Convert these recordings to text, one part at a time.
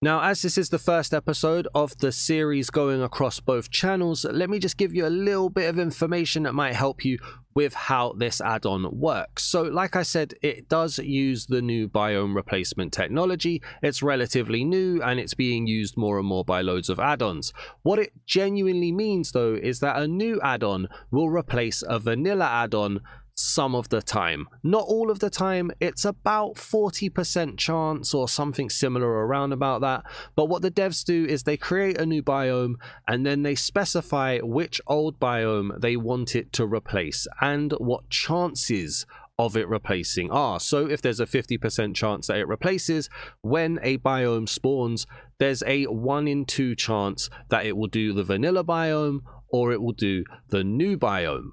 Now, as this is the first episode of the series going across both channels, let me just give you a little bit of information that might help you with how this add-on works. So like I said, it does use the new biome replacement technology. It's relatively new and it's being used more and more by loads of add-ons. What it genuinely means though is that a new add-on will replace a vanilla add-on some of the time. Not all of the time, it's about 40% chance or something similar around about that. But what the devs do is they create a new biome and then they specify which old biome they want it to replace and what chances of it replacing are. So if there's a 50% chance that it replaces, when a biome spawns, there's a 1 in 2 chance that it will do the vanilla biome or it will do the new biome.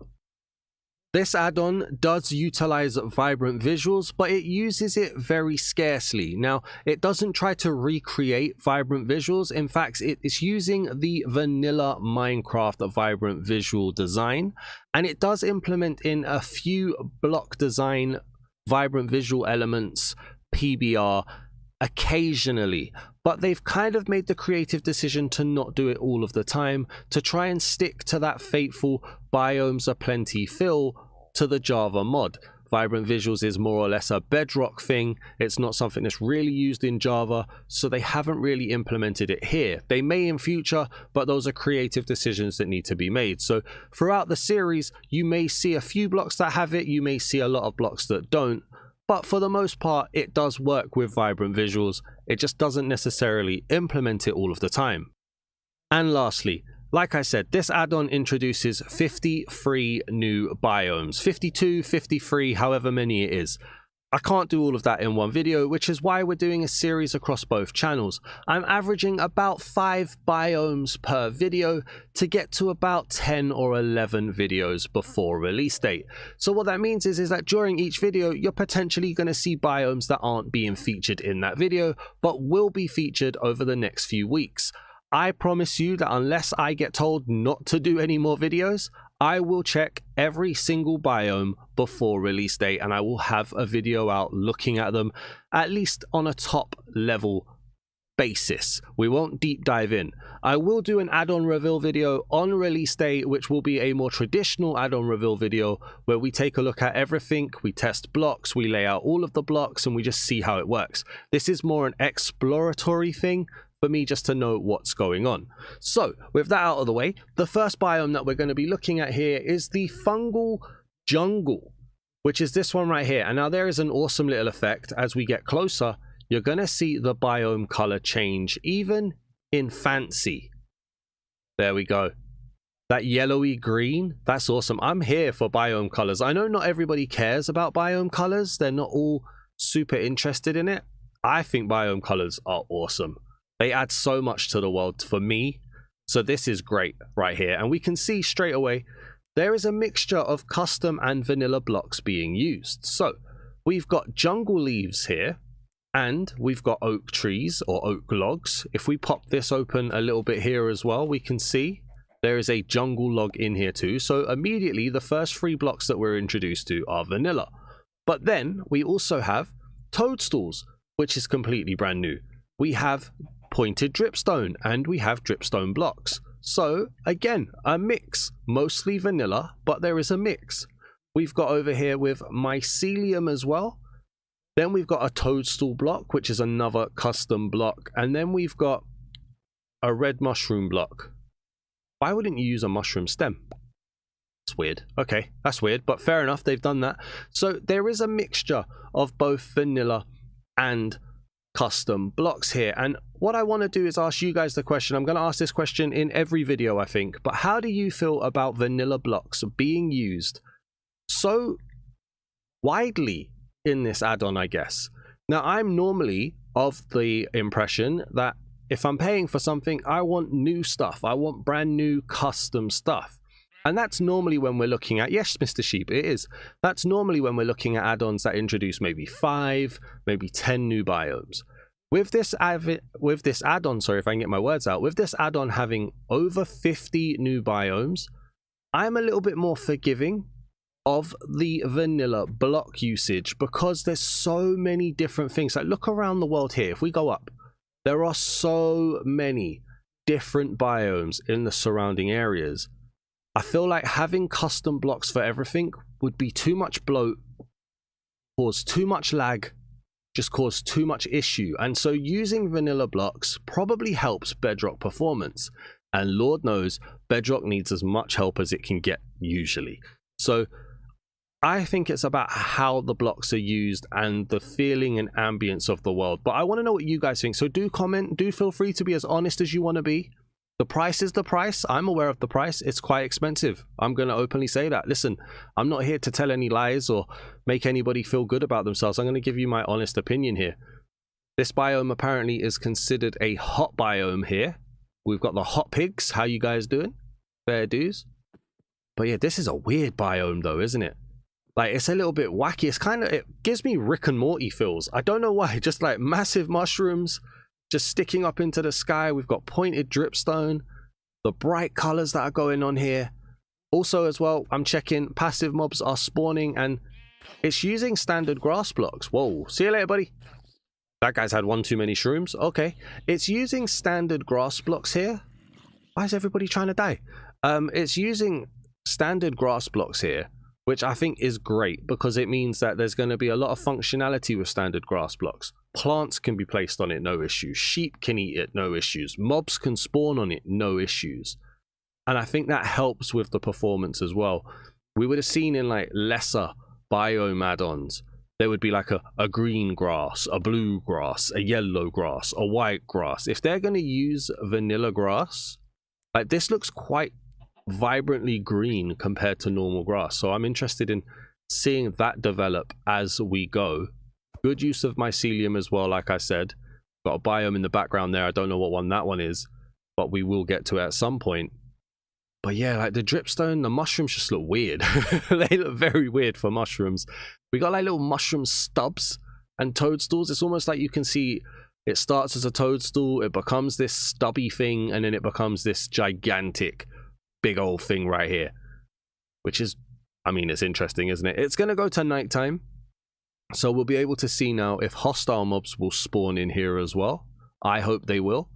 This add-on does utilize vibrant visuals, but it uses it very scarcely. Now, it doesn't try to recreate vibrant visuals. In fact, it is using the vanilla Minecraft vibrant visual design, and it does implement in a few block design vibrant visual elements, PBR, occasionally, but they've kind of made the creative decision to not do it all of the time, to try and stick to that fateful Biomes O Plenty feel to the Java mod. Vibrant visuals is more or less a Bedrock thing. It's not something that's really used in Java, so they haven't really implemented it here. They may in future, but those are creative decisions that need to be made. So throughout the series, you may see a few blocks that have it, you may see a lot of blocks that don't, but for the most part, it does work with vibrant visuals. It just doesn't necessarily implement it all of the time. And lastly, like I said, this add-on introduces 53 new biomes, 52, 53, however many it is. I can't do all of that in one video, which is why we're doing a series across both channels. I'm averaging about 5 biomes per video to get to about 10 or 11 videos before release date. So what that means is that during each video, you're potentially going to see biomes that aren't being featured in that video, but will be featured over the next few weeks. I promise you that unless I get told not to do any more videos, I will check every single biome before release date and I will have a video out looking at them, at least on a top level basis. We won't deep dive in. I will do an add-on reveal video on release day, which will be a more traditional add-on reveal video where we take a look at everything, we test blocks, we lay out all of the blocks and we just see how it works. This is more an exploratory thing for me just to know what's going on. So with that out of the way, the first biome that we're going to be looking at here is the Fungal jungle, which is this one right here. And now there is an awesome little effect. As we get closer, you're going to see the biome color change, even in fancy. There we go. That yellowy green, that's awesome. I'm here for biome colors. I know not everybody cares about biome colors. They're not all super interested in it. I think biome colors are awesome. They add so much to the world for me. So this is great right here. And we can see straight away, there is a mixture of custom and vanilla blocks being used. So we've got jungle leaves here and we've got oak trees or oak logs. If we pop this open a little bit here as well, we can see there is a jungle log in here too. So immediately the first 3 blocks that we're introduced to are vanilla. But then we also have toadstools, which is completely brand new. We have pointed dripstone and we have dripstone blocks. So again, a mix, mostly vanilla, but there is a mix. We've got over here with mycelium as well. Then we've got a toadstool block, which is another custom block. And then we've got a red mushroom block. Why wouldn't you use a mushroom stem? That's weird. Okay, that's weird, but fair enough, they've done that. So there is a mixture of both vanilla and custom blocks here. And what I want to do is ask you guys the question. I'm going to ask this question in every video, I think, but how do you feel about vanilla blocks being used so widely in this add-on, I guess? Now, I'm normally of the impression that if I'm paying for something, I want new stuff. I want brand new custom stuff. And that's normally when we're looking at, yes, Mr. Sheep, it is. That's normally when we're looking at add-ons that introduce maybe 5, maybe 10 new biomes. With this add-on, sorry if I can get my words out, with this add-on having over 50 new biomes, I'm a little bit more forgiving of the vanilla block usage because there's so many different things. Like, look around the world here. If we go up, there are so many different biomes in the surrounding areas. I feel like having custom blocks for everything would be too much bloat, cause too much lag, just cause too much issue. And so using vanilla blocks probably helps Bedrock performance. And Lord knows, Bedrock needs as much help as it can get usually. So I think it's about how the blocks are used and the feeling and ambience of the world. But I want to know what you guys think. So do comment, do feel free to be as honest as you want to be. The price is the price. I'm aware of the price. It's quite expensive. I'm going to openly say that. Listen, I'm not here to tell any lies or make anybody feel good about themselves. I'm going to give you my honest opinion here. This biome apparently is considered a hot biome here. We've got the hot pigs. How you guys doing? Fair dues. But yeah, this is a weird biome though, isn't it? Like, it's a little bit wacky. It's kind of, it gives me Rick and Morty feels. I don't know why. Just like massive mushrooms just sticking up into the sky. We've got pointed dripstone, the bright colors that are going on here. Also as well, I'm checking passive mobs are spawning and it's using standard grass blocks. Whoa, see you later, buddy. That guy's had one too many shrooms. Okay, it's using standard grass blocks here. Why is everybody trying to die? It's using standard grass blocks here, which I think is great because it means that there's going to be a lot of functionality with standard grass blocks. Plants can be placed on it, no issues. Sheep can eat it, no issues. Mobs can spawn on it, no issues. And I think that helps with the performance as well. We would have seen in like lesser biome add-ons, there would be like a green grass, a blue grass, a yellow grass, a white grass. If they're going to use vanilla grass, like this looks quite vibrantly green compared to normal grass. So I'm interested in seeing that develop as we go. Good use of mycelium as well, like I said. Got a biome in the background there. I don't know what one that one is, but we will get to it at some point. But yeah, like the dripstone, the mushrooms just look weird. They look very weird for mushrooms. We got like little mushroom stubs and toadstools. It's almost like you can see it starts as a toadstool, it becomes this stubby thing, and then it becomes this gigantic big old thing right here, which is, I mean, it's interesting, isn't it? It's going to go to nighttime, so we'll be able to see now if hostile mobs will spawn in here as well. I hope they will.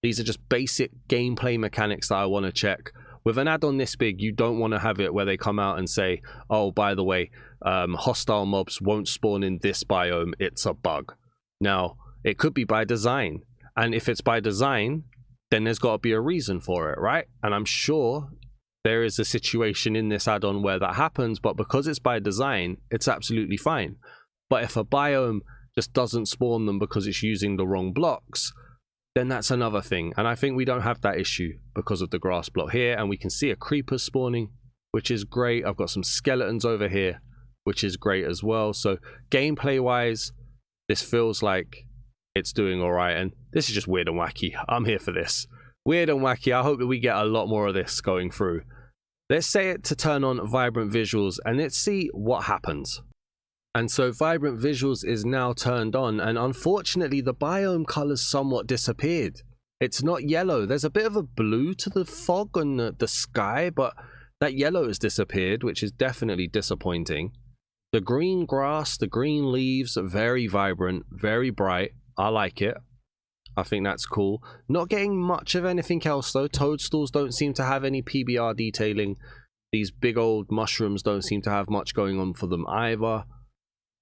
These are just basic gameplay mechanics that I want to check. With an add-on this big, you don't want to have it where they come out and say, oh, by the way, hostile mobs won't spawn in this biome, it's a bug. Now, it could be by design, and if it's by design, then there's got to be a reason for it, right? And I'm sure there is a situation in this add-on where that happens, but because it's by design, it's absolutely fine. But if a biome just doesn't spawn them because it's using the wrong blocks, then that's another thing. And I think we don't have that issue because of the grass block here, and we can see a creeper spawning, which is great. I've got some skeletons over here, which is great as well. So gameplay wise, this feels like it's doing all right, and this is just weird and wacky. I'm here for this. Weird and wacky. I hope that we get a lot more of this going through. Let's say it to turn on vibrant visuals and let's see what happens. And so vibrant visuals is now turned on, and unfortunately the biome colors somewhat disappeared. It's not yellow. There's a bit of a blue to the fog on the sky, but that yellow has disappeared, which is definitely disappointing. The green grass, the green leaves are very vibrant, very bright. I like it. I think that's cool. Not getting much of anything else though. Toadstools don't seem to have any PBR detailing. These big old mushrooms don't seem to have much going on for them either.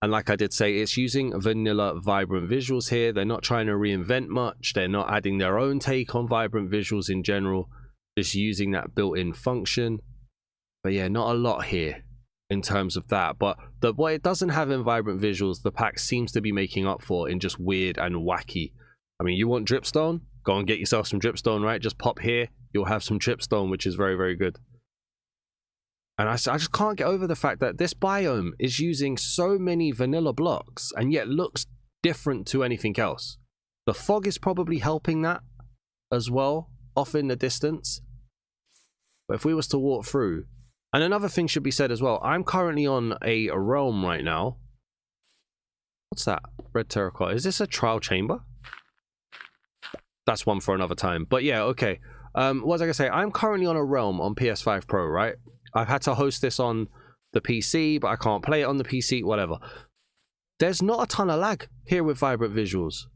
And like I did say, it's using vanilla vibrant visuals here. They're not trying to reinvent much. They're not adding their own take on vibrant visuals in general. Just using that built-in function. But yeah, not a lot here in terms of that. But what it doesn't have in vibrant visuals, the pack seems to be making up for in just weird and wacky. I mean, you want dripstone? Go and get yourself some dripstone, right? Just pop here. You'll have some dripstone, which is very, very good. And I just can't get over the fact that this biome is using so many vanilla blocks and yet looks different to anything else. The fog is probably helping that as well, off in the distance. But if we was to walk through, and another thing should be said as well, I'm currently on a realm right now. What's that? Red terracotta. Is this a trial chamber? that's one for another time. But yeah, okay. What was I gonna say? I'm currently on a realm on PS5 Pro, right? I've had to host this on the PC, but I can't play it on the PC, whatever. There's not a ton of lag here with Vibrant Visuals.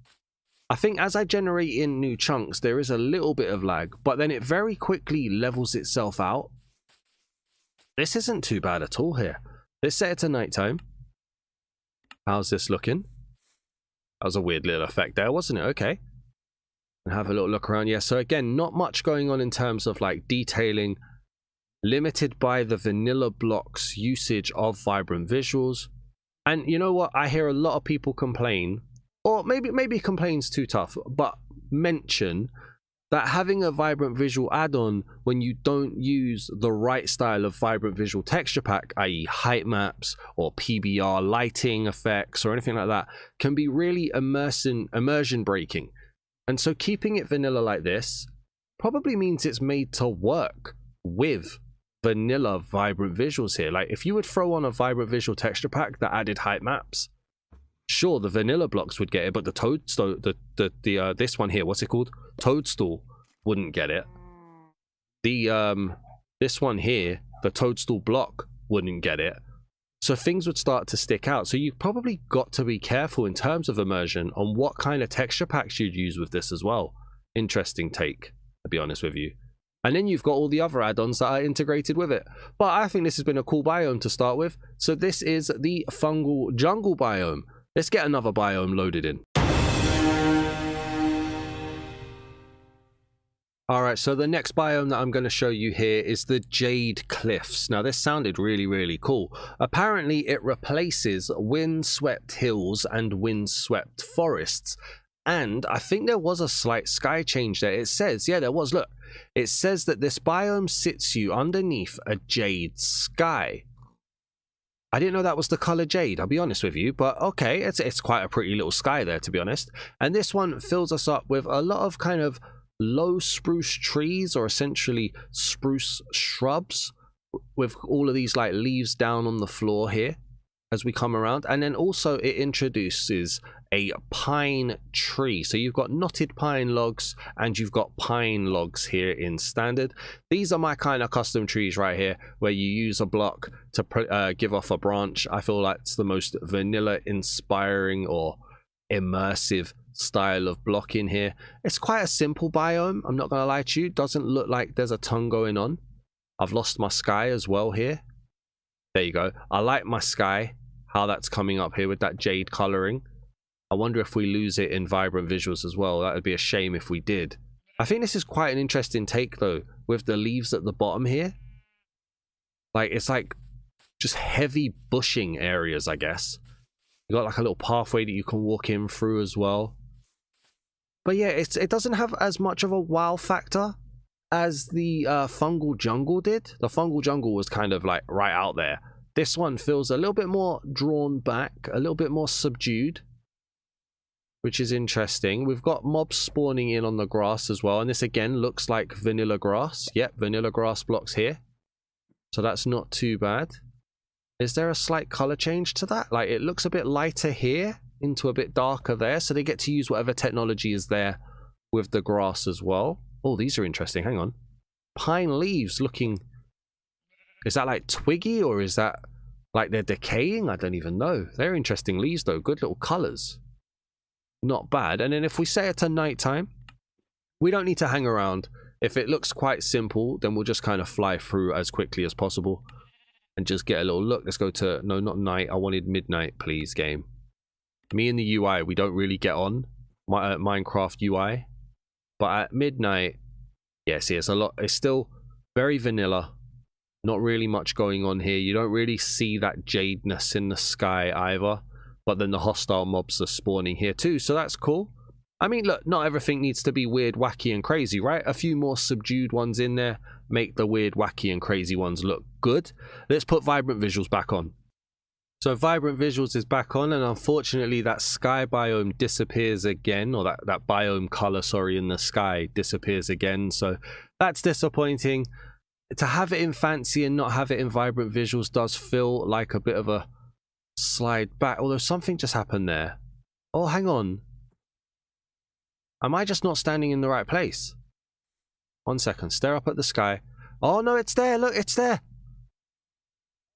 I think as I generate in new chunks, there is a little bit of lag, but then it very quickly levels itself out. This isn't too bad at all here. Let's set it to nighttime. How's this looking? That was a weird little effect there, wasn't it? Okay. And have a little look around. Yeah, so again, not much going on in terms of like detailing. Limited by the vanilla blocks usage of Vibrant Visuals. And you know what? I hear a lot of people complain, or maybe complain's too tough, but mention that having a Vibrant Visual add-on when you don't use the right style of Vibrant Visual texture pack, i.e. height maps or PBR lighting effects or anything like that, can be really immersion breaking. And so keeping it vanilla like this probably means it's made to work with vanilla Vibrant Visuals here. Like if you would throw on a Vibrant Visual texture pack that added height maps, sure, the vanilla blocks would get it, but the toadstool, this one here, what's it called? Toadstool wouldn't get it. This one here, the toadstool block wouldn't get it. So things would start to stick out. So you've probably got to be careful in terms of immersion on what kind of texture packs you'd use with this as well. Interesting take, to be honest with you. And then you've got all the other add-ons that are integrated with it. But I think this has been a cool biome to start with. So this is the Fungal jungle biome. Let's get another biome loaded in. Alright, so the next biome that I'm going to show you here is the Jade Cliffs. Now this sounded really cool. Apparently it replaces windswept hills and windswept forests. And I think there was a slight sky change there. It says, yeah, there was, look. It says that this biome sits you underneath a jade sky. I didn't know that was the color jade, I'll be honest with you, but okay, it's quite a pretty little sky there, to be honest. And this one fills us up with a lot of kind of low spruce trees, or essentially spruce shrubs, with all of these like leaves down on the floor here as we come around. And then also it introduces a pine tree. So you've got knotted pine logs and you've got pine logs here in standard. These are my kind of custom trees right here, where you use a block to give off a branch. I feel like it's the most vanilla inspiring or immersive style of blocking here. It's quite a simple biome, I'm not gonna lie to you. Doesn't look like there's a ton going on. I've lost my sky as well here. There you go. I like my sky, how that's coming up here with that jade coloring. I wonder if we lose it in Vibrant Visuals as well. That would be a shame if we did. I think this is quite an interesting take though, with the leaves at the bottom here. Like it's like just heavy bushing areas, I guess. You got like a little pathway that you can walk in through as well. But yeah, it doesn't have as much of a wow factor as the Fungal jungle did. The Fungal jungle was kind of like right out there. This one feels a little bit more drawn back, a little bit more subdued, which is interesting. We've got mobs spawning in on the grass as well, and this again looks like vanilla grass. Yep, vanilla grass blocks here, so that's not too bad. Is there a slight color change to that? Like it looks a bit lighter here into a bit darker there, so they get to use whatever technology is there with the grass as well. Oh, these are interesting. Hang on. Pine leaves looking... Is that like twiggy, or is that like they're decaying? I don't even know. They're interesting leaves though. Good little colors. Not bad. And then if we say it to nighttime, we don't need to hang around. If it looks quite simple, then we'll just kind of fly through as quickly as possible and just get a little look. Let's go to... No, not night. I wanted midnight, please, game. Me and the UI, we don't really get on. Minecraft UI. But at midnight, yeah, see, it's a lot. It's still very vanilla. Not really much going on here. You don't really see that jadeness in the sky either. But then the hostile mobs are spawning here too, so that's cool. I mean, look, not everything needs to be weird, wacky, and crazy, right? A few more subdued ones in there make the weird, wacky, and crazy ones look good. Let's put Vibrant Visuals back on. So Vibrant Visuals is back on, and unfortunately that sky biome disappears again, or that biome color, sorry, in the sky disappears again. So that's disappointing. To have it in fancy and not have it in Vibrant Visuals does feel like a bit of a slide back, although something just happened there. Oh, hang on. Am I just not standing in the right place? 1 second. Stare up at the sky. Oh no, it's there. Look, it's there.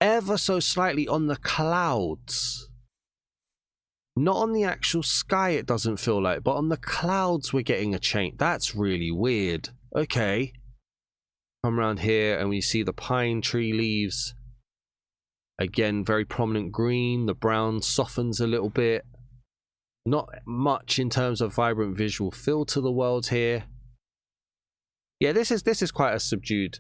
Ever so slightly on the clouds. Not on the actual sky, it doesn't feel like, but on the clouds we're getting a change. That's really weird. Okay. Come around here and we see the pine tree leaves. Again, very prominent green. The brown softens a little bit. Not much in terms of vibrant visual feel to the world here. Yeah, this is quite a subdued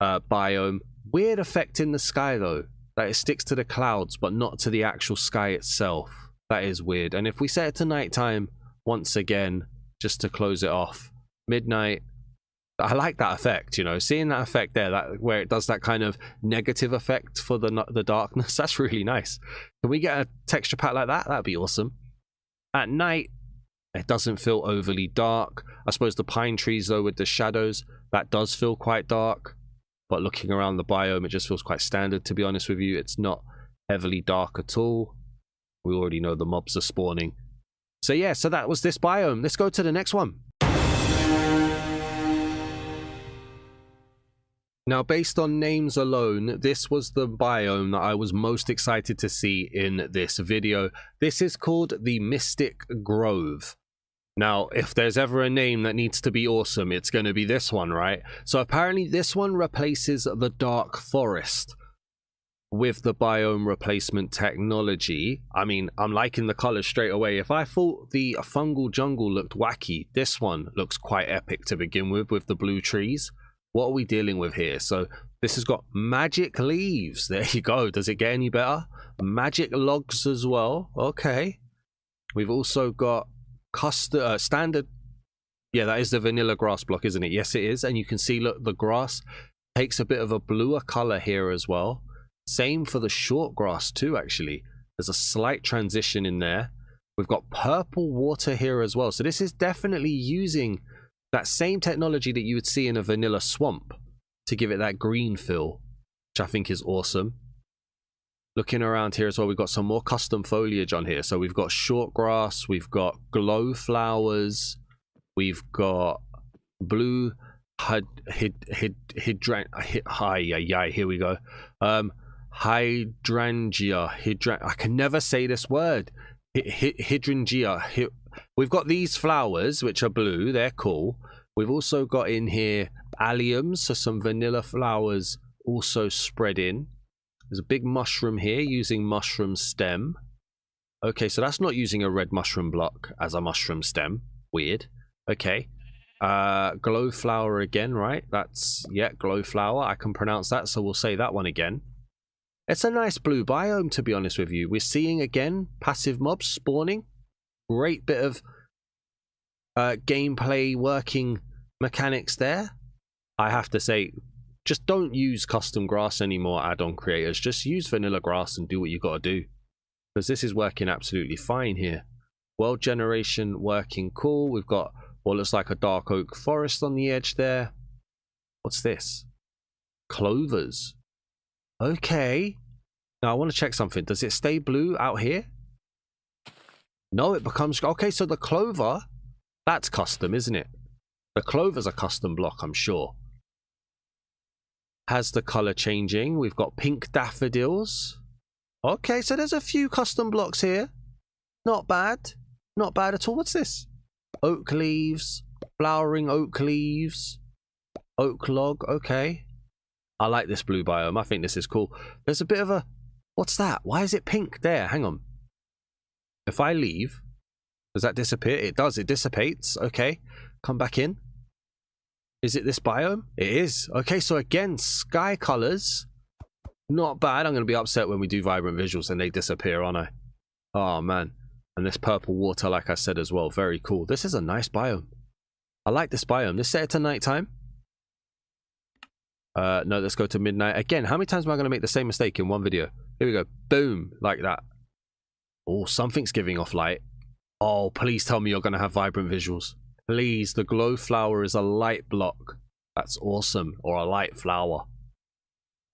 biome. Weird effect in the sky though, that it sticks to the clouds but not to the actual sky itself. That is weird. And if we set it to nighttime once again, just to close it off, midnight. I like that effect, you know, seeing that effect there, that where it does that kind of negative effect for the darkness. That's really nice. Can we get a texture pack like that? That'd be awesome. At night, it doesn't feel overly dark. I suppose the pine trees though with the shadows, that does feel quite dark. But looking around the biome, it just feels quite standard, to be honest with you. It's not heavily dark at all. We already know the mobs are spawning. So yeah, so that was this biome. Let's go to the next one. Now, based on names alone, this was the biome that I was most excited to see in this video. This is called the Mystic Grove. Now, if there's ever a name that needs to be awesome, it's going to be this one, right? So apparently this one replaces the Dark Forest with the biome replacement technology. I mean, I'm liking the colors straight away. If I thought the fungal jungle looked wacky, this one looks quite epic to begin with the blue trees. What are we dealing with here? So this has got magic leaves. There you go. Does it get any better? Magic logs as well. Okay. We've also got standard. Yeah, that is the vanilla grass block, isn't it? Yes, it is. And you can see, look, the grass takes a bit of a bluer color here as well. Same for the short grass too, actually. There's a slight transition in there. We've got purple water here as well. So this is definitely using that same technology that you would see in a vanilla swamp to give it that green feel, which I think is awesome. Looking around here as well, we've got some more custom foliage on here. So we've got short grass, we've got glow flowers, we've got blue here we go. Hydrangea. I can never say this word. Hydrangea. We've got these flowers, which are blue. They're cool. We've also got in here alliums, so some vanilla flowers also spread in. There's a big mushroom here using mushroom stem. Okay, so that's not using a red mushroom block as a mushroom stem. Weird. Okay. Glow flower again, right? That's, yeah, glow flower. I can pronounce that, so we'll say that one again. It's a nice blue biome, to be honest with you. We're seeing, again, passive mobs spawning. Great bit of gameplay working mechanics there. I have to say, just don't use custom grass anymore, add-on creators. Just use vanilla grass and do what you got to do. Because this is working absolutely fine here. World generation working cool. We've got what looks like a dark oak forest on the edge there. What's this? Clovers. Okay. Now I want to check something. Does it stay blue out here? No, it becomes... Okay, so the clover, that's custom, isn't it? The clover's a custom block, I'm sure. Has the color changing. We've got pink daffodils. Okay, so there's a few custom blocks here. Not bad. Not bad at all. What's this? Oak leaves. Flowering oak leaves. Oak log. Okay. I like this blue biome. I think this is cool. There's a bit of a... What's that? Why is it pink there? Hang on. If I leave, does that disappear? It does. It dissipates. Okay. Come back in. Is it this biome? It is. Okay, so again, sky colors. Not bad. I'm going to be upset when we do vibrant visuals and they disappear, aren't I? Oh, man. And this purple water, like I said as well. Very cool. This is a nice biome. I like this biome. Let's set it to nighttime. No, let's go to midnight. Again, how many times am I going to make the same mistake in one video? Here we go. Boom. Like that. Oh, something's giving off light. Oh, please tell me you're going to have vibrant visuals. Please, the glow flower is a light block. That's awesome. Or a light flower.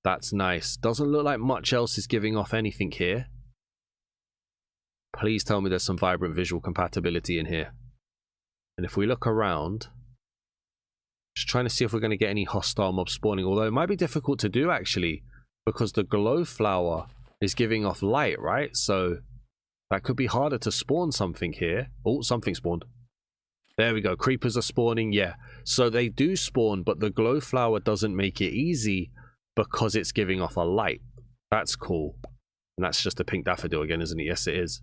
That's nice. Doesn't look like much else is giving off anything here. Please tell me there's some vibrant visual compatibility in here. And if we look around, just trying to see if we're going to get any hostile mobs spawning, although it might be difficult to do actually, because the glow flower is giving off light, right? So that could be harder to spawn something here. Oh, something spawned. There we go. Creepers are spawning. Yeah. So they do spawn, but the glow flower doesn't make it easy because it's giving off a light. That's cool. And that's just a pink daffodil again, isn't it? Yes, it is.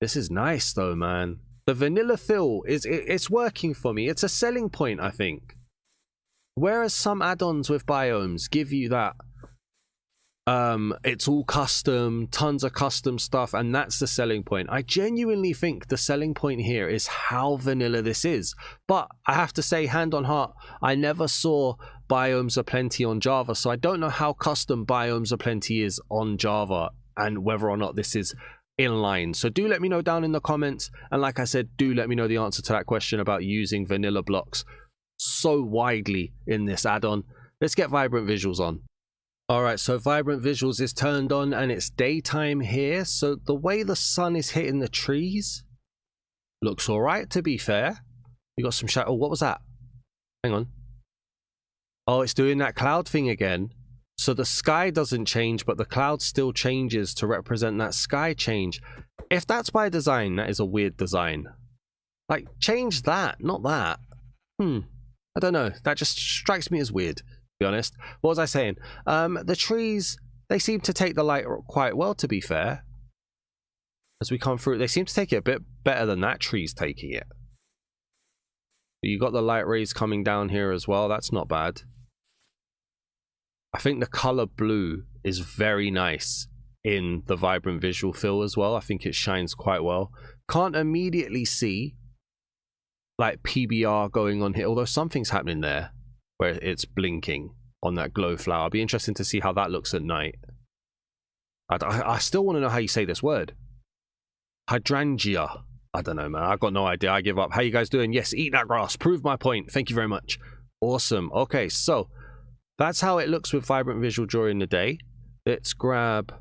This is nice though, man. The vanilla feel it's working for me. It's a selling point, I think. Whereas some add-ons with biomes give you that it's all custom, tons of custom stuff, and that's the selling point. I genuinely think the selling point here is how vanilla this is. But I have to say, hand on heart, I never saw Biomes O Plenty on Java, so I don't know how custom Biomes O Plenty is on Java and whether or not this is in line. So do let me know down in the comments, and like I said, do let me know the answer to that question about using vanilla blocks so widely in this add-on. Let's get vibrant visuals on. Alright, so vibrant visuals is turned on and it's daytime here, so the way the sun is hitting the trees looks alright, to be fair. You got some shadow. Oh, what was that? Hang on. Oh, it's doing that cloud thing again. So the sky doesn't change, but the cloud still changes to represent that sky change. If that's by design, that is a weird design. Like, change that, not that. I don't know. That just strikes me as weird, to be honest. What was I saying? The trees, they seem to take the light quite well, to be fair. As we come through, they seem to take it a bit better than that tree's taking it. You got the light rays coming down here as well. That's not bad. I think the color blue is very nice in the vibrant visual feel as well. I think it shines quite well. Can't immediately see like PBR going on here, although something's happening there where it's blinking on that glow flower. It'll be interesting to see how that looks at night. I still want to know how you say this word. Hydrangea. I don't know, man. I've got no idea. I give up. How you guys doing? Yes, eat that grass. Prove my point. Thank you very much. Awesome. Okay, so that's how it looks with vibrant visual during the day. Let's grab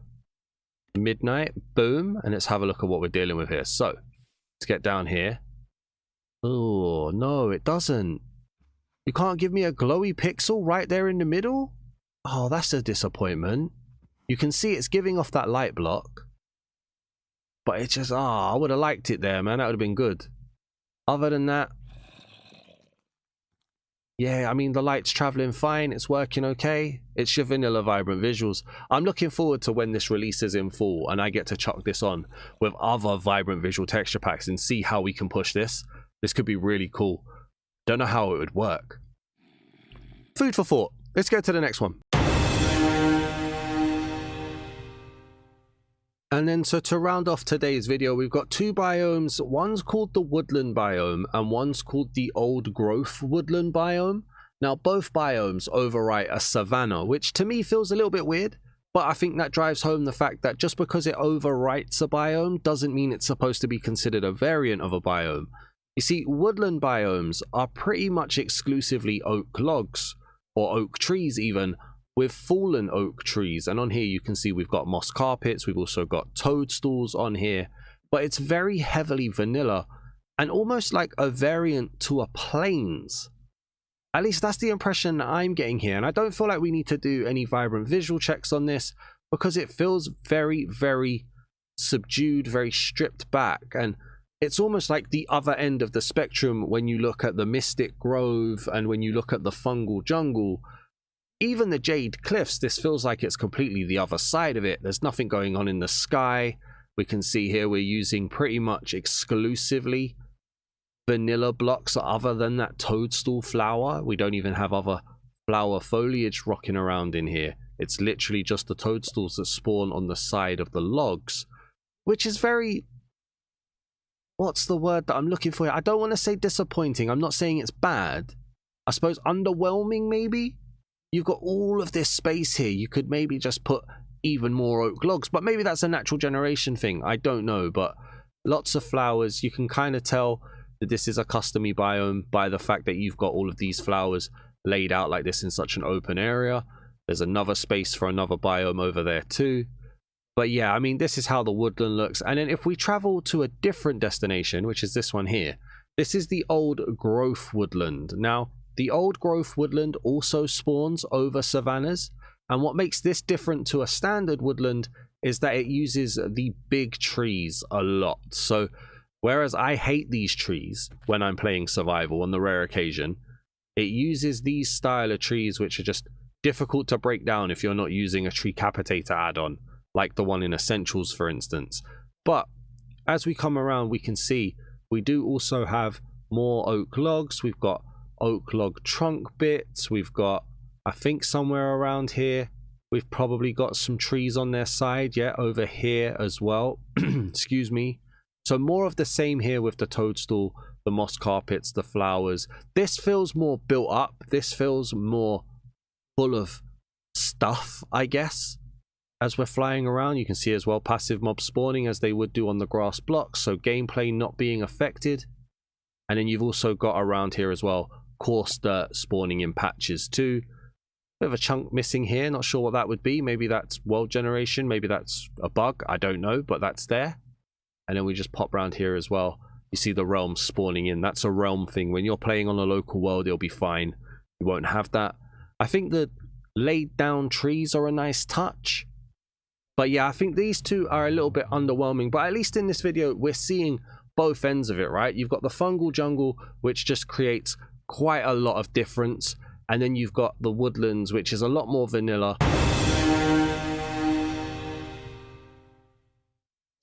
midnight. Boom. And let's have a look at what we're dealing with here. So let's get down here. Oh, no, it doesn't. You can't give me a glowy pixel right there in the middle? Oh, that's a disappointment. You can see it's giving off that light block. But it's just, I would have liked it there, man. That would have been good. Other than that, yeah, I mean, the light's traveling fine. It's working okay. It's your vanilla vibrant visuals. I'm looking forward to when this releases in full and I get to chuck this on with other vibrant visual texture packs and see how we can push this. This could be really cool. Don't know how it would work. Food for thought. Let's go to the next one. And then, so to round off today's video, we've got two biomes. One's called the Woodland biome and one's called the Old Growth Woodland biome. Now, both biomes overwrite a savanna, which to me feels a little bit weird, but I think that drives home the fact that just because it overwrites a biome doesn't mean it's supposed to be considered a variant of a biome. You see, woodland biomes are pretty much exclusively oak logs, or oak trees even, with fallen oak trees. And on here you can see we've got moss carpets, we've also got toadstools on here, but it's very heavily vanilla and almost like a variant to a plains. At least that's the impression I'm getting here, and I don't feel like we need to do any vibrant visual checks on this because it feels very, very subdued, very stripped back, and it's almost like the other end of the spectrum when you look at the Mystic Grove and when you look at the Fungal Jungle. Even the Jade Cliffs, this feels like it's completely the other side of it. There's nothing going on in the sky. We can see here we're using pretty much exclusively vanilla blocks other than that toadstool flower. We don't even have other flower foliage rocking around in here. It's literally just the toadstools that spawn on the side of the logs, which is very... what's the word that I'm looking for here? I don't want to say disappointing. I'm not saying it's bad. I suppose underwhelming, maybe? You've got all of this space here. You could maybe just put even more oak logs, but maybe that's a natural generation thing. I don't know, but lots of flowers. You can kind of tell that this is a custom-y biome by the fact that you've got all of these flowers laid out like this in such an open area. There's another space for another biome over there too. But yeah, I mean, this is how the woodland looks. And then if we travel to a different destination, which is this one here, This is the old growth woodland. Now, the old growth woodland also spawns over savannas, and what makes this different to a standard woodland is that it uses the big trees a lot. So whereas I hate these trees when I'm playing survival on the rare occasion, it uses these style of trees which are just difficult to break down if you're not using a tree capitator add-on, like the one in Essentials, for instance. But as we come around, we can see we do also have more oak logs. We've got oak log trunk bits. We've got, I think somewhere around here, we've probably got some trees on their side. Yeah, over here as well. Excuse me. So more of the same here with the toadstool, the moss carpets, the flowers. This feels more built up. This feels more full of stuff, I guess. As we're flying around, you can see as well passive mob spawning as they would do on the grass blocks. So gameplay not being affected. And then you've also got around here as well coarse dirt spawning in patches too. Bit of a chunk missing here, not sure what that would be. Maybe that's world generation, maybe that's a bug, I don't know, but that's there. And then we just pop around here as well. You see the realm spawning in. That's a realm thing. When you're playing on a local world, it'll be fine. You won't have that. I think the laid down trees are a nice touch. But yeah, I think these two are a little bit underwhelming. But at least in this video, we're seeing both ends of it, right? You've got the fungal jungle, which just creates quite a lot of difference. And then you've got the woodlands, which is a lot more vanilla.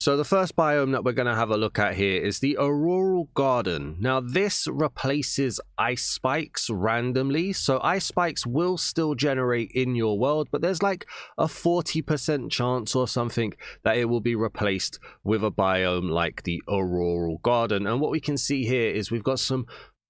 So the first biome that we're going to have a look at here is the Auroral Garden. Now this replaces ice spikes randomly. So ice spikes will still generate in your world, but there's like a 40% chance or something that it will be replaced with a biome like the Auroral Garden. And what we can see here is we've got some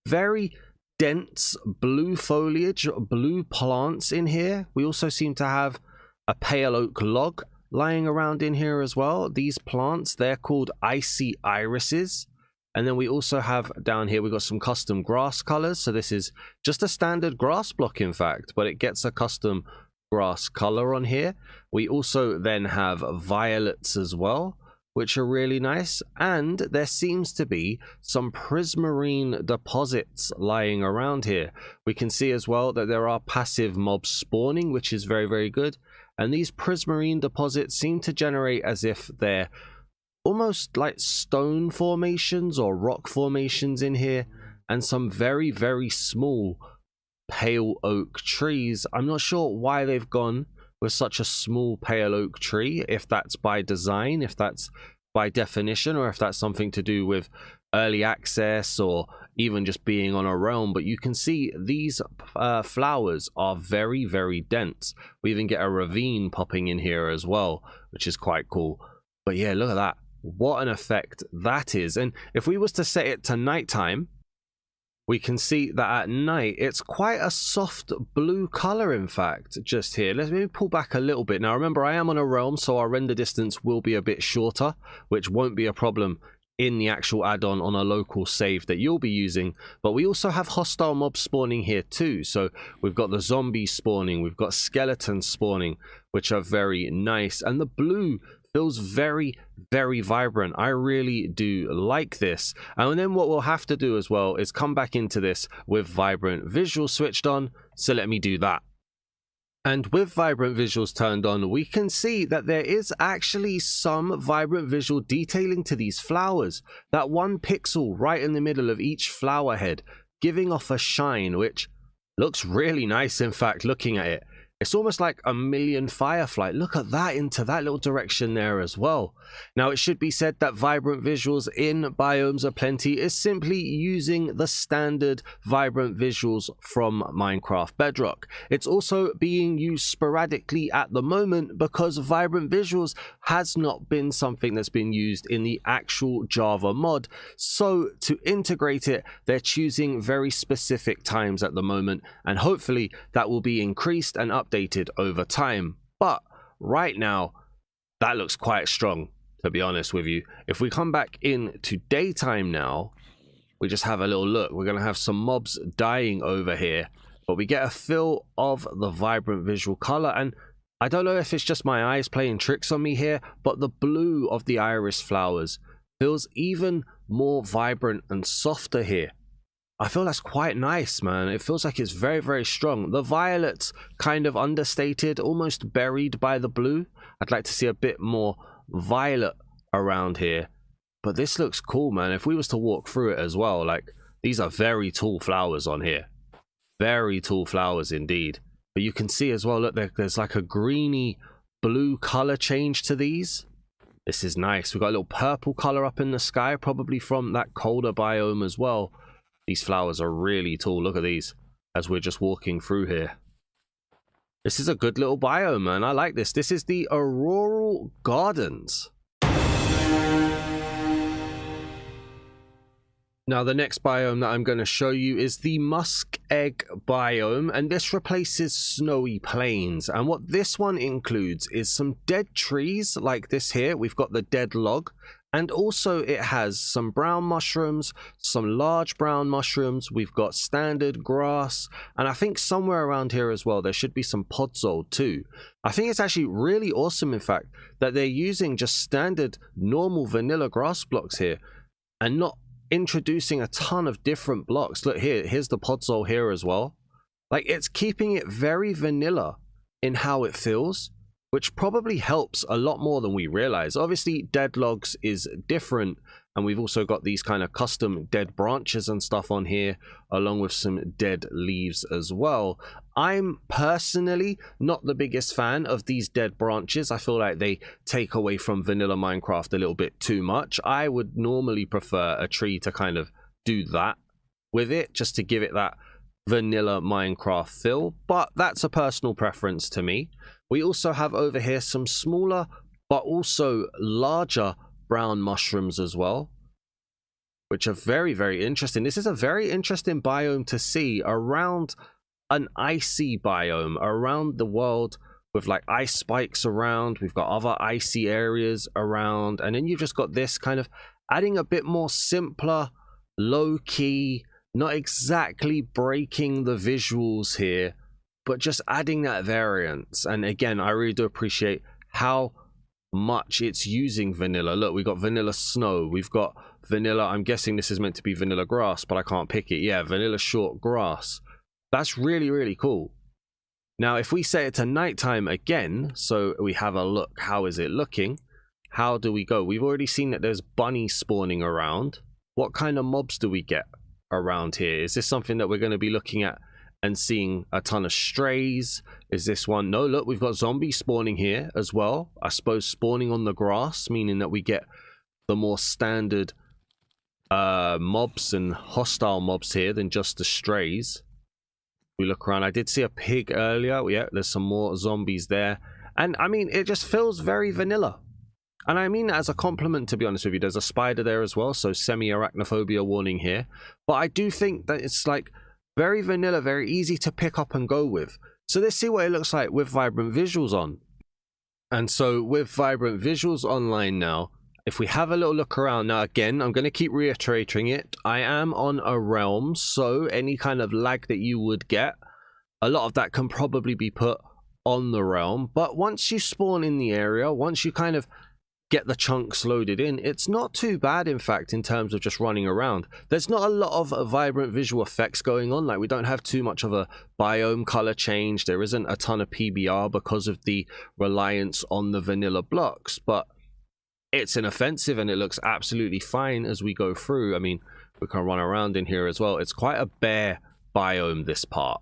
very dense blue foliage, blue plants in here. We also seem to have a pale oak log lying around in here as well. These plants, they're called icy irises. And then we also have down here, we've got some custom grass colors. So this is just a standard grass block, in fact, but it gets a custom grass color on here. We also then have violets as well, which are really nice. And there seems to be some prismarine deposits lying around here. We can see as well that there are passive mobs spawning, which is very, very good. And these prismarine deposits seem to generate as if they're almost like stone formations or rock formations in here. And some very, very small pale oak trees. I'm not sure why they've gone with such a small pale oak tree, if that's by design, if that's by definition, or if that's something to do with early access or even just being on a realm. But you can see these flowers are very, very dense. We even get a ravine popping in here as well, which is quite cool. But yeah, look at that. What an effect that is. And if we was to set it to nighttime, we can see that at night it's quite a soft blue color, in fact, just here. Let me pull back a little bit. Now remember, I am on a realm, so our render distance will be a bit shorter, which won't be a problem in the actual add-on on a local save that you'll be using. But we also have hostile mobs spawning here too. So we've got the zombies spawning, we've got skeletons spawning, which are very nice. And the blue feels very, very vibrant. I really do like this. And then what we'll have to do as well is come back into this with vibrant visuals switched on. So let me do that. And with vibrant visuals turned on, we can see that there is actually some vibrant visual detailing to these flowers. That one pixel right in the middle of each flower head giving off a shine, which looks really nice, in fact, looking at it. It's almost like a million firefly. Look at that, into that little direction there as well. Now, it should be said that vibrant visuals in Biomes O Plenty is simply using the standard vibrant visuals from Minecraft Bedrock. It's also being used sporadically at the moment because vibrant visuals has not been something that's been used in the actual Java mod. So to integrate it, they're choosing very specific times at the moment, and hopefully that will be increased and updated over time. But right now, that looks quite strong, to be honest with you. If we come back into daytime now, we just have a little look. We're going to have some mobs dying over here, but we get a feel of the vibrant visual color. And I don't know if it's just my eyes playing tricks on me here, but the blue of the iris flowers feels even more vibrant and softer here. I feel that's quite nice, man. It feels like it's very, very strong. The violet's kind of understated, almost buried by the blue. I'd like to see a bit more violet around here. But this looks cool, man. If we was to walk through it as well, like, these are very tall flowers on here. Very tall flowers indeed. But you can see as well, look, there's like a greeny blue color change to these. This is nice. We've got a little purple color up in the sky, probably from that colder biome as well. These flowers are really tall. Look at these as we're just walking through here. This is a good little biome, man. I like this. This is the Auroral Gardens. Now, the next biome that I'm going to show you is the Muskeg biome, and this replaces snowy plains. And what this one includes is some dead trees like this here. We've got the dead log, and also it has some brown mushrooms, some large brown mushrooms. We've got standard grass, and I think somewhere around here as well, there should be some podzol too. I think it's actually really awesome, in fact, that they're using just standard, normal vanilla grass blocks here, and not introducing a ton of different blocks. Look here, here's the podzol here as well. Like, it's keeping it very vanilla in how it feels, which probably helps a lot more than we realize. Obviously, dead logs is different, and we've also got these kind of custom dead branches and stuff on here, along with some dead leaves as well. I'm personally not the biggest fan of these dead branches. I feel like they take away from vanilla Minecraft a little bit too much. I would normally prefer a tree to kind of do that with it, just to give it that vanilla Minecraft feel, but that's a personal preference to me. We also have over here some smaller but also larger brown mushrooms as well, which are very, very interesting. This is a very interesting biome to see around an icy biome around the world, with like ice spikes around. We've got other icy areas around, and then you've just got this kind of adding a bit more simpler, low-key, not exactly breaking the visuals here, but just adding that variance. And again, I really do appreciate how much it's using vanilla. Look, we've got vanilla snow, we've got vanilla, I'm guessing this is meant to be vanilla grass, but I can't pick it. Yeah, vanilla short grass. That's really, really cool. Now, if we set it to nighttime again, so we have a look, how is it looking? How do we go? We've already seen that there's bunnies spawning around. What kind of mobs do we get around here? Is this something that we're going to be looking at and seeing a ton of strays? Is this one? No, look, we've got zombies spawning here as well. I suppose spawning on the grass, meaning that we get the more standard mobs and hostile mobs here than just the strays. We look around, I did see a pig earlier. Yeah, there's some more zombies there, and I mean, it just feels very vanilla, and I mean that as a compliment, to be honest with you. There's a spider there as well, so semi-arachnophobia warning here, but I do think that it's like very vanilla, very easy to pick up and go with. So let's see what it looks like with vibrant visuals on. And so with vibrant visuals online now, if we have a little look around now, again, I'm going to keep reiterating it, I am on a realm, so any kind of lag that you would get, a lot of that can probably be put on the realm. But once you spawn in the area, once you kind of get the chunks loaded in, it's not too bad, in fact, in terms of just running around. There's not a lot of vibrant visual effects going on. Like, we don't have too much of a biome color change. There isn't a ton of PBR because of the reliance on the vanilla blocks, but it's inoffensive and it looks absolutely fine as we go through. I mean, we can run around in here as well. It's quite a bare biome, this part.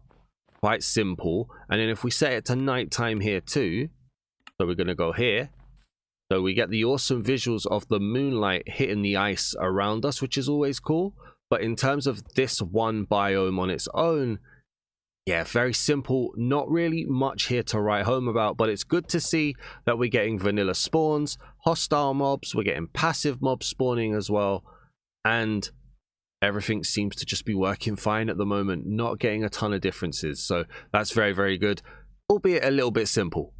Quite simple. And then if we set it to nighttime here too, so we're going to go here. So we get the awesome visuals of the moonlight hitting the ice around us, which is always cool. But in terms of this one biome on its own, yeah, very simple. Not really much here to write home about, but it's good to see that we're getting vanilla spawns, hostile mobs, we're getting passive mobs spawning as well, and everything seems to just be working fine at the moment, not getting a ton of differences. So that's very, very good, albeit a little bit simple.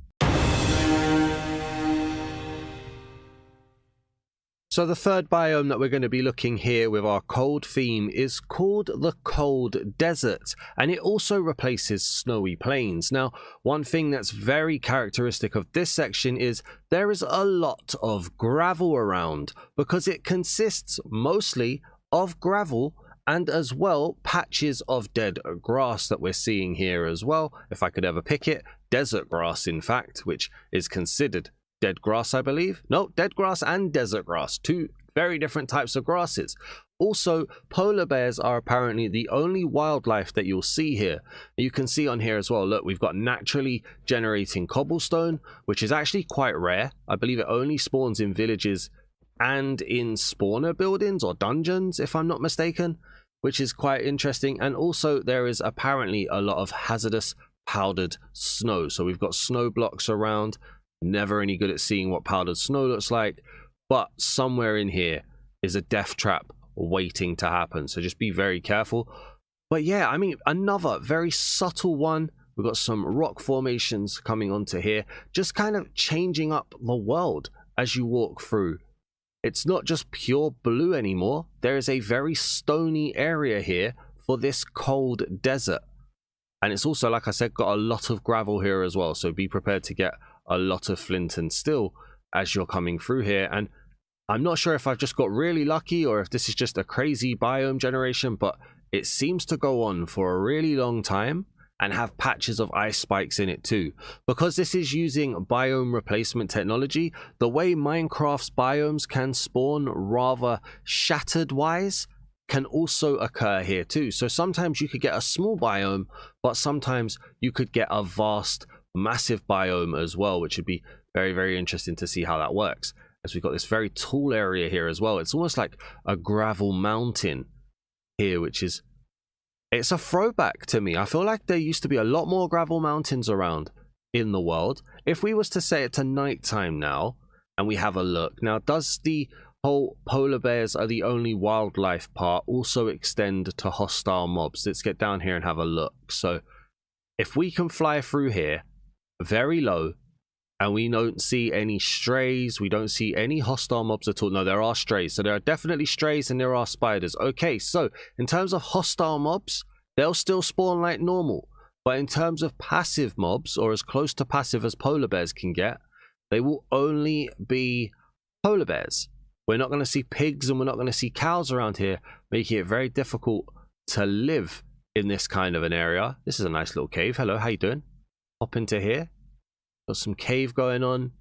So the third biome that we're going to be looking here with our cold theme is called the Cold Desert, and it also replaces snowy plains. Now, one thing that's very characteristic of this section is there is a lot of gravel around, because it consists mostly of gravel and as well patches of dead grass that we're seeing here as well. If I could ever pick it, desert grass in fact, which is considered dead grass, I believe. No, dead grass and desert grass, two very different types of grasses. Also, polar bears are apparently the only wildlife that you'll see here. You can see on here as well, look, we've got naturally generating cobblestone, which is actually quite rare. I believe it only spawns in villages and in spawner buildings or dungeons, if I'm not mistaken, which is quite interesting. And also there is apparently a lot of hazardous powdered snow. So we've got snow blocks around. Never any good at seeing what powdered snow looks like, but somewhere in here is a death trap waiting to happen, so just be very careful. But yeah, I mean, another very subtle one. We've got some rock formations coming onto here, just kind of changing up the world as you walk through. It's not just pure blue anymore. There is a very stony area here for this cold desert, and it's also, like I said, got a lot of gravel here as well, so be prepared to get a lot of flint and steel as you're coming through here. And I'm not sure if I've just got really lucky or if this is just a crazy biome generation, but it seems to go on for a really long time and have patches of ice spikes in it too. Because this is using biome replacement technology, the way Minecraft's biomes can spawn rather shattered wise can also occur here too. So sometimes you could get a small biome, but sometimes you could get a vast massive biome as well, which would be very, very interesting to see how that works. As we've got this very tall area here as well. It's almost like a gravel mountain here, which is, it's a throwback to me. I feel like there used to be a lot more gravel mountains around in the world. If we was to say it's nighttime now and we have a look now, does the whole polar bears are the only wildlife part also extend to hostile mobs? Let's get down here and have a look. So if we can fly through here very low and we don't see any strays, we don't see any hostile mobs at all. No, there are strays, so there are definitely strays and there are spiders. Okay, so in terms of hostile mobs, they'll still spawn like normal, but in terms of passive mobs, or as close to passive as polar bears can get, they will only be polar bears. We're not going to see pigs and we're not going to see cows around here, making it very difficult to live in this kind of an area. This is a nice little cave. Hello, how you doing? Hop into here. Got some cave going on.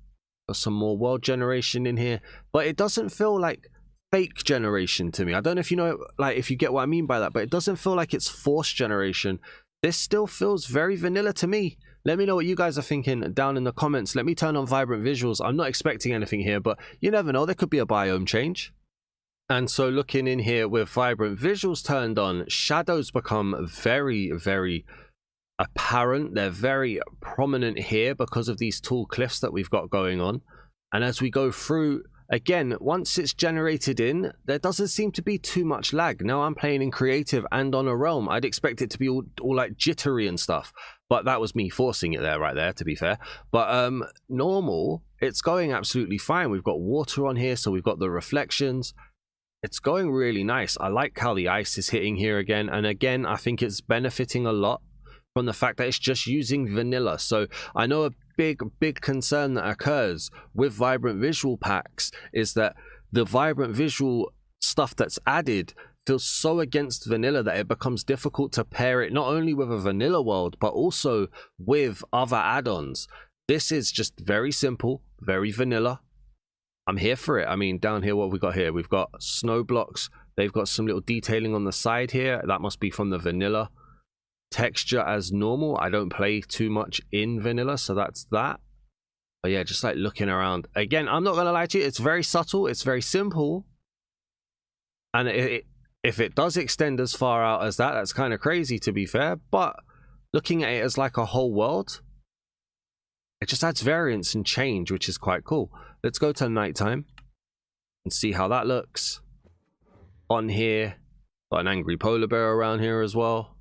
Got some more world generation in here. But it doesn't feel like fake generation to me. I don't know if you know, like, if you get what I mean by that, but it doesn't feel like it's forced generation. This still feels very vanilla to me. Let me know what you guys are thinking down in the comments. Let me turn on vibrant visuals. I'm not expecting anything here, but you never know. There could be a biome change. And so looking in here with vibrant visuals turned on, shadows become very, very apparent. They're very prominent here because of these tall cliffs that we've got going on. And as we go through, again, once it's generated in, there doesn't seem to be too much lag. Now I'm playing in creative and on a realm. I'd expect it to be all like jittery and stuff, but that was me forcing it there right there, to be fair. But normal, it's going absolutely fine. We've got water on here, so we've got the reflections. It's going really nice. I like how the ice is hitting here again. And again, I think it's benefiting a lot from the fact that it's just using vanilla. So I know a big concern that occurs with vibrant visual packs is that the vibrant visual stuff that's added feels so against vanilla that it becomes difficult to pair it not only with a vanilla world but also with other add-ons. This is just very simple, very vanilla. I'm here for it. I mean, down here, what have we got here? We've got snow blocks. They've got some little detailing on the side here. That must be from the vanilla. Texture as normal. I don't play too much in vanilla, so that's that. But yeah, just like looking around. Again, I'm not going to lie to you. It's very subtle. It's very simple. And if it does extend as far out as that, that's kind of crazy, to be fair. But looking at it as like a whole world, it just adds variance and change, which is quite cool. Let's go to nighttime and see how that looks. On here, got an angry polar bear around here as well.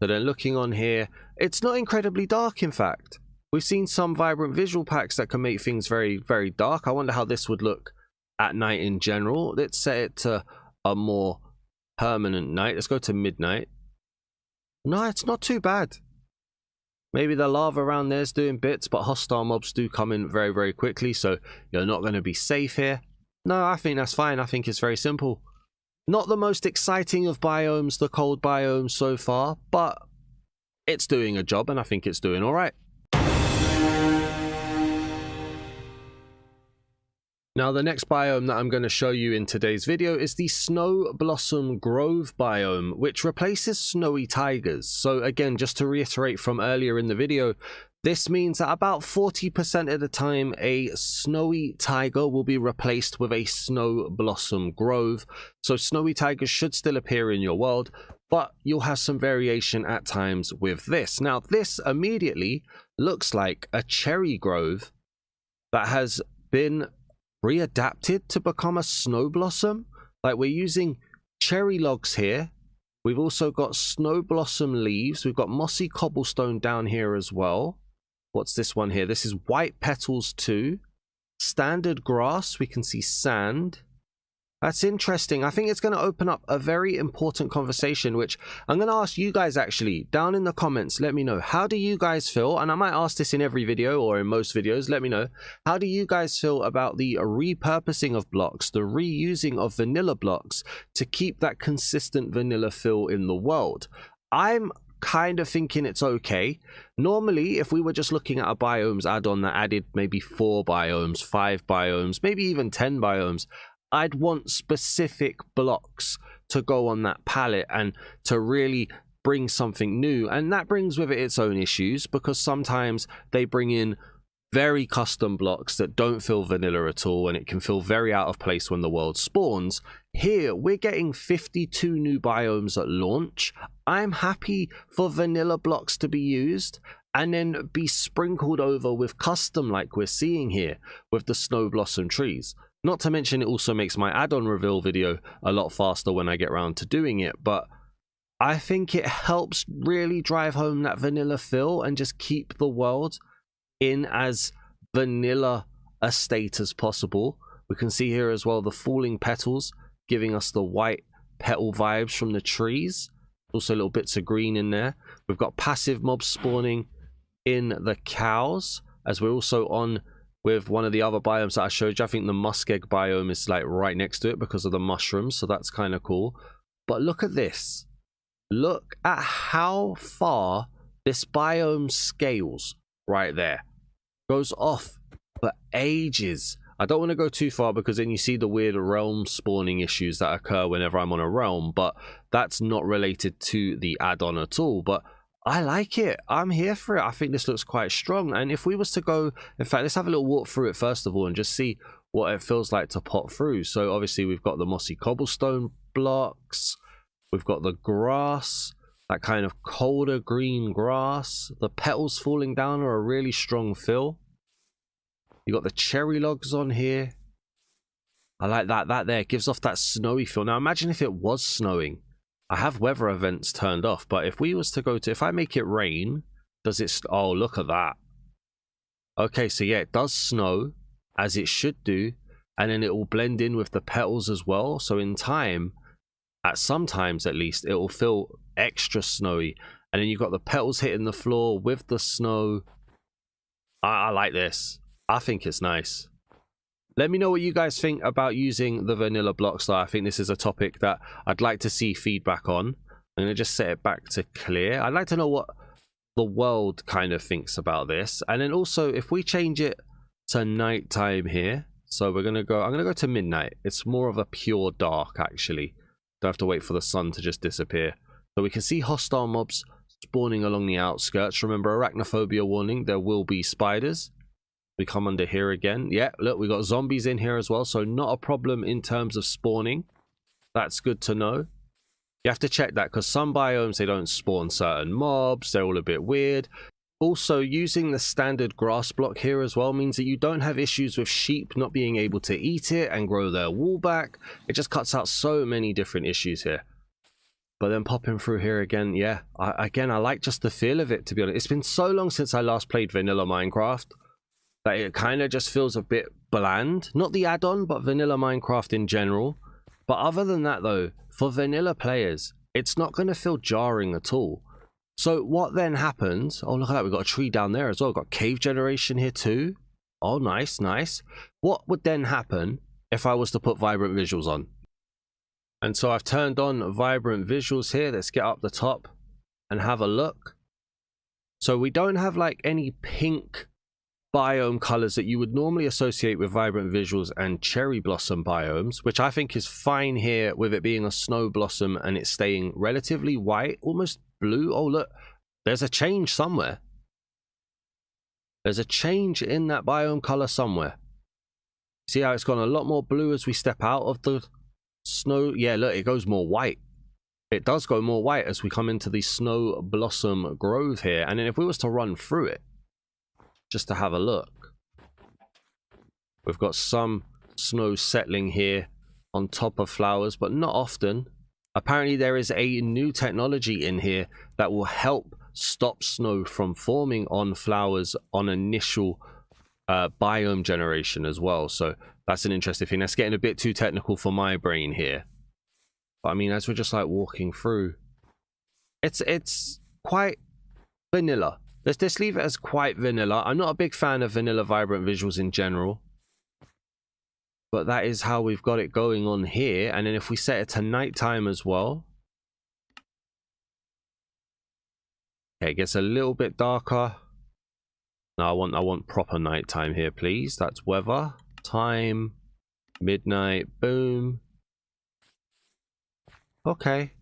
So then looking on here, it's not incredibly dark, in fact. We've seen some vibrant visual packs that can make things very, very dark. I wonder how this would look at night in general. Let's set it to a more permanent night. Let's go to midnight. No, it's not too bad. Maybe the lava around there is doing bits, but hostile mobs do come in very, very quickly, so you're not going to be safe here. No, I think that's fine. I think it's very simple. Not the most exciting of biomes, the cold biome so far, but it's doing a job, and I think it's doing all right. Now, the next biome that I'm going to show you in today's video is the Snowblossom Grove biome, which replaces snowy tigers. So again, just to reiterate from earlier in the video, this means that about 40% of the time, a snowy tiger will be replaced with a Snowblossom Grove. So snowy tigers should still appear in your world, but you'll have some variation at times with this. Now, this immediately looks like a cherry grove that has been readapted to become a snow blossom. Like, we're using cherry logs here. We've also got snow blossom leaves. We've got mossy cobblestone down here as well. What's this one here? This is white petals too. Standard grass. We can see sand. That's interesting. I think it's going to open up a very important conversation, which I'm going to ask you guys actually down in the comments. Let me know, how do you guys feel? And I might ask this in every video or in most videos. Let me know, how do you guys feel about the repurposing of blocks, the reusing of vanilla blocks to keep that consistent vanilla feel in the world? I'm kind of thinking it's okay. Normally, if we were just looking at a biomes add-on that added maybe 4 biomes, 5 biomes, maybe even 10 biomes, I'd want specific blocks to go on that palette and to really bring something new. And that brings with it its own issues, because sometimes they bring in very custom blocks that don't feel vanilla at all, and it can feel very out of place when the world spawns. Here, we're getting 52 new biomes at launch. I'm happy for vanilla blocks to be used and then be sprinkled over with custom like we're seeing here with the snow blossom trees. Not to mention, it also makes my add-on reveal video a lot faster when I get around to doing it. But I think it helps really drive home that vanilla feel and just keep the world in as vanilla a state as possible. We can see here as well the falling petals giving us the white petal vibes from the trees. Also little bits of green in there. We've got passive mobs spawning in the cows, as we're also on with one of the other biomes that I showed you. I think the Muskeg biome is like right next to it because of the mushrooms, so that's kind of cool. But look at this. Look at how far this biome scales right there. Goes off for ages. I don't want to go too far because then you see the weird realm spawning issues that occur whenever I'm on a realm, but that's not related to the add-on at all. But I like it. I'm here for it. I think this looks quite strong. And if we was to go, in fact, let's have a little walk through it first of all and just see what it feels like to pop through. So obviously we've got the mossy cobblestone blocks. We've got the grass, that kind of colder green grass. The petals falling down are a really strong feel. You got the cherry logs on here. I like that. That there gives off that snowy feel. Now imagine if it was snowing. I have weather events turned off, but if we was to go to, if I make it rain, does it, oh, look at that. Okay, so yeah, it does snow, as it should do, and then it will blend in with the petals as well. So in time, at some times at least, it will feel extra snowy. And then you've got the petals hitting the floor with the snow. I like this. I think it's nice. Let me know what you guys think about using the vanilla blocks though. I think this is a topic that I'd like to see feedback on. I'm going to just set it back to clear. I'd like to know what the world kind of thinks about this. And then also, if we change it to nighttime here, so we're going to go, I'm going to go to midnight. It's more of a pure dark actually. Don't have to wait for the sun to just disappear. So we can see hostile mobs spawning along the outskirts. Remember, arachnophobia warning, there will be spiders. We come under here again. Yeah, look, we got zombies in here as well, so not a problem in terms of spawning. That's good to know. You have to check that because some biomes, they don't spawn certain mobs. They're all a bit weird. Also, using the standard grass block here as well means that you don't have issues with sheep not being able to eat it and grow their wool back. It just cuts out so many different issues here. But then popping through here again, yeah, I like just the feel of it, to be honest. It's been so long since I last played vanilla Minecraft. that it kind of just feels a bit bland. Not the add-on, but vanilla Minecraft in general. But other than that though, for vanilla players, it's not going to feel jarring at all. So what then happens? Oh, look at that. We've got a tree down there as well. We've got cave generation here too. Oh, nice, nice. What would then happen if I was to put vibrant visuals on? And so I've turned on vibrant visuals here. Let's get up the top and have a look. So we don't have like any pink biome colors that you would normally associate with vibrant visuals and cherry blossom biomes, which I think is fine here with it being a snow blossom and it's staying relatively white, almost blue. Oh look, there's a change somewhere. There's a change in that biome color somewhere. See how it's gone a lot more blue as we step out of the snow? Yeah, look, it goes more white. It does go more white as we come into the Snowblossom Grove here. And then if we was to run through it, just to have a look, we've got some snow settling here on top of flowers, but not often. Apparently there is a new technology in here that will help stop snow from forming on flowers on initial biome generation as well. So that's an interesting thing. That's getting a bit too technical for my brain here. But I mean, as we're just like walking through, it's quite vanilla. Let's just leave it as quite vanilla. I'm not a big fan of vanilla vibrant visuals in general, but that is how we've got it going on here. And then if we set it to nighttime as well, okay, it gets a little bit darker. No, I want proper nighttime here, please. That's weather, time, midnight, boom. Okay.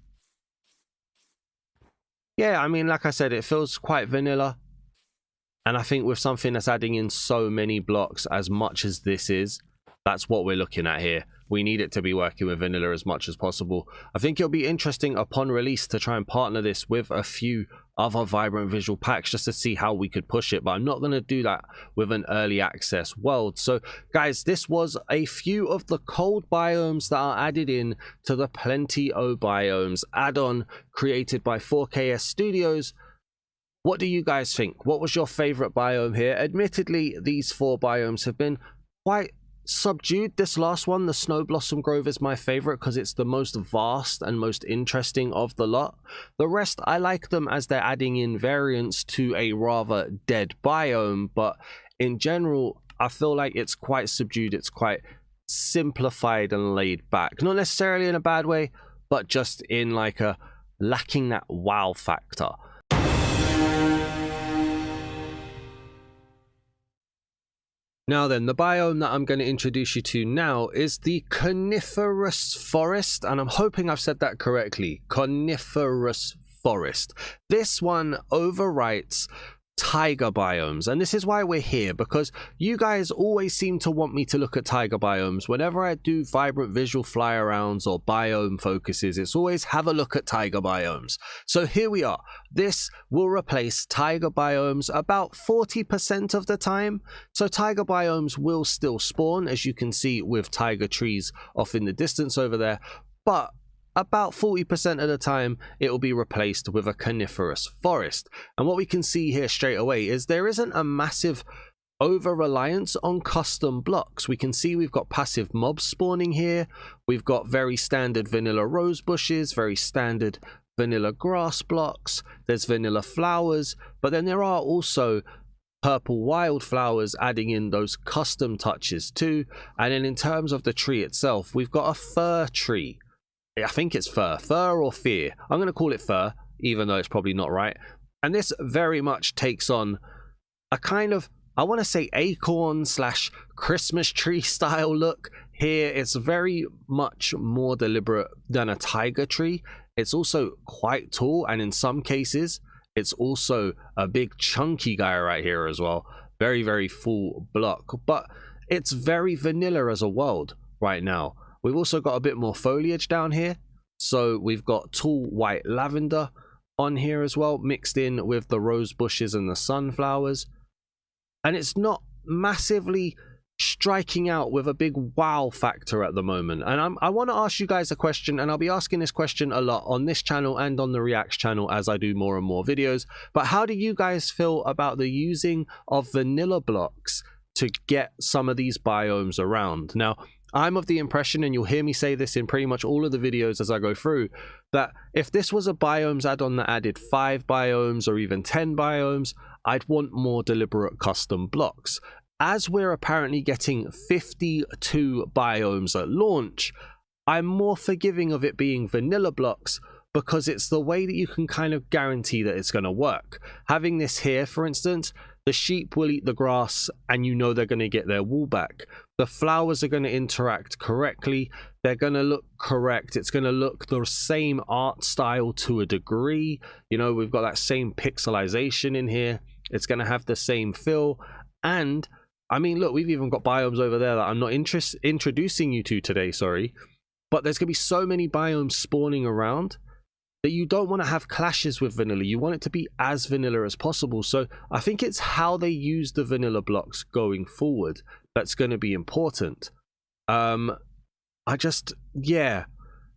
Yeah, I mean, like I said, it feels quite vanilla. And I think with something that's adding in so many blocks as much as this is, that's what we're looking at here. We need it to be working with vanilla as much as possible. I think it'll be interesting upon release to try and partner this with a few other vibrant visual packs just to see how we could push it, but I'm not going to do that with an early access world. So guys, this was a few of the cold biomes that are added in to the Plenty O Biomes add-on created by 4KS Studios. What do you guys think? What was your favorite biome here? Admittedly, these 4 biomes have been quite subdued. This last one, the Snowblossom Grove, is my favorite because it's the most vast and most interesting of the lot. The rest, I like them as they're adding in variants to a rather dead biome, but in general, I feel like it's quite subdued. It's quite simplified and laid back. Not necessarily in a bad way, but just in like a lacking that wow factor. Now then, the biome that I'm going to introduce you to now is the Corniferous Forest, and I'm hoping I've said that correctly. Coniferous Forest. This one overwrites tiger biomes, and this is why we're here, because you guys always seem to want me to look at tiger biomes. Whenever I do vibrant visual fly arounds or biome focuses, it's always have a look at tiger biomes. So here we are. This will replace tiger biomes about 40% of the time. So tiger biomes will still spawn, as you can see with tiger trees off in the distance over there, but about 40% of the time it will be replaced with a coniferous forest. And what we can see here straight away is there isn't a massive over-reliance on custom blocks. We can see we've got passive mobs spawning here. We've got very standard vanilla rose bushes, very standard vanilla grass blocks. There's vanilla flowers, but then there are also purple wildflowers adding in those custom touches too. And then in terms of the tree itself, we've got a fir tree. I think it's fir or fear. I'm going to call it fir, even though it's probably not right. And this very much takes on a kind of, I want to say, acorn / Christmas tree style look. Here it's very much more deliberate than a tiger tree. It's also quite tall, and in some cases it's also a big chunky guy right here as well. Very, very full block, but it's very vanilla as a world right now. We've also got a bit more foliage down here. So we've got tall white lavender on here as well, mixed in with the rose bushes and the sunflowers. And it's not massively striking out with a big wow factor at the moment. And I want to ask you guys a question, and I'll be asking this question a lot on this channel and on the Reacts channel as I do more and more videos. But how do you guys feel about the using of vanilla blocks to get some of these biomes around. Now, I'm of the impression, and you'll hear me say this in pretty much all of the videos as I go through, that if this was a biomes add-on that added 5 biomes or even 10 biomes, I'd want more deliberate custom blocks. As we're apparently getting 52 biomes at launch, I'm more forgiving of it being vanilla blocks, because it's the way that you can kind of guarantee that it's going to work. Having this here, for instance, the sheep will eat the grass and you know they're going to get their wool back. The flowers are going to interact correctly. They're going to look correct. It's going to look the same art style to a degree. You know, we've got that same pixelization in here. It's going to have the same feel. And I mean, look, we've even got biomes over there that I'm not introducing you to today, sorry. But there's going to be so many biomes spawning around that you don't want to have clashes with vanilla. You want it to be as vanilla as possible. So I think it's how they use the vanilla blocks going forward that's going to be important. Yeah,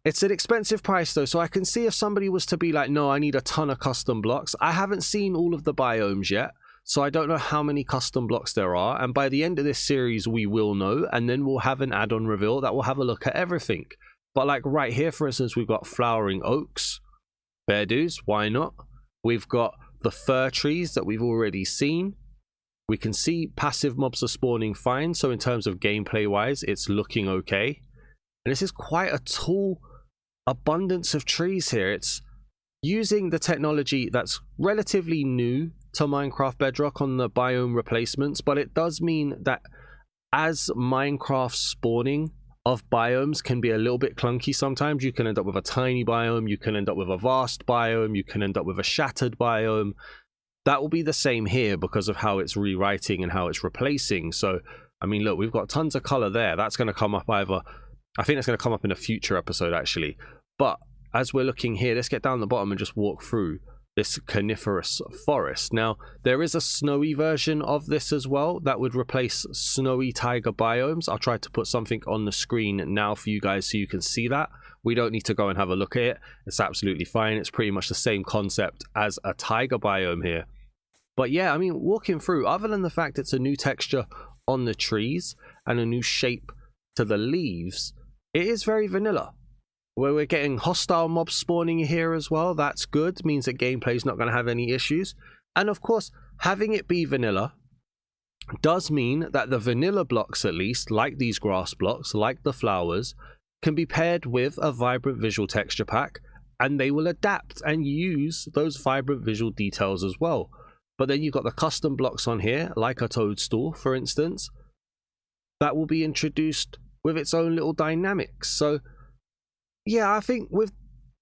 it's an expensive price though. So I can see if somebody was to be like, no, I need a ton of custom blocks. I haven't seen all of the biomes yet, so I don't know how many custom blocks there are. And by the end of this series, we will know. And then we'll have an add-on reveal that will have a look at everything. But like right here, for instance, we've got flowering oaks. Fair dues, why not? We've got the fir trees that we've already seen. We can see passive mobs are spawning fine, so in terms of gameplay wise, it's looking okay. And this is quite a tall abundance of trees here. It's using the technology that's relatively new to Minecraft Bedrock on the biome replacements, but it does mean that as Minecraft spawning of biomes can be a little bit clunky sometimes. You can end up with a tiny biome, you can end up with a vast biome, you can end up with a shattered biome. That will be the same here because of how it's rewriting and how it's replacing. So I mean, look, we've got tons of color there. That's going to come up either, I think that's going to come up in a future episode actually. But as we're looking here, let's get down the bottom and just walk through this Coniferous Forest. Now, there is a snowy version of this as well that would replace snowy taiga biomes. I'll try to put something on the screen now for you guys so you can see that. We don't need to go and have a look at it. It's absolutely fine. It's pretty much the same concept as a taiga biome here. But yeah, I mean, walking through, other than the fact it's a new texture on the trees and a new shape to the leaves, it is very vanilla. Where we're getting hostile mobs spawning here as well. That's good. Means that gameplay is not going to have any issues. And of course, having it be vanilla does mean that the vanilla blocks, at least, like these grass blocks, like the flowers, can be paired with a vibrant visual texture pack, and they will adapt and use those vibrant visual details as well. But then you've got the custom blocks on here, like a toadstool, for instance, that will be introduced with its own little dynamics. So yeah, I think with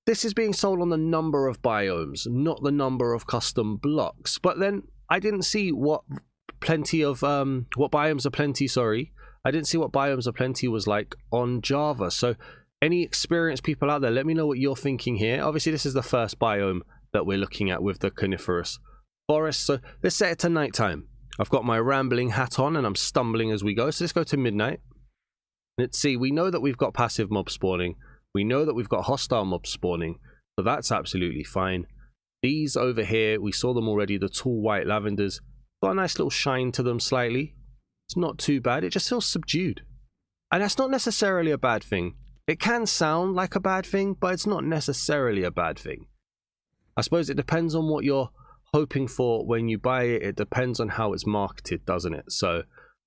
this is being sold on the number of biomes, not the number of custom blocks. But then I didn't see what Biomes O Plenty, sorry. I didn't see what Biomes O Plenty was like on Java. So any experienced people out there, let me know what you're thinking here. Obviously, this is the first biome that we're looking at with the Coniferous Forest. So let's set it to nighttime. I've got my rambling hat on and I'm stumbling as we go. So let's go to midnight. Let's see, we know that we've got passive mob spawning. We know that we've got hostile mobs spawning, so that's absolutely fine. These over here, we saw them already, the tall white lavenders, got a nice little shine to them slightly. It's not too bad, it just feels subdued. And that's not necessarily a bad thing. It can sound like a bad thing, but it's not necessarily a bad thing. I suppose it depends on what you're hoping for when you buy it. It depends on how it's marketed, doesn't it? So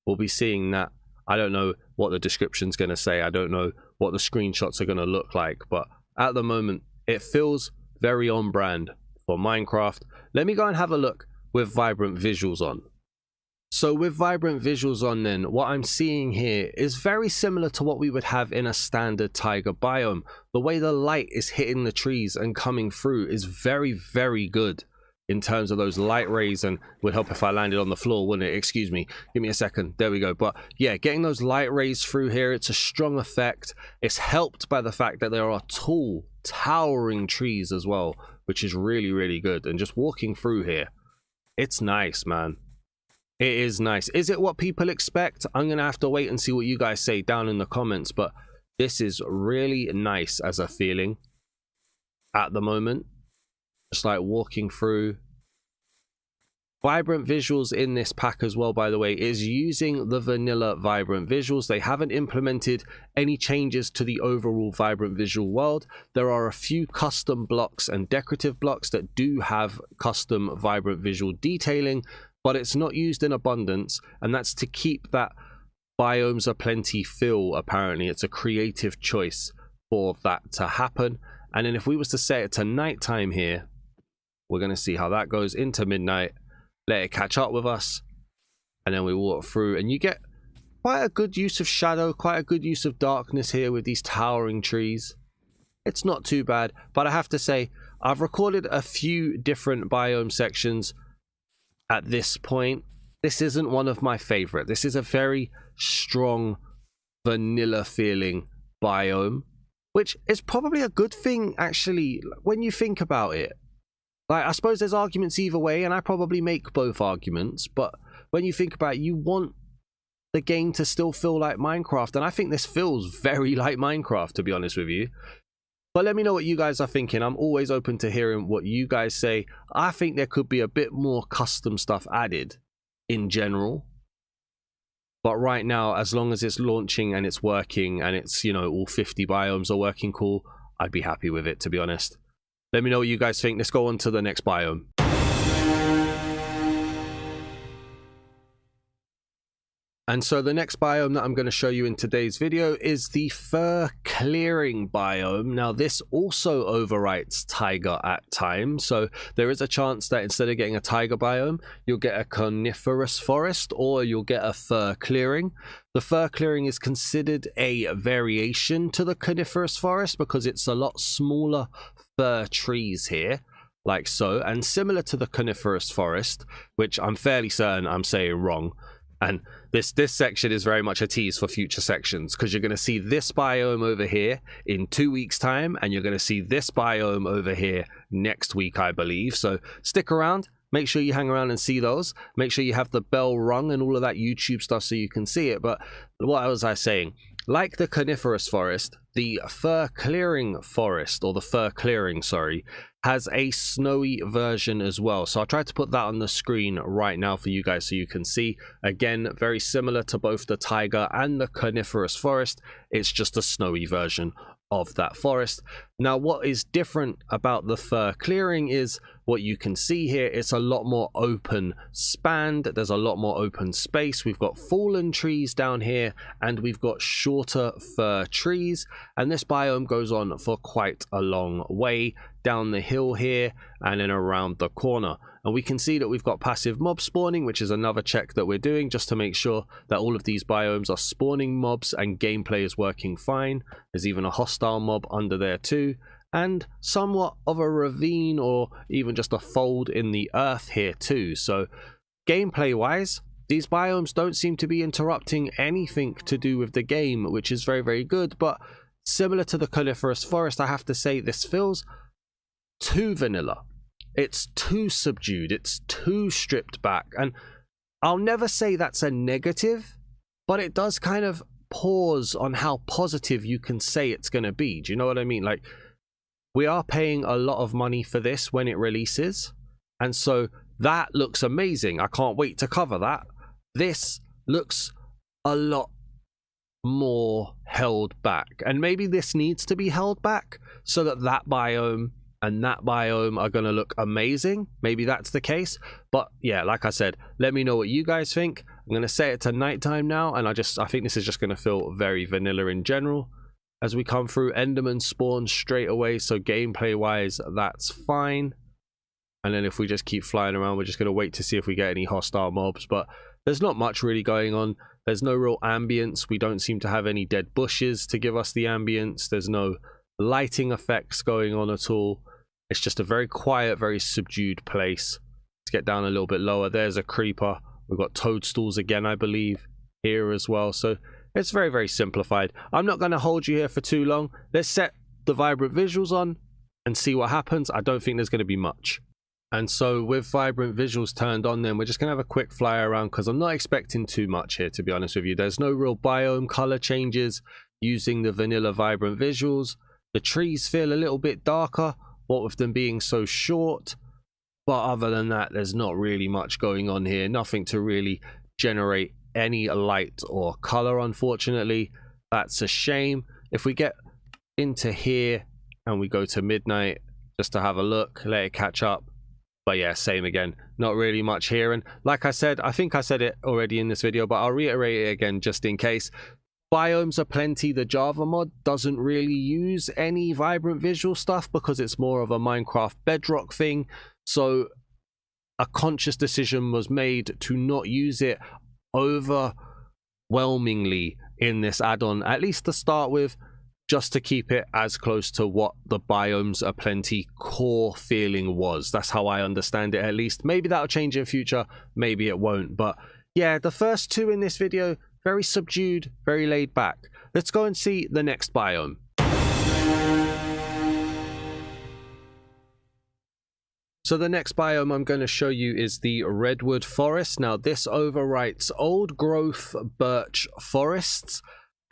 we'll be seeing that. I don't know what the description's going to say. I don't know what the screenshots are going to look like. But at the moment, it feels very on brand for Minecraft. Let me go and have a look with vibrant visuals on. So with vibrant visuals on then, what I'm seeing here is very similar to what we would have in a standard taiga biome. The way the light is hitting the trees and coming through is very, very good. In terms of those light rays, and would help if I landed on the floor, wouldn't it? Excuse me, give me a second. There we go. But yeah, getting those light rays through here, it's a strong effect. It's helped by the fact that there are tall, towering trees as well, which is really, really good. And just walking through here, it's nice, man. It is nice. Is it what people expect? I'm gonna have to wait and see what you guys say down in the comments, but this is really nice as a feeling at the moment. Just like walking through, Vibrant visuals in this pack as well, by the way, is using the vanilla vibrant visuals. They haven't implemented any changes to the overall vibrant visual world. There are a few custom blocks and decorative blocks that do have custom vibrant visual detailing, but it's not used in abundance, and that's to keep that Biomes O Plenty feel. Apparently it's a creative choice for that to happen. And then if we was to set it to nighttime here, we're going to see how that goes into midnight. Let it catch up with us, and then we walk through, and you get quite a good use of shadow, quite a good use of darkness here with these towering trees. It's not too bad, but I have to say, I've recorded a few different biome sections at this point. This isn't one of my favorite. This is a very strong vanilla feeling biome, which is probably a good thing actually when you think about it. Like, I suppose there's arguments either way, and I probably make both arguments, but when you think about it, you want the game to still feel like Minecraft, and I think this feels very like Minecraft, to be honest with you. But let me know what you guys are thinking. I'm always open to hearing what you guys say. I think there could be a bit more custom stuff added in general, but right now, as long as it's launching and it's working and it's, you know, all 50 biomes are working cool, I'd be happy with it, to be honest. Let me know what you guys think. Let's go on to the next biome. And so the next biome that I'm going to show you in today's video is the Fir Clearing biome. Now this also overwrites taiga at times, so there is a chance that instead of getting a taiga biome, you'll get a Corniferous Forest or you'll get a Fir Clearing. The Fir Clearing is considered a variation to the Coniferous Forest because it's a lot smaller fir trees here, like so, and similar to the Coniferous Forest, which I'm fairly certain I'm saying wrong. And this section is very much a tease for future sections, because you're going to see this biome over here in 2 weeks time, and you're going to see this biome over here next week, I believe. So stick around, make sure you hang around and see those, make sure you have the bell rung and all of that YouTube stuff so you can see it. But what was I saying? Like the Coniferous Forest, the Fir Clearing Forest, or the Fir Clearing, sorry, has a snowy version as well. So I'll try to put that on the screen right now for you guys so you can see. Again, very similar to both the taiga and the Coniferous Forest. It's just a snowy version of that forest. Now, what is different about the Fir Clearing is what you can see here. It's a lot more open spanned. There's a lot more open space. We've got fallen trees down here, and we've got shorter fir trees, and this biome goes on for quite a long way down the hill here and then around the corner. And we can see that we've got passive mob spawning, which is another check that we're doing just to make sure that all of these biomes are spawning mobs and gameplay is working fine. There's even a hostile mob under there too, and somewhat of a ravine or even just a fold in the earth here too. So gameplay wise, these biomes don't seem to be interrupting anything to do with the game, which is very, very good. But similar to the Coniferous Forest, I have to say this feels too vanilla. It's too subdued, it's too stripped back, and I'll never say that's a negative, but it does kind of pause on how positive you can say it's going to be. Do you know what I mean? Like, we are paying a lot of money for this when it releases, and so that looks amazing. I can't wait to cover that. This looks a lot more held back, and maybe this needs to be held back so that that biome and that biome are going to look amazing. Maybe that's the case. But yeah, like I said, let me know what you guys think. I'm going to set it to nighttime now, and I think this is just going to feel very vanilla in general. As we come through, Enderman spawns straight away, so gameplay wise that's fine. And then if we just keep flying around, we're just going to wait to see if we get any hostile mobs. But there's not much really going on. There's no real ambience. We don't seem to have any dead bushes to give us the ambience. There's no lighting effects going on at all. It's just a very quiet, very subdued place. Let's get down a little bit lower. There's a creeper. We've got toadstools again, I believe, here as well. So it's very, very simplified. I'm not going to hold you here for too long. Let's set the vibrant visuals on and see what happens. I don't think there's going to be much. And so with vibrant visuals turned on, then we're just going to have a quick fly around, because I'm not expecting too much here, to be honest with you. There's no real biome color changes using the vanilla vibrant visuals. The trees feel a little bit darker, what with them being so short. But other than that, there's not really much going on here. Nothing to really generate any light or color, unfortunately. That's a shame. If we get into here and we go to midnight just to have a look, let it catch up. But yeah, same again. Not really much here. And like I said, I think I said it already in this video, but I'll reiterate it again just in case. Biomes O Plenty, the Java mod, doesn't really use any vibrant visual stuff because it's more of a Minecraft Bedrock thing. So a conscious decision was made to not use it overwhelmingly in this add-on, at least to start with, just to keep it as close to what the Biomes O Plenty core feeling was. That's how I understand it, at least. Maybe that'll change in future, maybe it won't. But yeah, the first two in this video, very subdued, very laid back. Let's go and see the next biome. So the next biome I'm going to show you is the Redwood Forest. Now this overwrites old growth birch forests,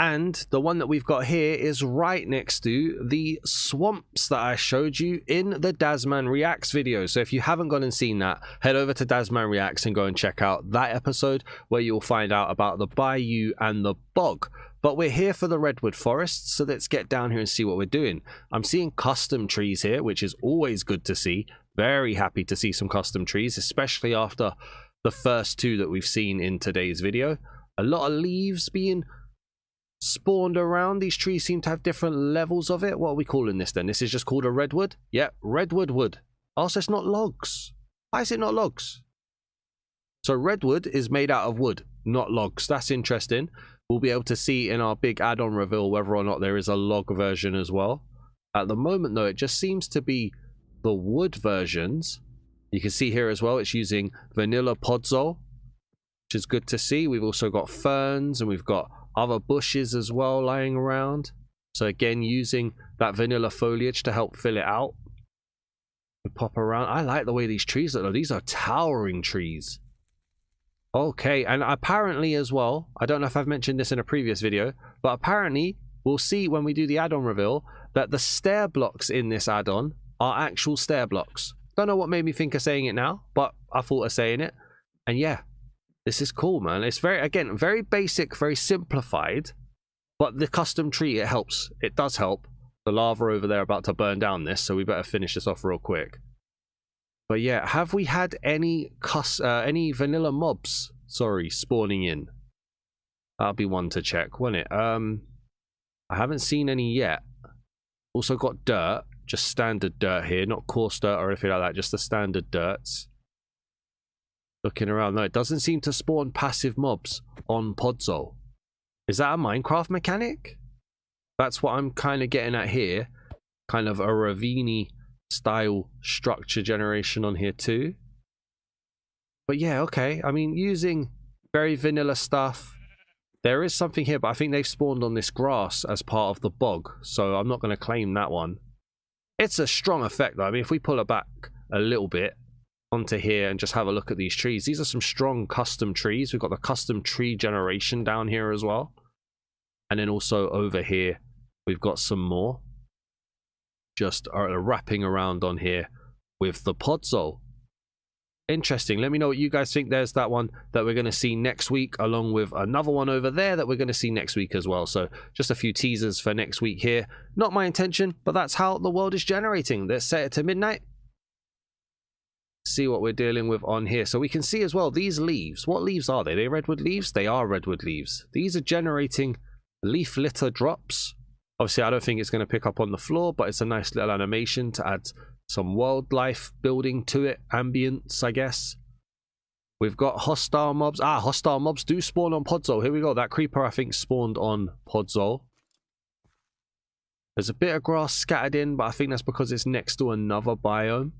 and the one that we've got here is right next to the swamps that I showed you in the Dasman Reacts video. So if you haven't gone and seen that, head over to Dasman Reacts and go and check out that episode where you'll find out about the Bayou and the bog. But we're here for the Redwood Forest, so let's get down here and see what we're doing. I'm seeing custom trees here, which is always good to see. Very happy to see some custom trees, especially after the first two that we've seen in today's video. A lot of leaves being spawned around. These trees seem to have different levels of it. What are we calling this then? This is just called a redwood? Yep, redwood wood. Also, it's not logs. Why is it not logs? So redwood is made out of wood, not logs. That's interesting. We'll be able to see in our big add-on reveal whether or not there is a log version as well. At the moment though, it just seems to be the wood versions. You can see here as well, it's using vanilla podzol, which is good to see. We've also got ferns and we've got other bushes as well lying around. So again, using that vanilla foliage to help fill it out. We pop around. I like the way these trees look. These are towering trees. Okay, and apparently as well, I don't know if I've mentioned this in a previous video, but apparently we'll see when we do the add-on reveal that the stair blocks in this add-on are actual stair blocks. Don't know what made me think of saying it now, but I thought of saying it. And yeah, this is cool, man. It's very, again, very basic, very simplified, but the custom tree, it helps. It does help. The lava over there about to burn down this, so we better finish this off real quick. But yeah, have we had any vanilla mobs, sorry, spawning in? That'll be one to check, won't it? I haven't seen any yet. Also got dirt, just standard dirt here, not coarse dirt or anything like that, just the standard dirts. Looking around, no, it doesn't seem to spawn passive mobs on podzol. Is that a Minecraft mechanic? That's what I'm kind of getting at here. Kind of a ravine style structure generation on here too. But yeah, okay. I mean, using very vanilla stuff. There is something here, but I think they've spawned on this grass as part of the bog. So I'm not going to claim that one. It's a strong effect though. I mean, if we pull it back a little bit onto here and just have a look at these trees. These are some strong custom trees. We've got the custom tree generation down here as well. And then also over here, we've got some more. Just wrapping around on here with the podzol. Interesting. Let me know what you guys think. There's that one that we're going to see next week, along with another one over there that we're going to see next week as well. So just a few teasers for next week here. Not my intention, but that's how the world is generating. Let's set it to midnight. See what we're dealing with on here. So we can see as well these leaves. What leaves are they? Are they redwood leaves? They are redwood leaves. These are generating leaf litter drops. Obviously, I don't think it's going to pick up on the floor, but it's a nice little animation to add some wildlife building to it. Ambience, I guess. We've got hostile mobs. Ah, hostile mobs do spawn on podzol. Here we go. That creeper, I think, spawned on podzol. There's a bit of grass scattered in, but I think that's because it's next to another biome.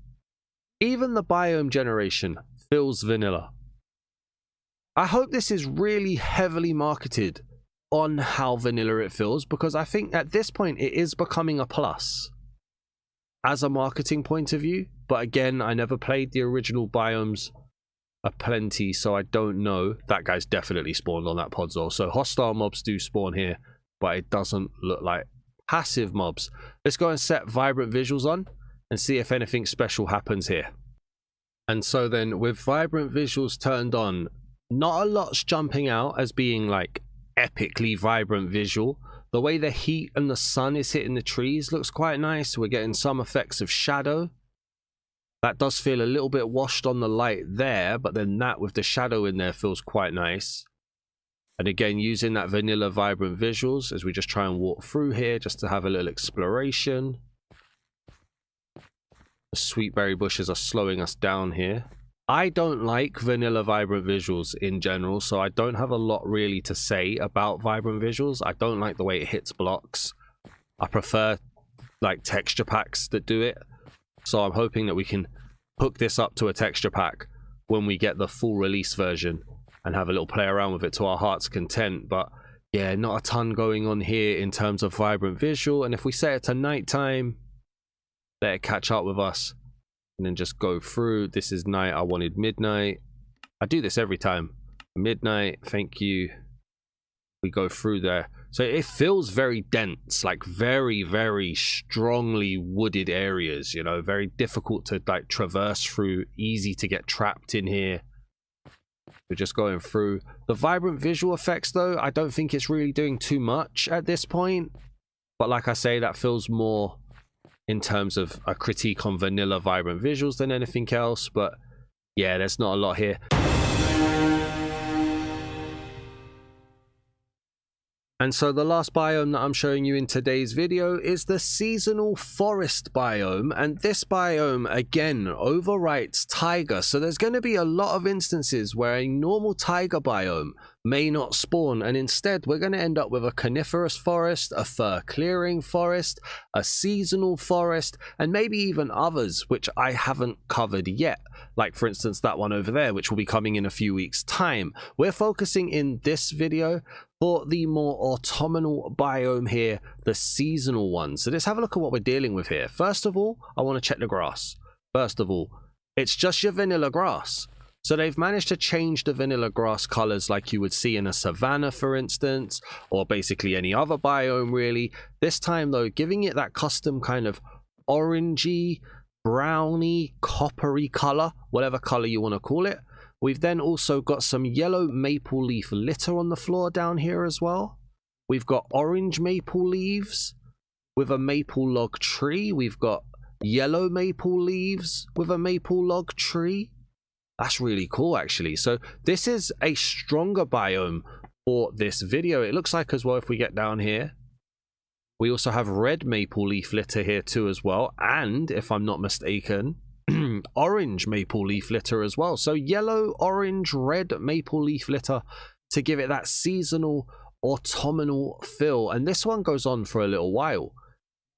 Even the biome generation feels vanilla. I hope this is really heavily marketed on how vanilla it feels, because I think at this point it is becoming a plus as a marketing point of view. But again, I never played the original Biomes O Plenty, so I don't know. That guy's definitely spawned on that podzol. So hostile mobs do spawn here, but it doesn't look like passive mobs. Let's go and set vibrant visuals on and see if anything special happens here. And so then with vibrant visuals turned on, not a lot's jumping out as being like epically vibrant visual. The way the heat and the sun is hitting the trees looks quite nice. We're getting some effects of shadow. That does feel a little bit washed on the light there, but then that with the shadow in there feels quite nice. And again, using that vanilla vibrant visuals as we just try and walk through here just to have a little exploration. The sweetberry bushes are slowing us down here. I don't like vanilla vibrant visuals in general, so I don't have a lot really to say about vibrant visuals. I don't like the way it hits blocks. I prefer like texture packs that do it. So I'm hoping that we can hook this up to a texture pack when we get the full release version and have a little play around with it to our heart's content. But yeah, not a ton going on here in terms of vibrant visual. And if we set it to nighttime, let it catch up with us and then just go through. This is night. I wanted midnight. I do this every time. Midnight, thank you. We go through there. So it feels very dense, like very, very strongly wooded areas, you know, very difficult to like traverse through, easy to get trapped in here. We're just going through. The vibrant visual effects though, I don't think it's really doing too much at this point. But like I say, that feels more in terms of a critique on vanilla vibrant visuals than anything else. But yeah, there's not a lot here. And so the last biome that I'm showing you in today's video is the seasonal forest biome. And this biome, again, overwrites taiga. So there's going to be a lot of instances where a normal taiga biome may not spawn. And instead, we're going to end up with a coniferous forest, a fir clearing forest, a seasonal forest, and maybe even others, which I haven't covered yet. Like, for instance, that one over there, which will be coming in a few weeks' time. We're focusing in this video for the more autumnal biome here, the seasonal one. So let's have a look at what we're dealing with here. First of all, I want to check the grass. First of all, it's just your vanilla grass. So they've managed to change the vanilla grass colors like you would see in a savanna, for instance, or basically any other biome really. This time though, giving it that custom kind of orangey, browny, coppery color, whatever color you want to call it. We've then also got some yellow maple leaf litter on the floor down here as well. We've got orange maple leaves with a maple log tree. We've got yellow maple leaves with a maple log tree. That's really cool, actually. So this is a stronger biome for this video. It looks like as well, if we get down here, we also have red maple leaf litter here too as well. And if I'm not mistaken, orange maple leaf litter as well. So yellow, orange, red maple leaf litter to give it that seasonal autumnal feel. And this one goes on for a little while.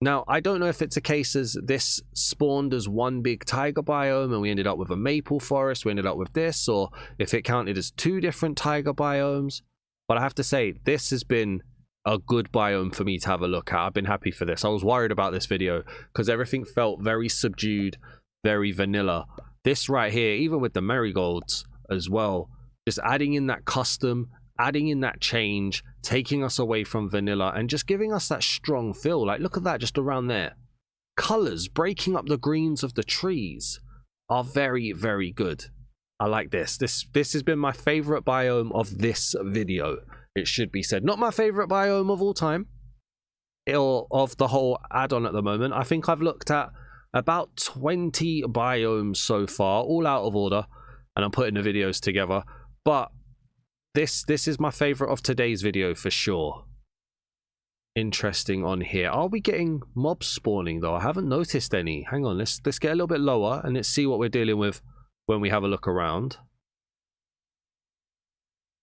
Now, I don't know if it's a case as this spawned as one big taiga biome and we ended up with a maple forest, we ended up with this, or if it counted as two different taiga biomes. But I have to say, this has been a good biome for me to have a look at. I've been happy for this. I was worried about this video because everything felt very subdued, very vanilla. This right here, even with the marigolds as well, just adding in that custom, adding in that change, taking us away from vanilla and just giving us that strong feel. Like, look at that just around there. Colors breaking up the greens of the trees are very, very good. I like this. This has been my favorite biome of this video. It should be said. Not my favorite biome of all time, or of the whole add-on at the moment. I think I've looked at about 20 biomes so far, all out of order, and I'm putting the videos together. But this is my favorite of today's video for sure. Interesting on here. Are we getting mobs spawning though? I haven't noticed any. Hang on, let's get a little bit lower and let's see what we're dealing with when we have a look around.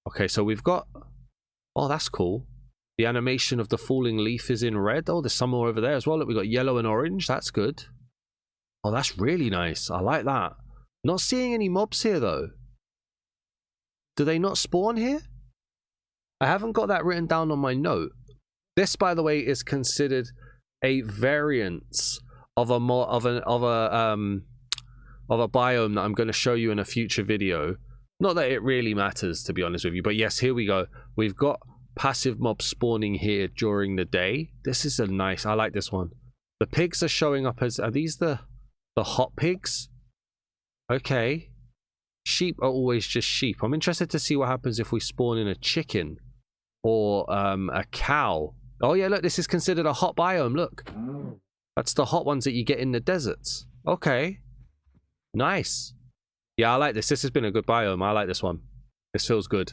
Okay, so we've got, oh, that's cool. The animation of the falling leaf is in red. Oh, there's some more over there as well. Look, we've got yellow and orange. That's good. Oh, that's really nice. I like that. Not seeing any mobs here though. Do they not spawn here? I haven't got that written down on my note. This, by the way, is considered a variance of a biome that I'm going to show you in a future video. Not that it really matters, to be honest with you, but yes, here we go. We've got passive mobs spawning here during the day. This is a nice, I like this one. The pigs are showing up as, are these the hot pigs? Okay. Sheep are always just sheep. I'm interested to see what happens if we spawn in a chicken or a cow. Oh yeah, look, this is considered a hot biome. Look, that's the hot ones that you get in the deserts. Okay, nice. Yeah, I like this. This has been a good biome. I like this one. This feels good.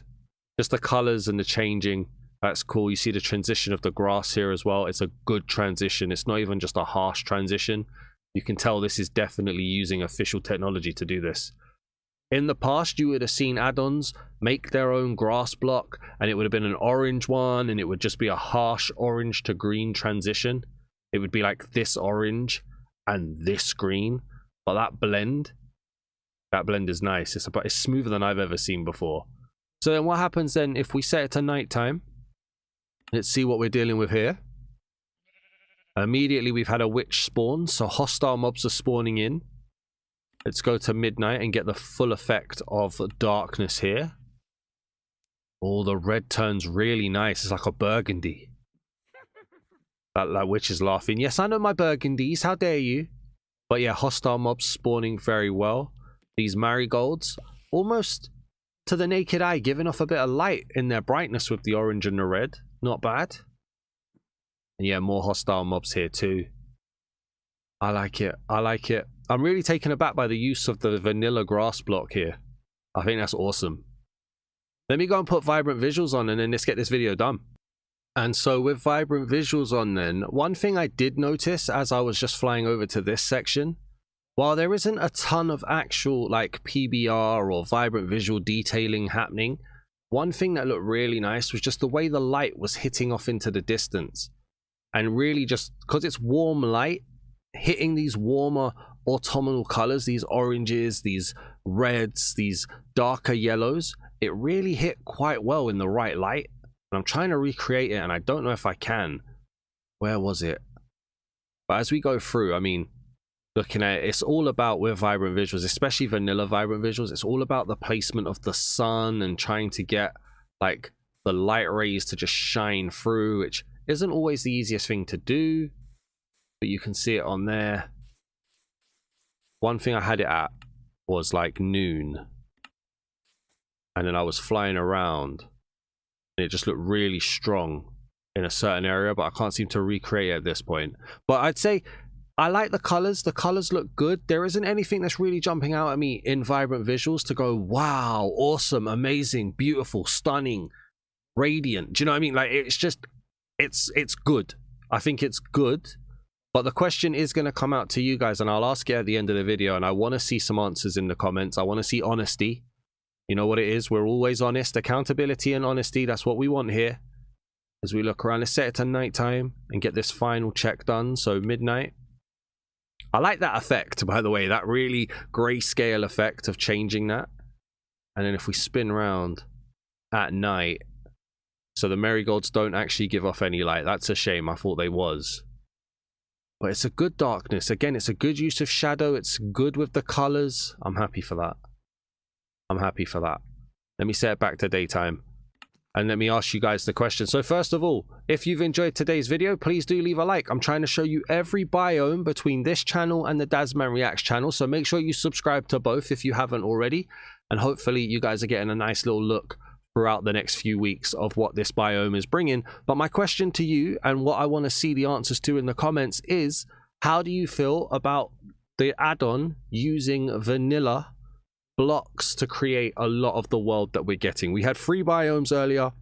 Just the colors and the changing. That's cool. You see the transition of the grass here as well. It's a good transition. It's not even just a harsh transition. You can tell this is definitely using official technology to do this. In the past, you would have seen add-ons make their own grass block, and it would have been an orange one, and it would just be a harsh orange to green transition. It would be like this orange and this green, but that blend is nice. It's smoother than I've ever seen before. So then what happens then if we set it to nighttime? Let's see what we're dealing with here. Immediately we've had a witch spawn, so hostile mobs are spawning in. Let's go to midnight and get the full effect of darkness here. Oh, the red turns really nice. It's like a burgundy. That witch is laughing. Yes, I know my burgundies. How dare you? But yeah, hostile mobs spawning very well. These marigolds, almost to the naked eye, giving off a bit of light in their brightness with the orange and the red. Not bad. And yeah, more hostile mobs here too. I like it. I like it. I'm really taken aback by the use of the vanilla grass block here. I think that's awesome. Let me go and put vibrant visuals on and then let's get this video done. And so with vibrant visuals on then, one thing I did notice as I was just flying over to this section, while there isn't a ton of actual like PBR or vibrant visual detailing happening, one thing that looked really nice was just the way the light was hitting off into the distance. And really just because it's warm light, hitting these warmer autumnal colors, these oranges, these reds, these darker yellows, it really hit quite well in the right light. And I'm trying to recreate it and I don't know if I can. Where was it? But as we go through, I mean, looking at it, it's all about with vibrant visuals, especially vanilla vibrant visuals, it's all about the placement of the sun and trying to get like the light rays to just shine through, which isn't always the easiest thing to do, but you can see it on there. One thing I had it at was like noon, and then I was flying around and it just looked really strong in a certain area, but I can't seem to recreate it at this point. But I'd say I like the colors. The colors look good. There isn't anything that's really jumping out at me in vibrant visuals to go, wow, awesome, amazing, beautiful, stunning, radiant. Do you know what I mean? Like, it's just, it's good. I think it's good. But the question is going to come out to you guys, and I'll ask it at the end of the video, and I want to see some answers in the comments. I want to see honesty. You know what it is? We're always honest. Accountability and honesty, that's what we want here. As we look around, let's set it to nighttime and get this final check done. So midnight. I like that effect, by the way, that really grayscale effect of changing that. And then if we spin around at night, so the marigolds don't actually give off any light. That's a shame. I thought they was. But it's a good darkness. Again, it's a good use of shadow. It's good with the colors. I'm happy for that. I'm happy for that. Let me set it back to daytime. And let me ask you guys the question. So first of all, if you've enjoyed today's video, please do leave a like. I'm trying to show you every biome between this channel and the Dasman Reacts channel. So make sure you subscribe to both if you haven't already. And hopefully you guys are getting a nice little look throughout the next few weeks of what this biome is bringing. But my question to you, and what I want to see the answers to in the comments, is how do you feel about the add-on using vanilla blocks to create a lot of the world that we're getting? We had 3 biomes earlier.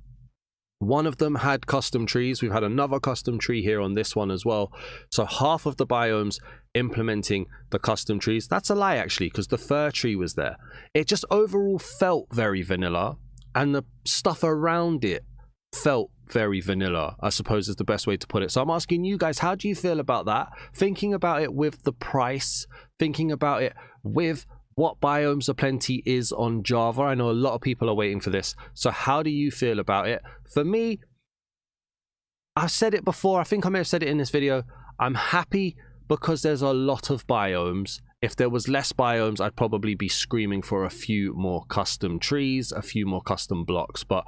One of them had custom trees. We've had another custom tree here on this one as well. So half of the biomes implementing the custom trees. That's a lie actually, because the fir tree was there. It just overall felt very vanilla, and the stuff around it felt very vanilla, I suppose is the best way to put it. So I'm asking you guys, how do you feel about that? Thinking about it with the price, thinking about it with what Biomes O Plenty is on Java. I know a lot of people are waiting for this. So how do you feel about it? For me, I've said it before. I think I may have said it in this video. I'm happy because there's a lot of biomes. If there was less biomes, I'd probably be screaming for a few more custom trees, a few more custom blocks. But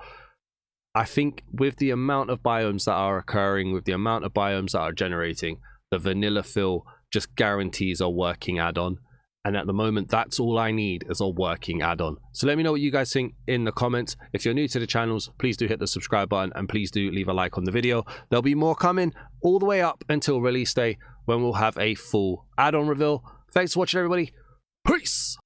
I think with the amount of biomes that are occurring, with the amount of biomes that are generating, the vanilla fill just guarantees a working add-on. And at the moment, that's all I need is a working add-on. So let me know what you guys think in the comments. If you're new to the channels, please do hit the subscribe button and please do leave a like on the video. There'll be more coming all the way up until release day when we'll have a full add-on reveal. Thanks for watching, everybody. Peace!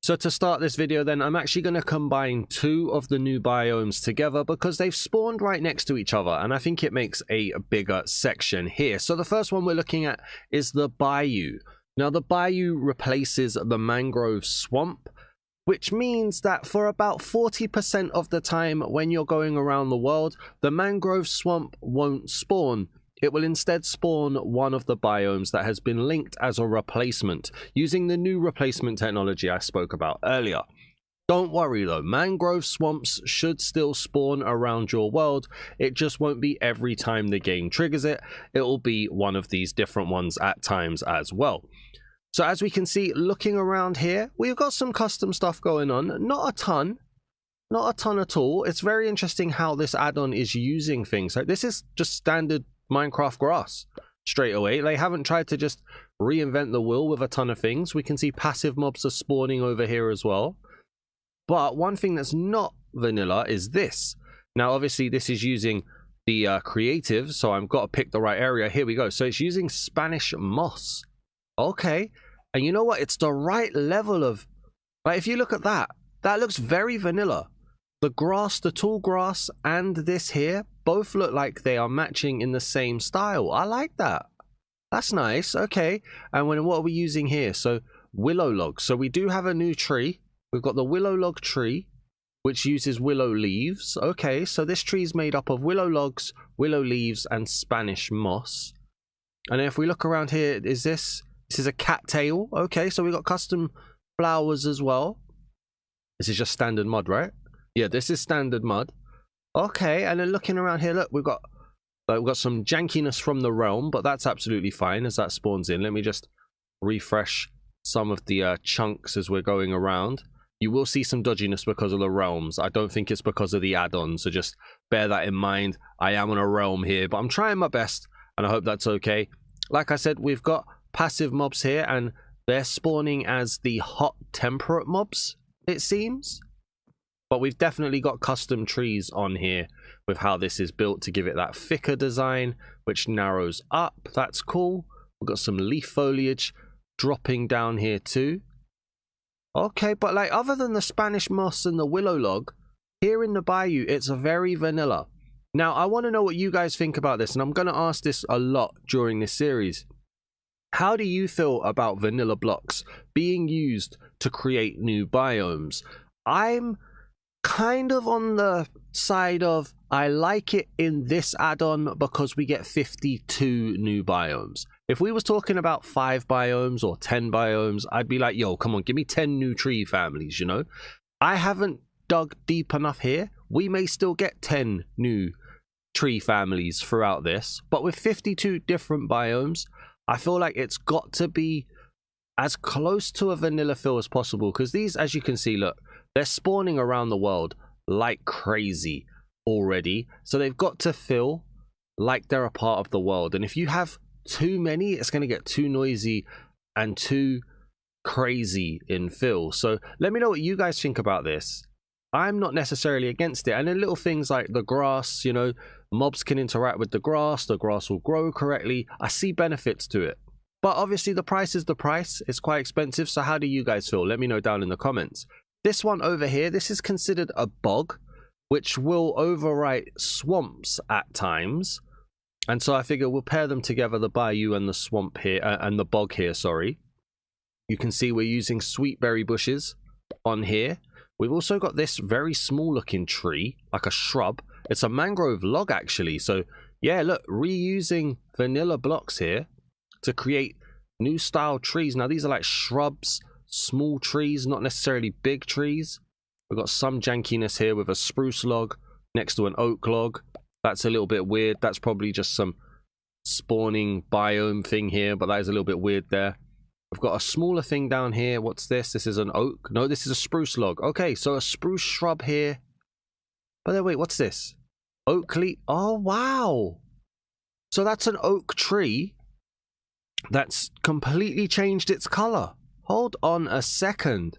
So to start this video then, I'm actually going to combine two of the new biomes together because they've spawned right next to each other, and I think it makes a bigger section here. So the first one we're looking at is the Bayou. Now the Bayou replaces the mangrove swamp, which means that for about 40% of the time when you're going around the world, the mangrove swamp won't spawn. It will instead spawn one of the biomes that has been linked as a replacement, using the new replacement technology I spoke about earlier. Don't worry though, mangrove swamps should still spawn around your world. It just won't be every time the game triggers it. It will be one of these different ones at times as well. So as we can see, looking around here, we've got some custom stuff going on. Not a ton at all. It's very interesting how this add-on is using things. Like this is just standard Minecraft grass straight away. They haven't tried to just reinvent the wheel with a ton of things. We can see passive mobs are spawning over here as well. But one thing that's not vanilla is this. Now obviously this is using the creative, so I've got to pick the right area. Here we go. So it's using Spanish moss. Okay, and you know what, it's the right level of, like, if you look at that, that looks very vanilla. The grass, the tall grass, and this here both look like they are matching in the same style. I like that. That's nice. Okay, and what are we using here? So willow logs. So we do have a new tree. We've got the willow log tree, which uses willow leaves. Okay, so this tree is made up of willow logs, willow leaves, and Spanish moss. And if we look around here, is this is a cattail. Okay, so we got custom flowers as well. This is just standard mud, right? Yeah, this is standard mud. Okay, and then looking around here, look, we've got some jankiness from the realm, but that's absolutely fine as that spawns in. Let me just refresh some of the chunks as we're going around. You will see some dodginess because of the realms. I don't think it's because of the add-on, so just bear that in mind. I am on a realm here, but I'm trying my best, and I hope that's okay. Like I said, we've got passive mobs here, and they're spawning as the hot temperate mobs, it seems. But we've definitely got custom trees on here with how this is built to give it that thicker design, which narrows up. That's cool. We've got some leaf foliage dropping down here too. Okay, but like other than the Spanish moss and the willow log, here in the Bayou, it's very vanilla. Now, I want to know what you guys think about this, and I'm going to ask this a lot during this series. How do you feel about vanilla blocks being used to create new biomes? I'm kind of on the side of I like it in this add-on because we get 52 new biomes. If we was talking about 5 biomes or 10 biomes, I'd be like, yo, come on, give me 10 new tree families, you know? I haven't dug deep enough here. We may still get 10 new tree families throughout this, but with 52 different biomes, I feel like it's got to be as close to a vanilla feel as possible, because these, as you can see, look, they're spawning around the world like crazy already, so they've got to feel like they're a part of the world. And if you have too many, it's going to get too noisy and too crazy in feel. So let me know what you guys think about this. I'm not necessarily against it. And then little things like the grass, you know, mobs can interact with the grass will grow correctly. I see benefits to it, but obviously the price is the price. It's quite expensive. So how do you guys feel? Let me know down in the comments. This one over here, this is considered a bog, which will overwrite swamps at times. And so I figure we'll pair them together, the bayou and the swamp here, and the bog here, sorry. You can see we're using sweet berry bushes on here. We've also got this very small looking tree, like a shrub. It's a mangrove log actually. So yeah, look, reusing vanilla blocks here to create new style trees. Now these are like shrubs, small trees, not necessarily big trees. We've got some jankiness here with a spruce log next to an oak log. That's a little bit weird. That's probably just some spawning biome thing here, but that is a little bit weird there. We've got a smaller thing down here. What's this? This is an oak. No, this is a spruce log. Okay, so a spruce shrub here. But then wait, what's this? Oak leaf. Oh, wow. So that's an oak tree that's completely changed its color. Hold on a second.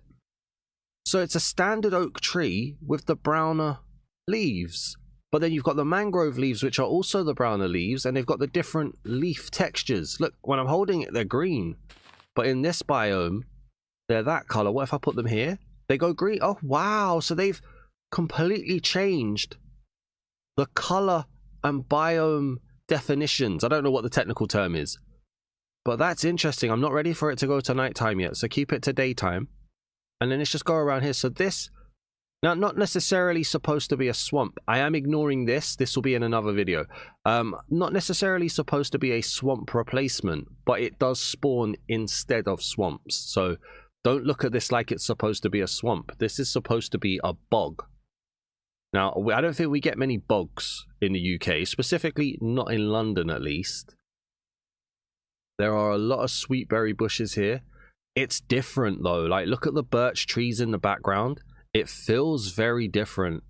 So it's a standard oak tree with the browner leaves. But then you've got the mangrove leaves, which are also the browner leaves, and they've got the different leaf textures. Look, when I'm holding it, they're green. But in this biome, they're that color. What if I put them here? They go green. Oh, wow. So they've completely changed the color and biome definitions. I don't know what the technical term is, but that's interesting. I'm not ready for it to go to nighttime yet, so keep it to daytime. And then let's just go around here. So this, now not necessarily supposed to be a swamp. I am ignoring this. This will be in another video. Not necessarily supposed to be a swamp replacement, but it does spawn instead of swamps. So don't look at this like it's supposed to be a swamp. This is supposed to be a bog. Now, I don't think we get many bogs in the UK, specifically not in London at least. There are a lot of sweetberry bushes here. It's different though. Like, look at the birch trees in the background. It feels very different.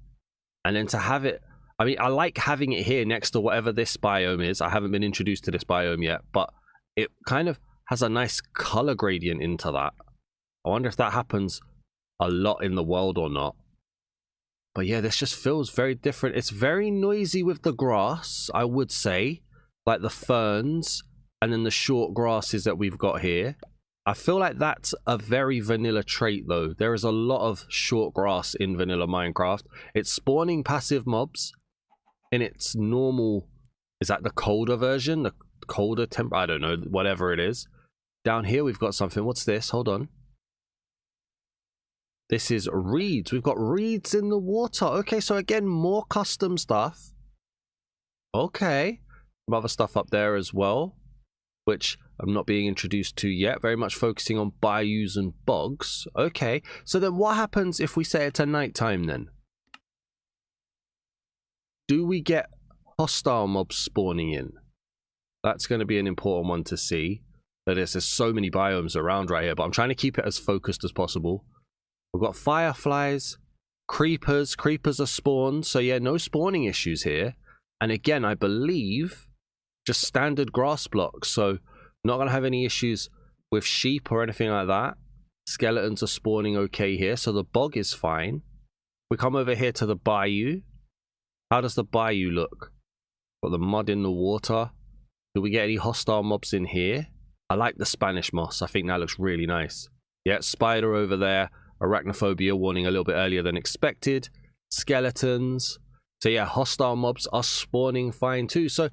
And then to have it, I mean, I like having it here next to whatever this biome is. I haven't been introduced to this biome yet, but it kind of has a nice color gradient into that. I wonder if that happens a lot in the world or not. But yeah, this just feels very different. It's very noisy with the grass, I would say. Like the ferns and then the short grasses that we've got here. I feel like that's a very vanilla trait though. There is a lot of short grass in vanilla Minecraft. It's spawning passive mobs in its normal... Is that the colder version? The colder temp... I don't know, whatever it is. Down here we've got something. What's this? Hold on. This is reeds. We've got reeds in the water. Okay, so again, more custom stuff. Okay. Some other stuff up there as well, which I'm not being introduced to yet. Very much focusing on bayous and bogs. Okay, so then what happens if we say it's a nighttime then? Do we get hostile mobs spawning in? That's going to be an important one to see. There's so many biomes around right here, but I'm trying to keep it as focused as possible. We've got fireflies, creepers. Creepers are spawned. So yeah, no spawning issues here. And again, I believe just standard grass blocks. So not going to have any issues with sheep or anything like that. Skeletons are spawning okay here. So the bog is fine. We come over here to the bayou. How does the bayou look? Got the mud in the water. Do we get any hostile mobs in here? I like the Spanish moss. I think that looks really nice. Yeah, spider over there. Arachnophobia warning a little bit earlier than expected. Skeletons. So yeah, hostile mobs are spawning fine too. So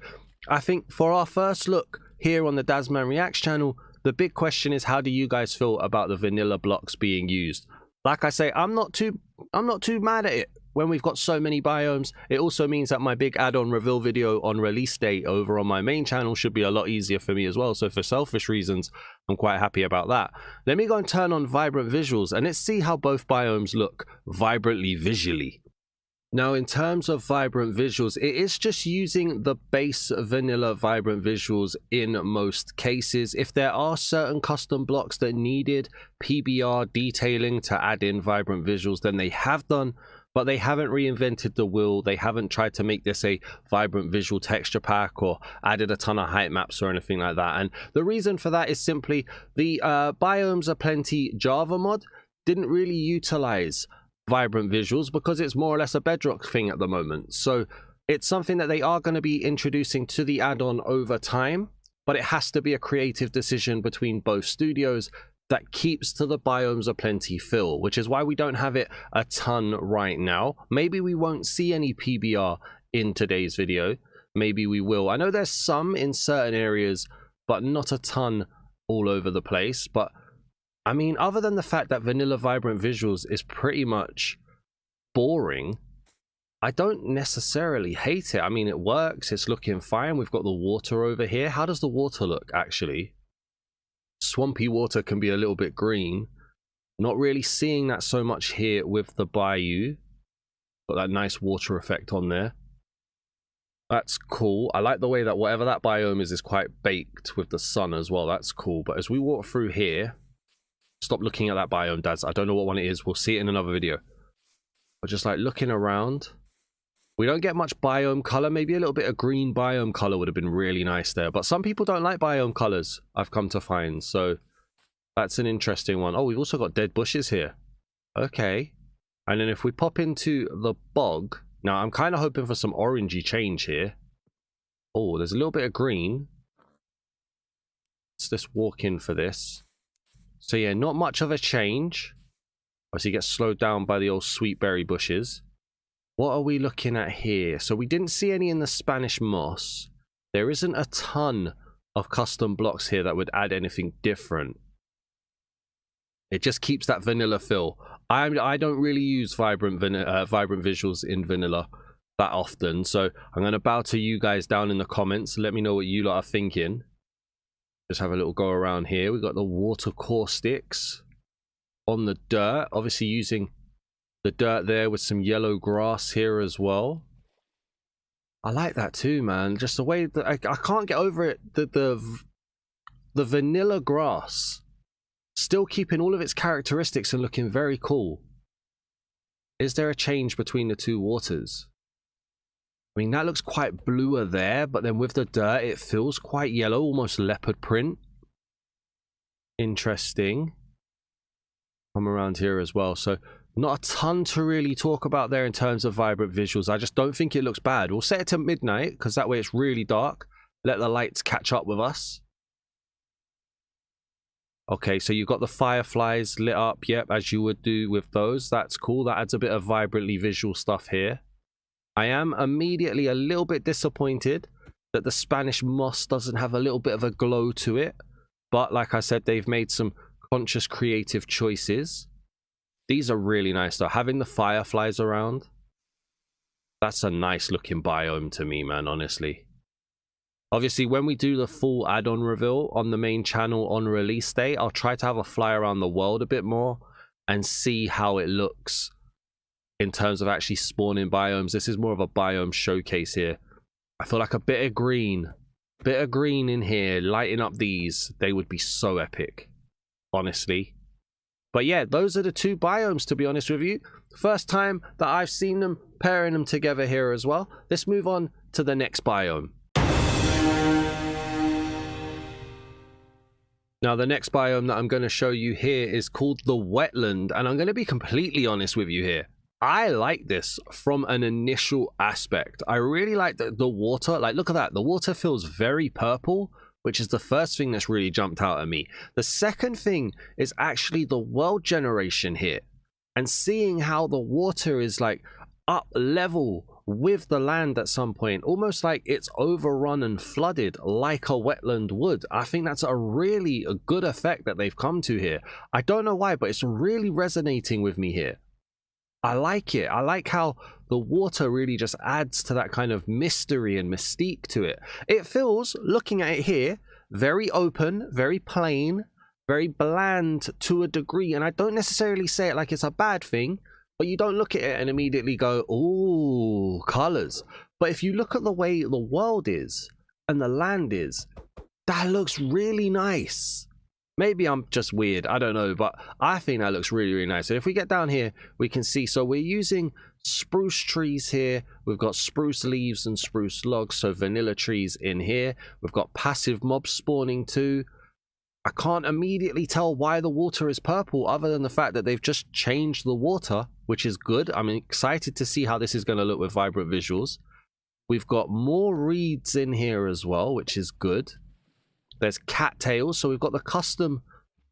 I think for our first look here on the Dasman Reacts channel, the big question is, how do you guys feel about the vanilla blocks being used? Like I say, I'm not too mad at it. When we've got so many biomes, it also means that my big add-on reveal video on release date over on my main channel should be a lot easier for me as well. So for selfish reasons, I'm quite happy about that. Let me go and turn on vibrant visuals and let's see how both biomes look vibrantly visually. Now, in terms of vibrant visuals, it is just using the base vanilla vibrant visuals in most cases. If there are certain custom blocks that needed PBR detailing to add in vibrant visuals, then they have done. But they haven't reinvented the wheel. They haven't tried to make this a vibrant visual texture pack or added a ton of height maps or anything like that. And the reason for that is simply the Biomes O Plenty Java mod didn't really utilize vibrant visuals because it's more or less a Bedrock thing at the moment. So it's something that they are going to be introducing to the add-on over time, but it has to be a creative decision between both studios that keeps to the Biomes O Plenty feel, which is why we don't have it a ton right now. Maybe we won't see any PBR in today's video. Maybe we will. I know there's some in certain areas, but not a ton all over the place. But I mean, other than the fact that vanilla vibrant visuals is pretty much boring, I don't necessarily hate it. I mean, it works. It's looking fine. We've got the water over here. How does the water look, actually? Swampy water can be a little bit green. Not really seeing that so much here with the bayou. Got that nice water effect on there. That's cool. I like the way that whatever that biome is quite baked with the sun as well. That's cool. But as we walk through here, stop looking at that biome, Dads. I don't know what one it is. We'll see it in another video. But just like looking around, we don't get much biome color. Maybe a little bit of green biome color would have been really nice there. But some people don't like biome colors, I've come to find. So that's an interesting one. Oh, we've also got dead bushes here. Okay. And then if we pop into the bog, now I'm kind of hoping for some orangey change here. Oh, there's a little bit of green. Let's just walk in for this. So yeah, not much of a change. Obviously gets slowed down by the old sweet berry bushes. What are we looking at here? So we didn't see any in the Spanish moss. There isn't a ton of custom blocks here that would add anything different. It just keeps that vanilla feel. I don't really use vibrant visuals in vanilla that often, so I'm going to bow to you guys down in the comments. Let me know what you lot are thinking. Just have a little go around here. We've got the water caustics on the dirt, obviously using the dirt there with some yellow grass here as well. I like that too, man. Just the way that I can't get over it. The vanilla grass still keeping all of its characteristics and looking very cool. Is there a change between the two waters? I mean, that looks quite bluer there, but then with the dirt, it feels quite yellow, almost leopard print. Interesting. Come around here as well. So not a ton to really talk about there in terms of vibrant visuals. I just don't think it looks bad. We'll set it to midnight because that way it's really dark. Let the lights catch up with us. Okay, so you've got the fireflies lit up, yep, as you would do with those. That's cool. That adds a bit of vibrantly visual stuff here. I am immediately a little bit disappointed that the Spanish moss doesn't have a little bit of a glow to it. But like I said, they've made some conscious creative choices. These are really nice though. Having the fireflies around, that's a nice looking biome to me, man, honestly. Obviously, when we do the full add-on reveal on the main channel on release day, I'll try to have a fly around the world a bit more and see how it looks in terms of actually spawning biomes. This is more of a biome showcase here. I feel like a bit of green in here, lighting up these, they would be so epic, honestly. But yeah, those are the two biomes, to be honest with you. First time that I've seen them, pairing them together here as well. Let's move on to the next biome. Now, the next biome that I'm going to show you here is called the Wetland, and I'm going to be completely honest with you here. I like this from an initial aspect. I really like the water. Like, look at that. The water feels very purple, which is the first thing that's really jumped out at me. The second thing is actually the world generation here, and seeing how the water is like up level with the land at some point, almost like it's overrun and flooded like a wetland would. I think that's a really good effect that they've come to here. I don't know why, but it's really resonating with me here. I like it. I like how the water really just adds to that kind of mystery and mystique to it. It feels, looking at it here, very open, very plain, very bland to a degree. And I don't necessarily say it like it's a bad thing, but you don't look at it and immediately go, ooh, colors. But if you look at the way the world is and the land is, that looks really nice. Maybe I'm just weird, I don't know, but I think that looks really, really nice. And if we get down here, we can see, so we're using spruce trees here. We've got spruce leaves and spruce logs, so vanilla trees in here. We've got passive mobs spawning too. I can't immediately tell why the water is purple other than the fact that they've just changed the water, which is good. I'm excited to see how this is going to look with vibrant visuals. We've got more reeds in here as well, which is good. There's cattails, so we've got the custom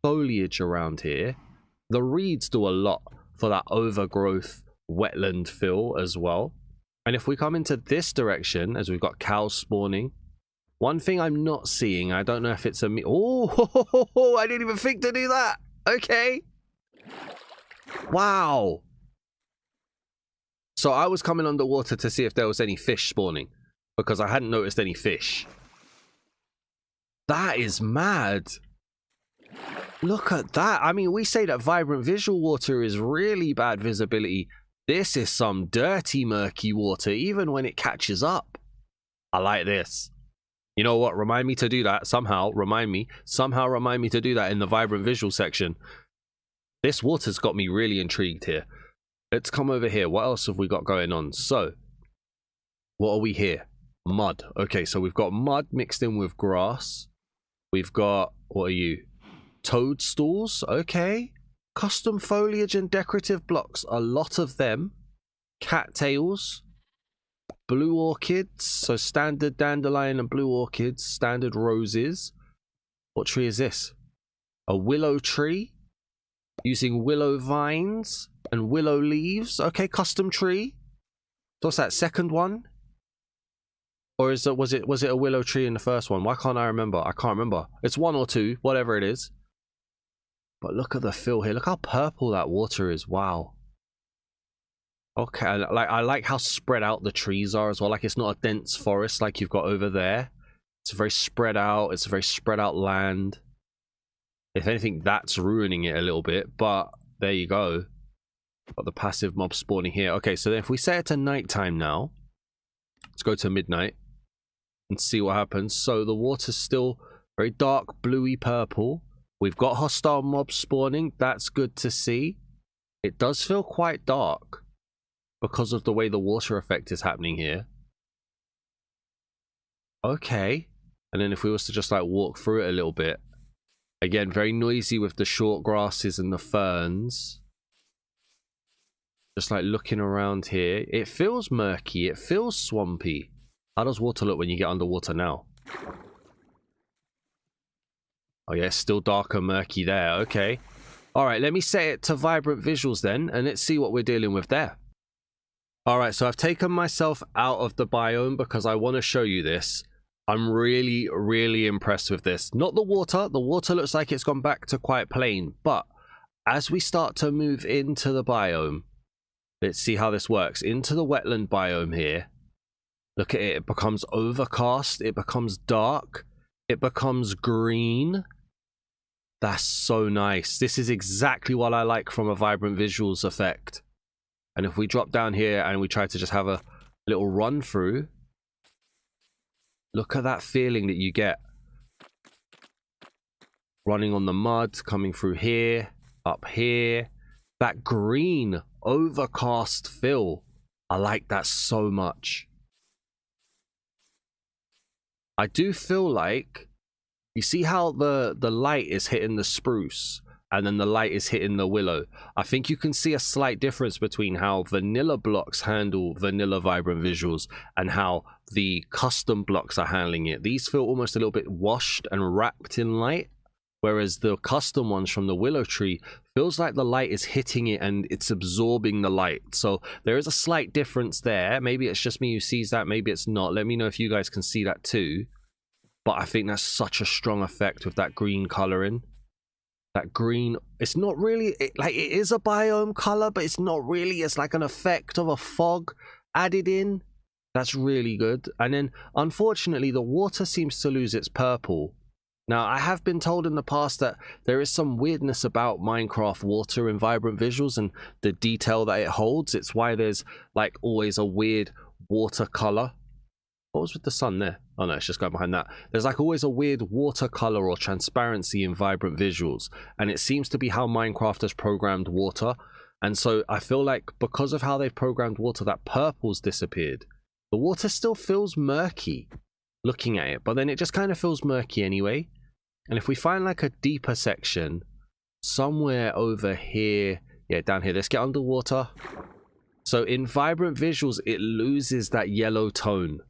foliage around here. The reeds do a lot for that overgrowth wetland feel as well. And if we come into this direction, as we've got cows spawning, one thing I'm not seeing, I don't know if it's a me. Oh, I didn't even think to do that. Okay. Wow. So I was coming underwater to see if there was any fish spawning because I hadn't noticed any fish. That is mad. Look at that. I mean, we say that vibrant visual water is really bad visibility. This is some dirty, murky water, even when it catches up. I like this. You know what? Remind me to do that. Somehow remind me to do that in the vibrant visual section. This water's got me really intrigued here. Let's come over here. What else have we got going on? So, what are we here? Mud. Okay, so we've got mud mixed in with grass. We've got, what are you? Toadstools. Okay. Custom foliage and decorative blocks. A lot of them. Cattails. Blue orchids. So standard dandelion and blue orchids. Standard roses. What tree is this? A willow tree. Using willow vines and willow leaves. Okay, custom tree. So what's that? Second one? Or is it was it a willow tree in the first one? Why can't I remember? I can't remember. It's one or two, whatever it is. But look at the fill here. Look how purple that water is. Wow. Okay, I like how spread out the trees are as well. Like, it's not a dense forest like you've got over there. It's very spread out. It's a very spread out land. If anything, that's ruining it a little bit. But there you go. Got the passive mob spawning here. Okay, so then if we set it to nighttime now, let's go to midnight and see what happens. So the water's still very dark, bluey purple. We've got hostile mobs spawning. That's good to see. It does feel quite dark because of the way the water effect is happening here. Okay. And then if we was to just like walk through it a little bit. Again, very noisy with the short grasses and the ferns. Just like looking around here. It feels murky. It feels swampy. How does water look when you get underwater now? Oh yeah, it's still darker, murky there. Okay. Alright, let me set it to vibrant visuals then, and let's see what we're dealing with there. Alright, so I've taken myself out of the biome because I want to show you this. I'm really, really impressed with this. Not the water. The water looks like it's gone back to quite plain, but as we start to move into the biome, let's see how this works. Into the wetland biome here. Look at it. It becomes overcast. It becomes dark. It becomes green. That's so nice. This is exactly what I like from a vibrant visuals effect. And if we drop down here and we try to just have a little run through, look at that feeling that you get. Running on the mud, coming through here, up here. That green overcast fill. I like that so much. I do feel like, you see how the light is hitting the spruce and then the light is hitting the willow. I think you can see a slight difference between how vanilla blocks handle vanilla vibrant visuals and how the custom blocks are handling it. These feel almost a little bit washed and wrapped in light, whereas the custom ones from the willow tree feels like the light is hitting it and it's absorbing the light. So there is a slight difference there. Maybe it's just me who sees that, maybe it's not. Let me know if you guys can see that too. But I think that's such a strong effect with that green coloring. That green, it's not really, like, it is a biome color, but it's not really. It's like an effect of a fog added in. That's really good. And then, unfortunately, the water seems to lose its purple. Now, I have been told in the past that there is some weirdness about Minecraft water in vibrant visuals and the detail that it holds. It's why there's, like, always a weird water color. What was with the sun there? Oh no, it's just going behind that. There's like always a weird watercolor or transparency in vibrant visuals, and it seems to be how Minecraft has programmed water. And so I feel like because of how they've programmed water, that purple's disappeared. The water still feels murky looking at it, but then it just kind of feels murky anyway. And if we find like a deeper section somewhere over here, yeah, down here, let's get underwater. So in vibrant visuals, it loses that yellow tone.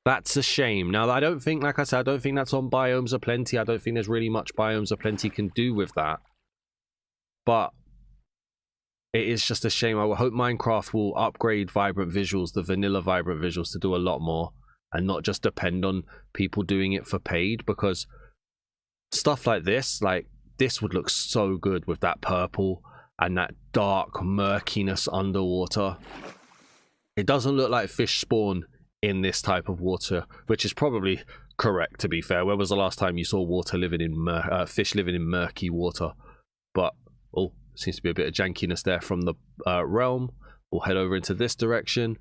That's a shame. Now, I don't think, like I said, I don't think that's on Biomes O Plenty. I don't think there's really much Biomes O Plenty can do with that. But it is just a shame. I hope Minecraft will upgrade vibrant visuals, the vanilla vibrant visuals, to do a lot more and not just depend on people doing it for paid, because stuff like this would look so good with that purple and that dark murkiness underwater. It doesn't look like fish spawn in this type of water, which is probably correct, to be fair. When was the last time you saw water living in fish living in murky water? But oh, seems to be a bit of jankiness there from the realm. We'll head over into this direction.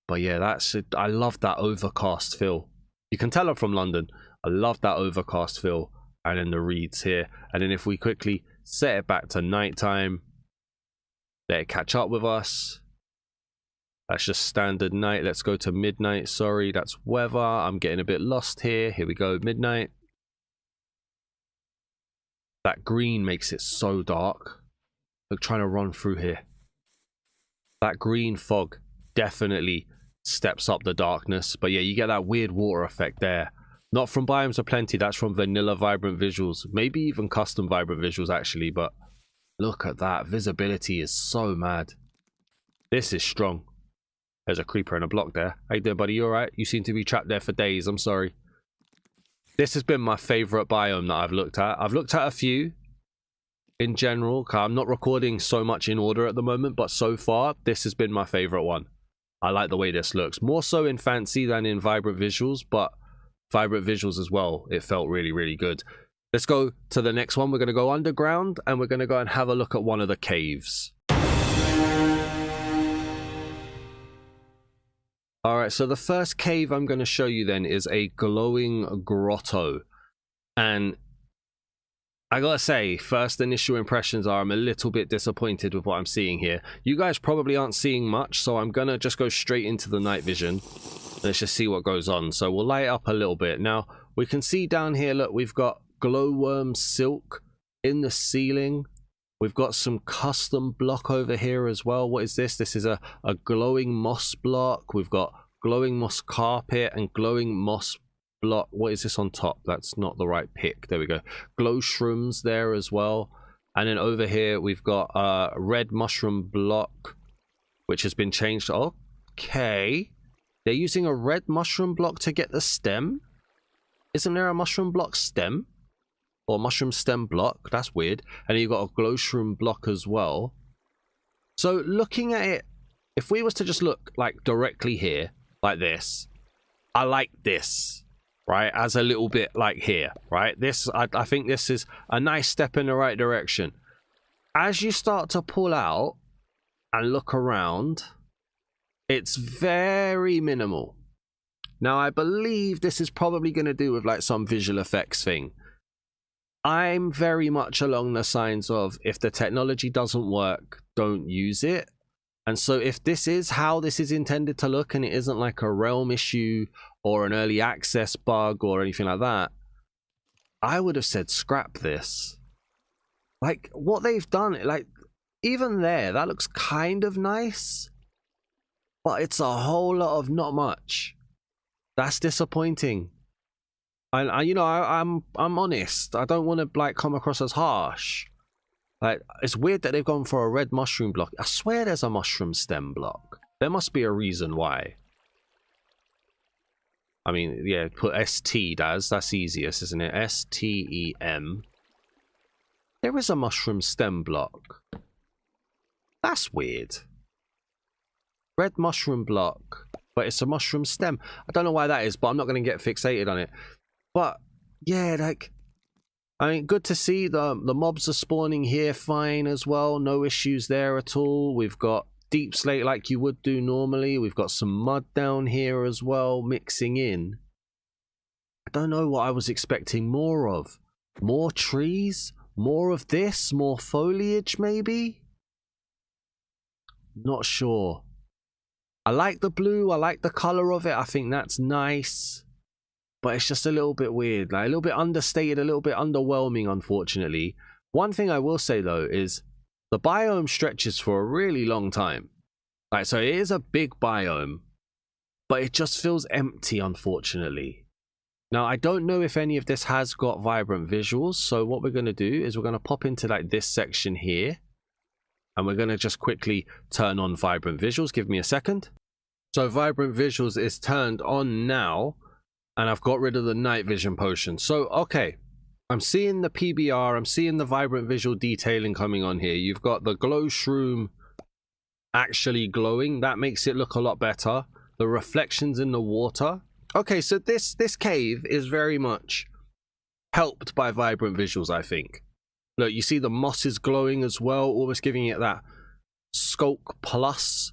But yeah, that's it. I love that overcast feel. You can tell I'm from London. I love that overcast feel. And then the reeds here. And then if we quickly set it back to nighttime, let it catch up with us. That's just standard night. Let's go to midnight. Sorry, that's weather. I'm getting a bit lost here. Here we go, midnight. That green makes it so dark. Look, trying to run through here. That green fog definitely steps up the darkness. But yeah, you get that weird water effect there. Not from Biomes O Plenty, that's from vanilla vibrant visuals. Maybe even custom vibrant visuals actually, but look at that. Visibility is so mad. This is strong. There's a creeper in a block there. How you doing, buddy? You alright? You seem to be trapped there for days. I'm sorry. This has been my favourite biome that I've looked at. I've looked at a few in general. I'm not recording so much in order at the moment, but so far, this has been my favourite one. I like the way this looks. More so in fancy than in vibrant visuals, but vibrant visuals as well. It felt really, really good. Let's go to the next one. We're going to go underground and we're going to go and have a look at one of the caves. Alright, so the first cave I'm going to show you then is a glowing grotto. And I gotta say, first initial impressions are I'm a little bit disappointed with what I'm seeing here. You guys probably aren't seeing much, so I'm gonna just go straight into the night vision. Let's just see what goes on. So we'll light it up a little bit. Now, we can see down here, look, we've got glowworm silk in the ceiling. We've got some custom block over here as well. What is this? This is a glowing moss block. We've got glowing moss carpet and glowing moss block. What is this on top? That's not the right pick. There we go. Glow shrooms there as well. And then over here we've got a red mushroom block, which has been changed. Okay. They're using a red mushroom block to get the stem. Isn't there a mushroom block stem? Or mushroom stem block? That's weird. And then you've got a glow shroom block as well. So looking at it, if we was to just look like directly here, like this, I like this, right? As a little bit like here, right? This, I think this is a nice step in the right direction. As you start to pull out and look around, it's very minimal. Now, I believe this is probably going to do with like some visual effects thing. I'm very much along the signs of if the technology doesn't work, don't use it. And so if this is how this is intended to look and it isn't like a realm issue or an early access bug or anything like that, I would have said scrap this. Like what they've done, like even there, that looks kind of nice, but it's a whole lot of not much. That's disappointing. And you know, I'm honest. I don't want to like come across as harsh. Like it's weird that they've gone for a red mushroom block. I swear there's a mushroom stem block. There must be a reason why. I mean, yeah, put ST Daz. That's easiest, isn't it? STEM. There is a mushroom stem block. That's weird. Red mushroom block, but it's a mushroom stem. I don't know why that is, but I'm not going to get fixated on it. But yeah, like, I mean, good to see the mobs are spawning here fine as well. No issues there at all. We've got deep slate like you would do normally. We've got some mud down here as well mixing in. I don't know what I was expecting more of. More trees? More of this? More foliage maybe? Not sure. I like the blue. I like the color of it. I think that's nice. But it's just a little bit weird, like a little bit understated, a little bit underwhelming, unfortunately. One thing I will say though is the biome stretches for a really long time. Like, so it is a big biome, but it just feels empty, unfortunately. Now, I don't know if any of this has got vibrant visuals. So what we're going to do is we're going to pop into like this section here, and we're going to just quickly turn on vibrant visuals. Give me a second. So vibrant visuals is turned on now. And I've got rid of the night vision potion. So, okay. I'm seeing the PBR. I'm seeing the vibrant visual detailing coming on here. You've got the glow shroom actually glowing. That makes it look a lot better. The reflections in the water. Okay, so this cave is very much helped by vibrant visuals, I think. Look, you see the moss is glowing as well. Almost giving it that Skulk Plus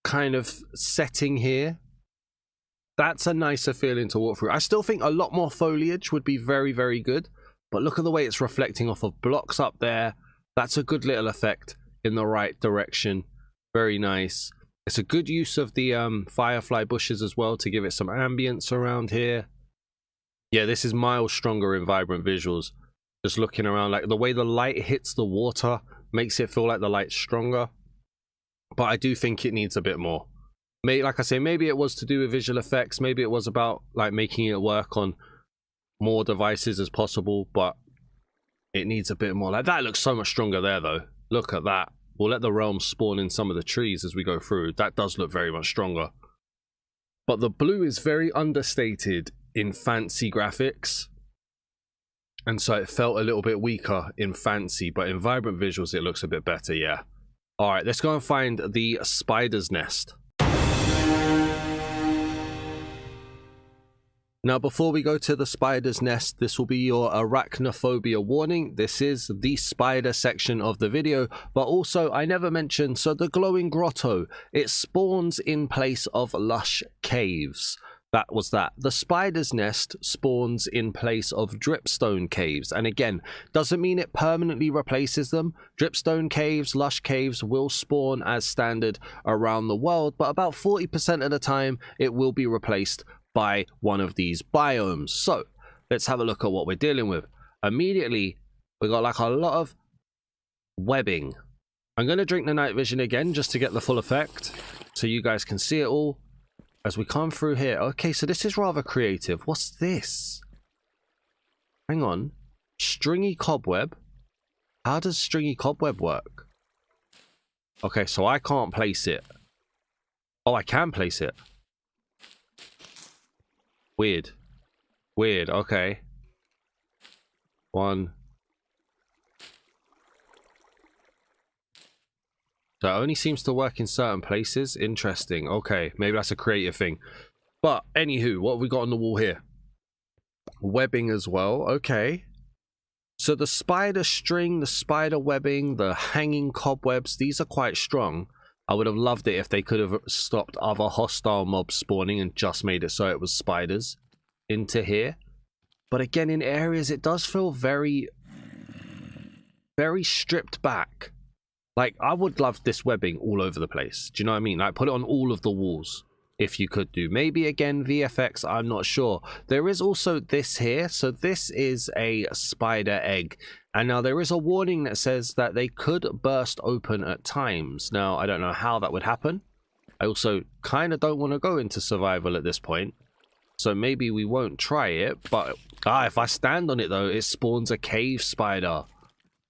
kind of setting here, that's a nicer feeling to walk through. I still think a lot more foliage would be very, very good, but look at the way it's reflecting off of blocks up there. That's a good little effect in the right direction. Very nice. It's a good use of the firefly bushes as well to give it some ambience around here. Yeah, this is miles stronger in vibrant visuals. Just looking around, like the way the light hits the water makes it feel like the light's stronger. But I do think it needs a bit more. Maybe, like I say, maybe it was to do with visual effects. Maybe it was about like making it work on more devices as possible, but it needs a bit more. Like that looks so much stronger there though. Look at that. We'll let the realm spawn in some of the trees as we go through. That does look very much stronger. But the blue is very understated in fancy graphics. And so it felt a little bit weaker in fancy, but in vibrant visuals it looks a bit better, yeah. Alright, let's go and find the spider's nest. Now, before we go to the spider's nest, this will be your arachnophobia warning. This is the spider section of the video, but also I never mentioned, so the glowing grotto, it spawns in place of lush caves. That was that. The spider's nest spawns in place of dripstone caves. And again, doesn't mean it permanently replaces them. Dripstone caves, lush caves will spawn as standard around the world, but about 40% of the time it will be replaced by one of these biomes. So let's have a look at what we're dealing with. Immediately, we got like a lot of webbing. I'm going to drink the night vision again just to get the full effect so you guys can see it all as we come through here. Okay, so this is rather creative. What's this? Hang on. Stringy cobweb. How does stringy cobweb work? Okay, so I can't place it. Oh, I can place it. Weird. Weird, okay. One. So it only seems to work in certain places. Interesting. Okay, maybe that's a creative thing. But anywho, what have we got on the wall here? Webbing as well. Okay. So the spider string, the spider webbing, the hanging cobwebs, these are quite strong. I would have loved it if they could have stopped other hostile mobs spawning and just made it so it was spiders into here. But again, in areas, it does feel very, very stripped back. Like, I would love this webbing all over the place. Do you know what I mean? Like, put it on all of the walls if you could do. Maybe, again, VFX, I'm not sure. There is also this here. So this is a spider egg. And now there is a warning that says that they could burst open at times. Now, I don't know how that would happen. I also kind of don't want to go into survival at this point. So maybe we won't try it. But if I stand on it, though, it spawns a cave spider.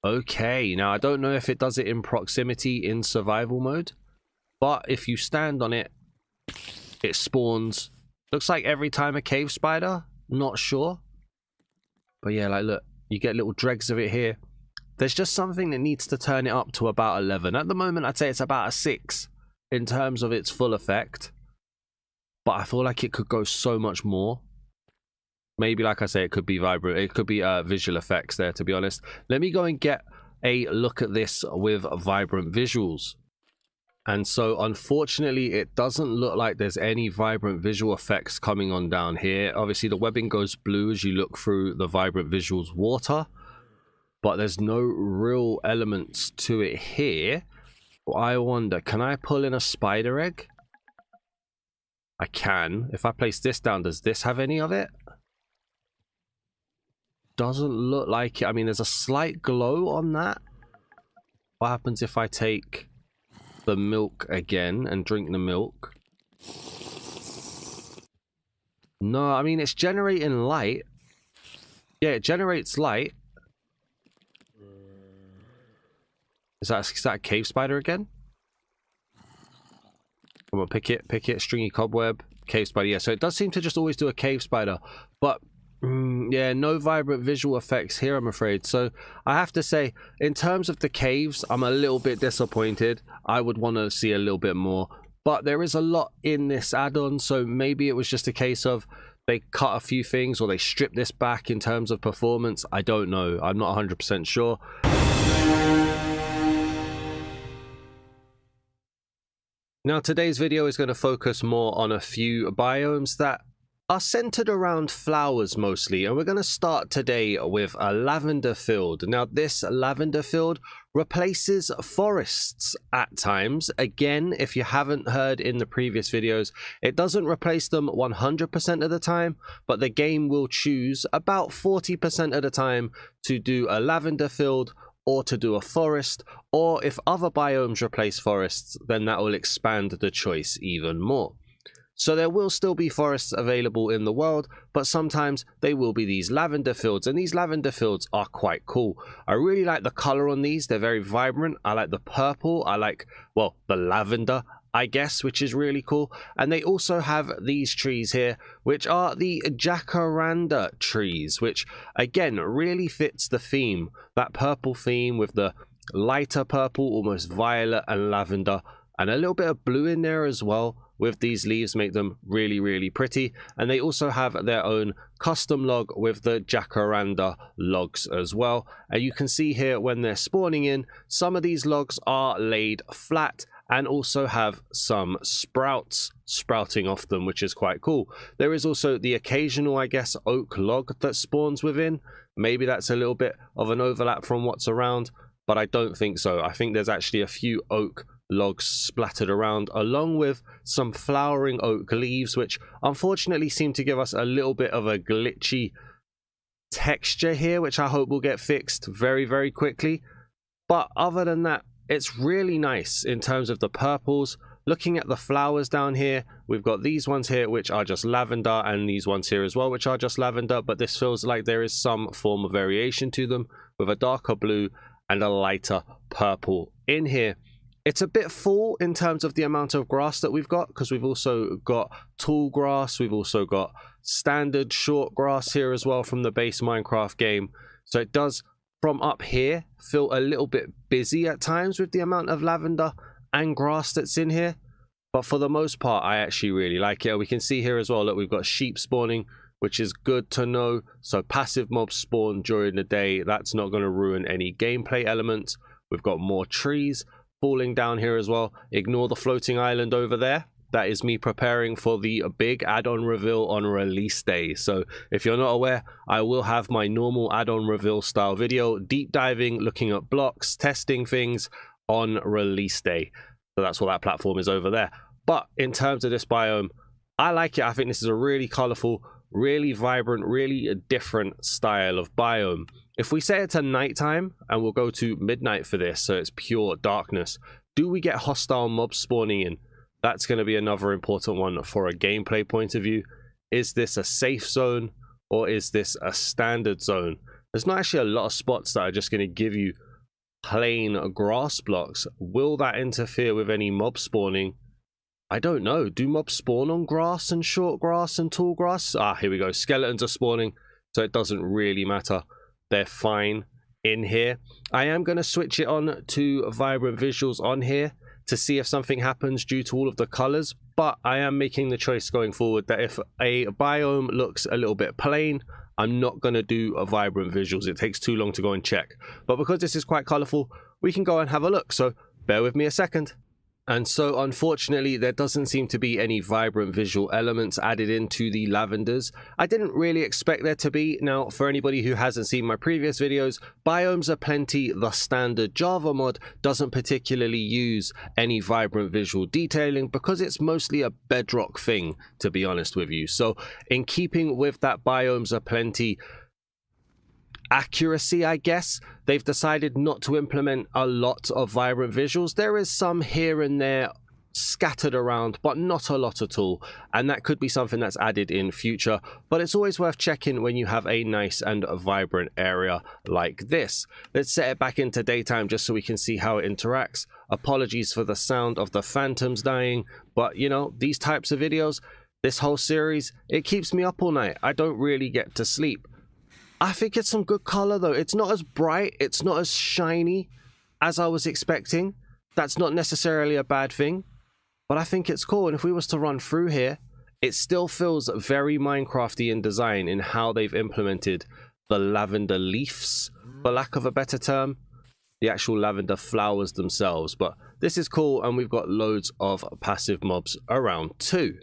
Okay, now I don't know if it does it in proximity in survival mode. But if you stand on it, it spawns. Looks like every time a cave spider. Not sure. But yeah, like, look. You get little dregs of it here. There's just something that needs to turn it up to about 11. At the moment, I'd say it's about a 6 in terms of its full effect. But I feel like it could go so much more. Maybe, like I say, it could be vibrant. It could be visual effects there, to be honest. Let me go and get a look at this with vibrant visuals. And so, unfortunately, it doesn't look like there's any vibrant visual effects coming on down here. Obviously, the webbing goes blue as you look through the vibrant visuals water. But there's no real elements to it here. I wonder, can I pull in a spider egg? I can. If I place this down, does this have any of it? Doesn't look like it. I mean, there's a slight glow on that. What happens if I take the milk again and drink the milk? No, I mean, it's generating light. Yeah, it generates light. Is that a cave spider again? Come on, pick it, stringy cobweb, cave spider. Yeah, so it does seem to just always do a cave spider, but yeah, no vibrant visual effects here, I'm afraid. So I have to say, in terms of the caves, I'm a little bit disappointed. I would want to see a little bit more, but there is a lot in this add-on, so maybe it was just a case of they cut a few things or they stripped this back in terms of performance. I don't know. I'm not 100% sure. Now today's video is going to focus more on a few biomes that are centered around flowers mostly, and we're going to start today with a lavender field. Now this lavender field replaces forests at times. Again, if you haven't heard in the previous videos, it doesn't replace them 100% of the time, but the game will choose about 40% of the time to do a lavender field or to do a forest, or if other biomes replace forests, then that will expand the choice even more. So there will still be forests available in the world, but sometimes they will be these lavender fields, and these lavender fields are quite cool. I really like the color on these. They're very vibrant. I like the purple. I like, well, the lavender, I guess, which is really cool. And they also have these trees here, which are the jacaranda trees, which again really fits the theme, that purple theme with the lighter purple, almost violet and lavender, and a little bit of blue in there as well. With these leaves make them really, really pretty. And they also have their own custom log with the jacaranda logs as well. And you can see here when they're spawning in, some of these logs are laid flat and also have some sprouts sprouting off them, which is quite cool. There is also the occasional, I guess, oak log that spawns within. Maybe that's a little bit of an overlap from what's around, but I don't think so. I think there's actually a few oak logs splattered around, along with some flowering oak leaves, which unfortunately seem to give us a little bit of a glitchy texture here, which I hope will get fixed very, very quickly. But other than that, it's really nice in terms of the purples. Looking at the flowers down here, we've got these ones here which are just lavender, and these ones here as well which are just lavender, but this feels like there is some form of variation to them, with a darker blue and a lighter purple in here. It's a bit full in terms of the amount of grass that we've got, because we've also got tall grass, we've also got standard short grass here as well from the base Minecraft game. So it does, from up here, feel a little bit busy at times with the amount of lavender and grass that's in here. But for the most part, I actually really like it. We can see here as well that we've got sheep spawning, which is good to know. So passive mobs spawn during the day. That's not going to ruin any gameplay elements. We've got more trees falling down here as well. Ignore the floating island over there. That is me preparing for the big add-on reveal on release day. So if you're not aware, I will have my normal add-on reveal style video, deep diving, looking at blocks, testing things on release day. So that's what that platform is over there. But in terms of this biome, I like it. I think this is a really colorful, really vibrant, really different style of biome. If we say it's a nighttime, and we'll go to midnight for this, so it's pure darkness, do we get hostile mobs spawning in? That's going to be another important one for a gameplay point of view. Is this a safe zone, or is this a standard zone? There's not actually a lot of spots that are just going to give you plain grass blocks. Will that interfere with any mob spawning? I don't know. Do mobs spawn on grass and short grass and tall grass? Ah, here we go. Skeletons are spawning, so it doesn't really matter. They're fine in here. I am going to switch it on to vibrant visuals on here to see if something happens due to all of the colors, but I am making the choice going forward that if a biome looks a little bit plain, I'm not going to do a vibrant visuals. It takes too long to go and check. But because this is quite colorful, we can go and have a look. So bear with me a second. And so unfortunately, there doesn't seem to be any vibrant visual elements added into the lavenders. I didn't really expect there to be. Now, for anybody who hasn't seen my previous videos, Biomes O Plenty, the standard Java mod, doesn't particularly use any vibrant visual detailing because it's mostly a bedrock thing, to be honest with you. So in keeping with that Biomes O Plenty accuracy, I guess, they've decided not to implement a lot of vibrant visuals. There is some here and there scattered around, but not a lot at all, and that could be something that's added in future. But it's always worth checking when you have a nice and vibrant area like this. Let's set it back into daytime just so we can see how it interacts. Apologies for the sound of the phantoms dying, but you know, these types of videos, this whole series, it keeps me up all night. I don't really get to sleep. I think it's some good color though. It's not as bright, it's not as shiny as I was expecting. That's not necessarily a bad thing, but I think it's cool. And if we was to run through here, it still feels very Minecrafty in design in how they've implemented the lavender leaves, for lack of a better term. the actual lavender flowers themselves. But this is cool, and we've got loads of passive mobs around too.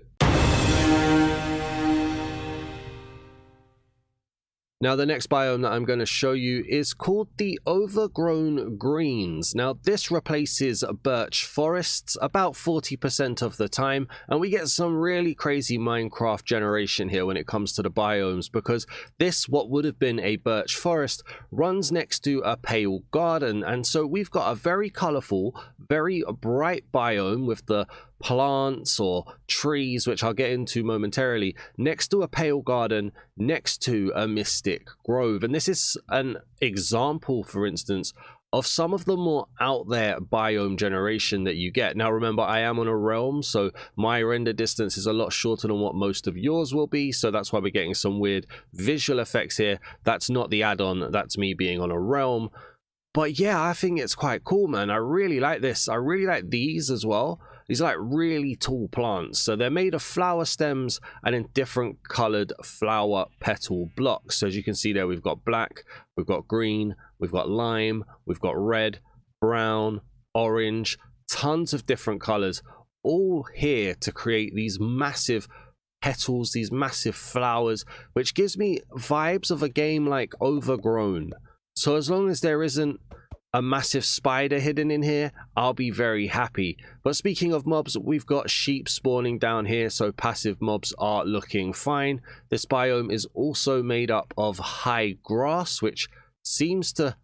Now, the next biome that I'm going to show you is called the Overgrown Greens. Now, this replaces birch forests about 40% of the time, and we get some really crazy Minecraft generation here when it comes to the biomes, because this, what would have been a birch forest, runs next to a pale garden, and so we've got a very colorful, very bright biome with the plants or trees, which I'll get into momentarily, next to a pale garden, next to a mystic grove. And this is an example, for instance, of some of the more out there biome generation that you get. Now remember, I am on a realm, so my render distance is a lot shorter than what most of yours will be, so that's why we're getting some weird visual effects here. That's not the add-on, that's me being on a realm. But yeah, I think it's quite cool, man. I really like this. I really like these as well. These are like really tall plants. So they're made of flower stems and in different colored flower petal blocks. So as you can see there, we've got black, we've got green, we've got lime, we've got red, brown, orange, tons of different colors, all here to create these massive petals, these massive flowers, which gives me vibes of a game like Overgrown. So as long as there isn't a massive spider hidden in here, I'll be very happy. But speaking of mobs, we've got sheep spawning down here, so passive mobs are looking fine. This biome is also made up of high grass, which seems to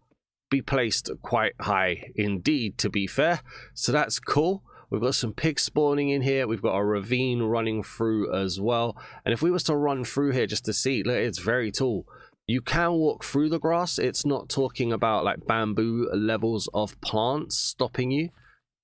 be placed quite high indeed, to be fair, so that's cool. We've got some pigs spawning in here. We've got a ravine running through as well, and if we was to run through here just to see, look, it's very tall. You can walk through the grass. It's not talking about like bamboo levels of plants stopping you.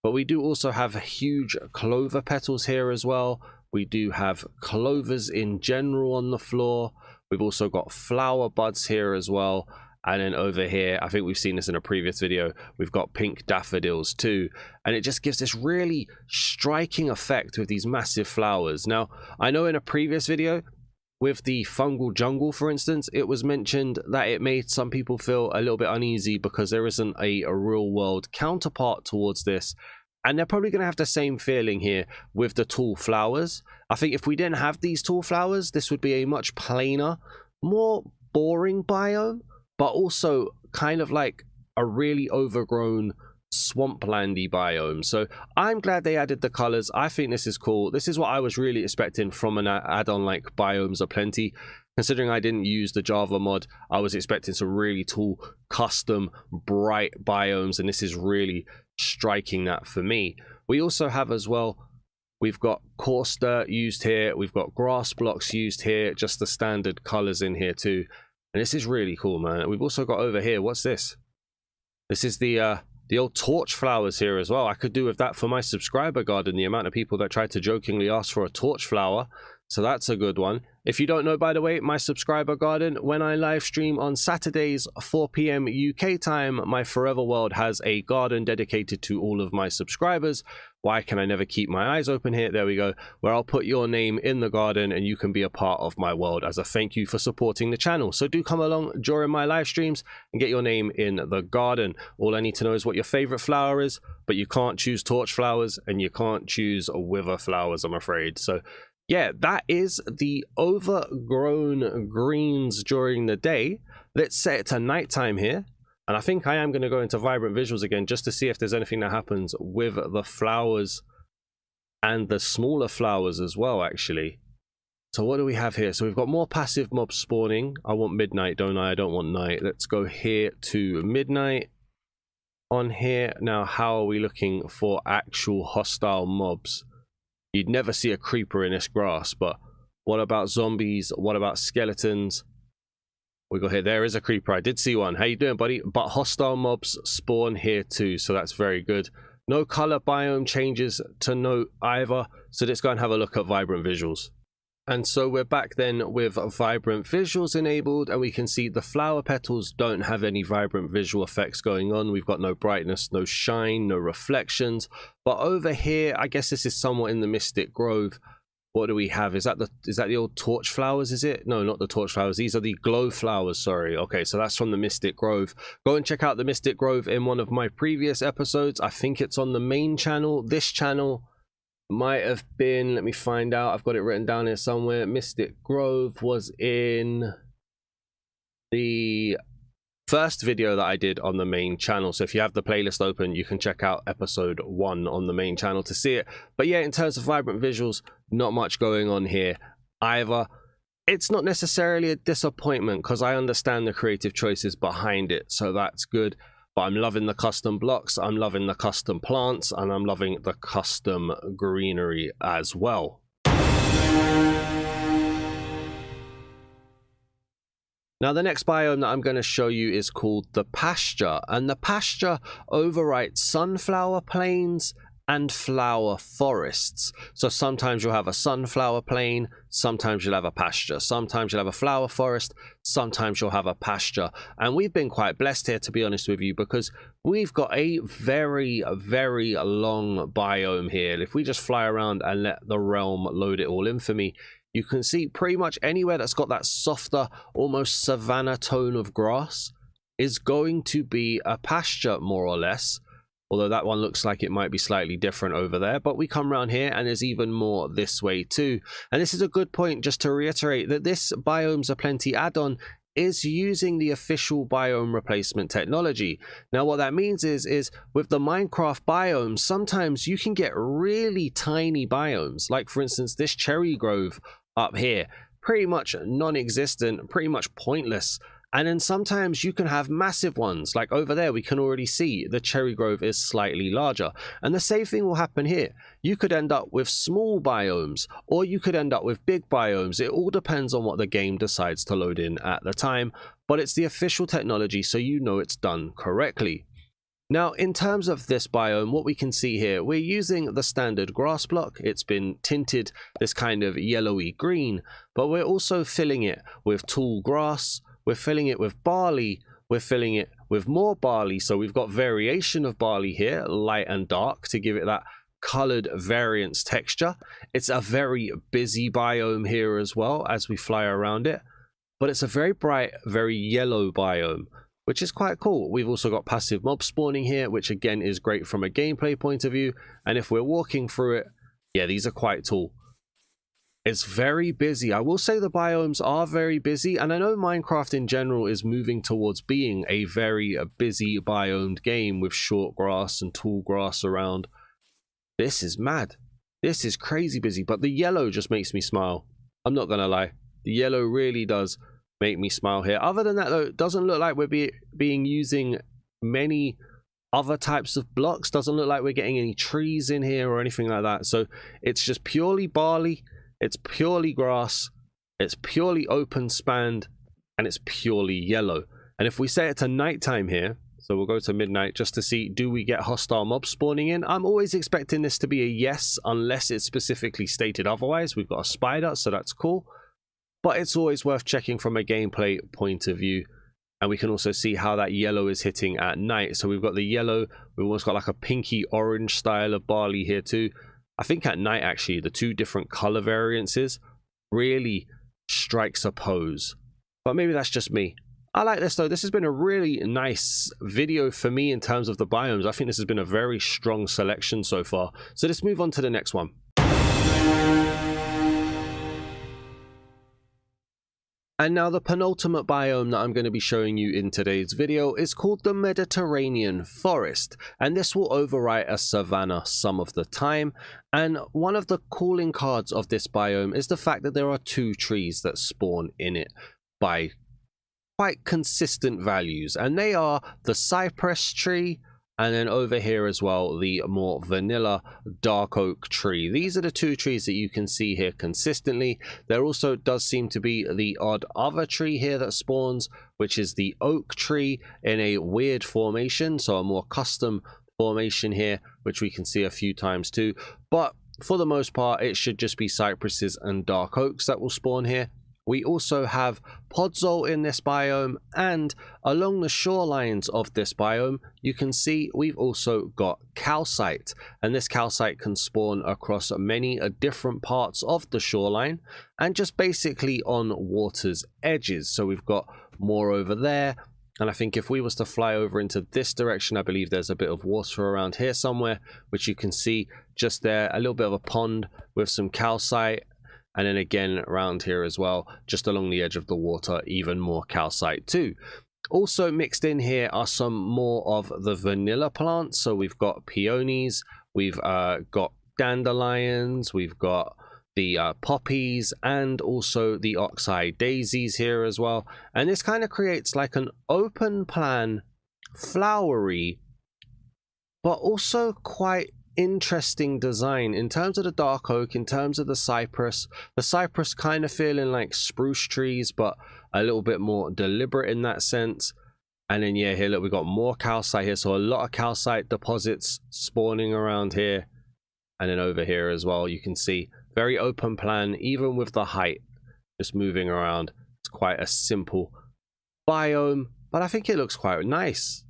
But we do also have huge clover petals here as well. We do have clovers in general on the floor. We've also got flower buds here as well. And then over here, I think we've seen this in a previous video, we've got pink daffodils too. And it just gives this really striking effect with these massive flowers. Now, I know in a previous video, with the fungal jungle, for instance, it was mentioned that it made some people feel a little bit uneasy because there isn't a real world counterpart towards this. And they're probably going to have the same feeling here with the tall flowers. I think if we didn't have these tall flowers, this would be a much plainer, more boring biome, but also kind of like a really overgrown swamplandy biome. So I'm glad they added the colors. I think this is cool. This is what I was really expecting from an add-on like Biomes O Plenty. Considering I didn't use the Java mod, I was expecting some really tall, custom, bright biomes, and this is really striking that for me. We also have as well, we've got coarse dirt used here, we've got grass blocks used here, just the standard colors in here too. And this is really cool, man. We've also got over here, what's this? This is the old torch flowers here as well. I could do with that for my subscriber garden, the amount of people that tried to jokingly ask for a torch flower. So that's a good one. If you don't know, by the way, my subscriber garden, when I live stream on Saturdays 4 p.m. UK time, my Forever World has a garden dedicated to all of my subscribers. Why can I never keep my eyes open here? There we go. Where I'll put your name in the garden and you can be a part of my world as a thank you for supporting the channel. So do come along during my live streams and get your name in the garden. All I need to know is what your favorite flower is, but you can't choose torch flowers and you can't choose wither flowers, I'm afraid. So yeah, that is the overgrown greens during the day. Let's set it to nighttime here. And I think I am going to go into vibrant visuals again just to see if there's anything that happens with the flowers and the smaller flowers as well, actually. So what do we have here? So we've got more passive mobs spawning. I want midnight, don't I? I don't want night. Let's go here to midnight. On here, now how are we looking for actual hostile mobs? You'd never see a creeper in this grass, but what about zombies? What about skeletons? We got here, there is a creeper. I did see one. How you doing, buddy? But hostile mobs spawn here too, so that's very good. No color biome changes to note either, so let's go and have a look at vibrant visuals. And so we're back then with vibrant visuals enabled, and we can see the flower petals don't have any vibrant visual effects going on. We've got no brightness, no shine, no reflections. But over here, I guess this is somewhat in the Mystic Grove. What do we have? Is that the old torch flowers? Is it? No, not the torch flowers. These are the glow flowers. Sorry. Okay, so that's from the Mystic Grove. Go and check out the Mystic Grove in one of my previous episodes. I think it's on the main channel. This channel might have been, let me find out. I've got it written down here somewhere. Mystic Grove was in the first video that I did on the main channel. So if you have the playlist open, you can check out episode 1 on the main channel to see it. But yeah, in terms of vibrant visuals, not much going on here either. It's not necessarily a disappointment because I understand the creative choices behind it, so that's good. But I'm loving the custom blocks, I'm loving the custom plants, and I'm loving the custom greenery as well. Now, the next biome that I'm going to show you is called the Pasture, and the Pasture overwrites sunflower plains and flower forests. So sometimes you'll have a sunflower plain, sometimes you'll have a pasture, sometimes you'll have a flower forest, sometimes you'll have a pasture. And we've been quite blessed here, to be honest with you, because we've got a very long biome here. If we just fly around and let the realm load it all in for me, you can see pretty much anywhere that's got that softer, almost savanna tone of grass is going to be a pasture, more or less. Although that one looks like it might be slightly different over there. But we come around here and there's even more this way too. And this is a good point just to reiterate that this Biomes O Plenty add-on is using the official biome replacement technology. Now what that means is with the Minecraft biomes, sometimes you can get really tiny biomes. Like for instance, this cherry grove up here, pretty much non-existent, pretty much pointless. And then sometimes you can have massive ones, like over there we can already see the cherry grove is slightly larger. And the same thing will happen here. You could end up with small biomes, or you could end up with big biomes. It all depends on what the game decides to load in at the time, but it's the official technology, so you know it's done correctly. Now, in terms of this biome, what we can see here, we're using the standard grass block. It's been tinted this kind of yellowy green, but we're also filling it with tall grass. We're filling it with barley, we're filling it with more barley, so we've got variation of barley here, light and dark, to give it that colored variance texture. It's a very busy biome here as well as we fly around it, but it's a very bright, very yellow biome, which is quite cool. We've also got passive mob spawning here, which again is great from a gameplay point of view, and if we're walking through it, yeah, these are quite tall. It's very busy. I will say the biomes are very busy, and I know Minecraft in general is moving towards being a very busy biomed game with short grass and tall grass around. This is mad. This is crazy busy, but the yellow just makes me smile. I'm not gonna lie. The yellow really does make me smile here. Other than that though, it doesn't look like we're using many other types of blocks. Doesn't look like we're getting any trees in here or anything like that. So it's just purely barley. It's purely grass, it's purely open spanned, and it's purely yellow. And if we set it to nighttime here, so we'll go to midnight just to see, do we get hostile mobs spawning in? I'm always expecting this to be a yes, unless it's specifically stated otherwise. We've got a spider, so that's cool. But it's always worth checking from a gameplay point of view. And we can also see how that yellow is hitting at night. So we've got the yellow, we've almost got like a pinky orange style of barley here too. I think at night, actually, the two different color variances really strikes a pose. But maybe that's just me. I like this, though. This has been a really nice video for me in terms of the biomes. I think this has been a very strong selection so far. So let's move on to the next one. And now the penultimate biome that I'm going to be showing you in today's video is called the Mediterranean Forest, and this will overwrite a savanna some of the time. And one of the calling cards of this biome is the fact that there are 2 trees that spawn in it by quite consistent values, and they are the cypress tree, and then over here as well, the more vanilla dark oak tree. These are the 2 trees that you can see here consistently. There also does seem to be the odd other tree here that spawns, which is the oak tree in a weird formation, so a more custom formation here, which we can see a few times too. But for the most part, it should just be cypresses and dark oaks that will spawn here. We also have podzol in this biome, and along the shorelines of this biome, you can see we've also got calcite, and this calcite can spawn across many different parts of the shoreline and just basically on water's edges. So we've got more over there, and I think if we was to fly over into this direction, I believe there's a bit of water around here somewhere, which you can see just there, a little bit of a pond with some calcite. And then again around here as well, just along the edge of the water, even more calcite too. Also mixed in here are some more of the vanilla plants. So we've got peonies, we've got dandelions, we've got the poppies, and also the oxeye daisies here as well. And this kind of creates like an open plan, flowery, but also quite interesting design in terms of the dark oak, in terms of the cypress kind of feeling like spruce trees, but a little bit more deliberate in that sense. And then yeah, here look, we've got more calcite here, so a lot of calcite deposits spawning around here. And then over here as well, you can see very open plan, even with the height just moving around. It's quite a simple biome, but I think it looks quite nice.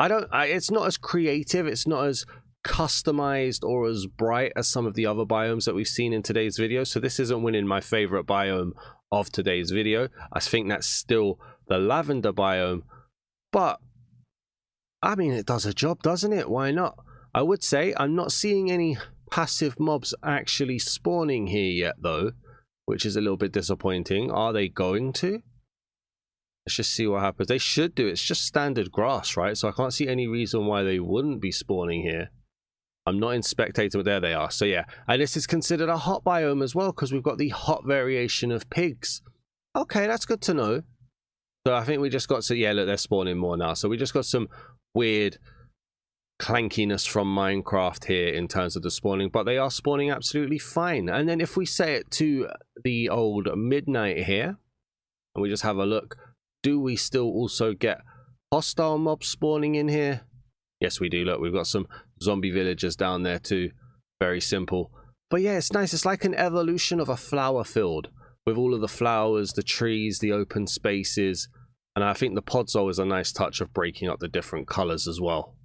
It's not as creative, it's not as customized or as bright as some of the other biomes that we've seen in today's video, so this isn't winning my favorite biome of today's video. I think that's still the lavender biome, but I mean, it does a job, doesn't it? Why not? I would say I'm not seeing any passive mobs actually spawning here yet though, which is a little bit disappointing. Are they going to? Let's just see what happens. They should do. It's just standard grass, right? So I can't see any reason why they wouldn't be spawning here. I'm not in spectator, but there they are. So yeah, and this is considered a hot biome as well, because we've got the hot variation of pigs. Okay, that's good to know. So I think we just got to, yeah, look, they're spawning more now. So we just got some weird clankiness from Minecraft here in terms of the spawning, but they are spawning absolutely fine. And then if we set it to the old midnight here, and we just have a look, do we still also get hostile mobs spawning in here? Yes, we do. Look, we've got some zombie villagers down there too. Very simple. But yeah, it's nice. It's like an evolution of a flower field with all of the flowers, the trees, the open spaces. And I think the podzol is a nice touch of breaking up the different colors as well.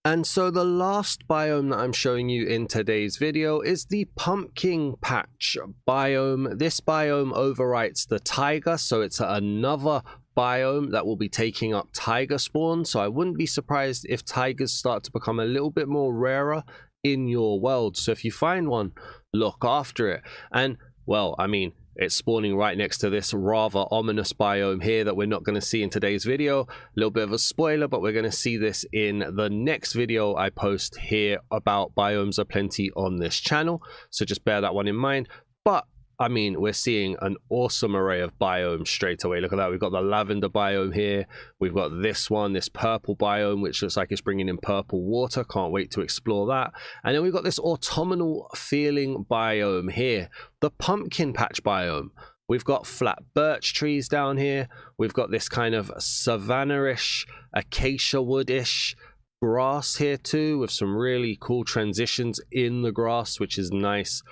And so the last biome that I'm showing you in today's video is the pumpkin patch biome. This biome overwrites the taiga, so it's another biome that will be taking up taiga spawn. So I wouldn't be surprised if tigers start to become a little bit more rarer in your world. So if you find one, look after it. And well, I mean, it's spawning right next to this rather ominous biome here that we're not going to see in today's video. A little bit of a spoiler, but we're going to see this in the next video I post here about Biomes O Plenty on this channel. So just bear that one in mind. But I mean, we're seeing an awesome array of biomes straight away. Look at that. We've got the lavender biome here. We've got this one, this purple biome, which looks like it's bringing in purple water. Can't wait to explore that. And then we've got this autumnal feeling biome here, the pumpkin patch biome. We've got flat birch trees down here. We've got this kind of savanna-ish, acacia wood-ish grass here too, with some really cool transitions in the grass, which is nice.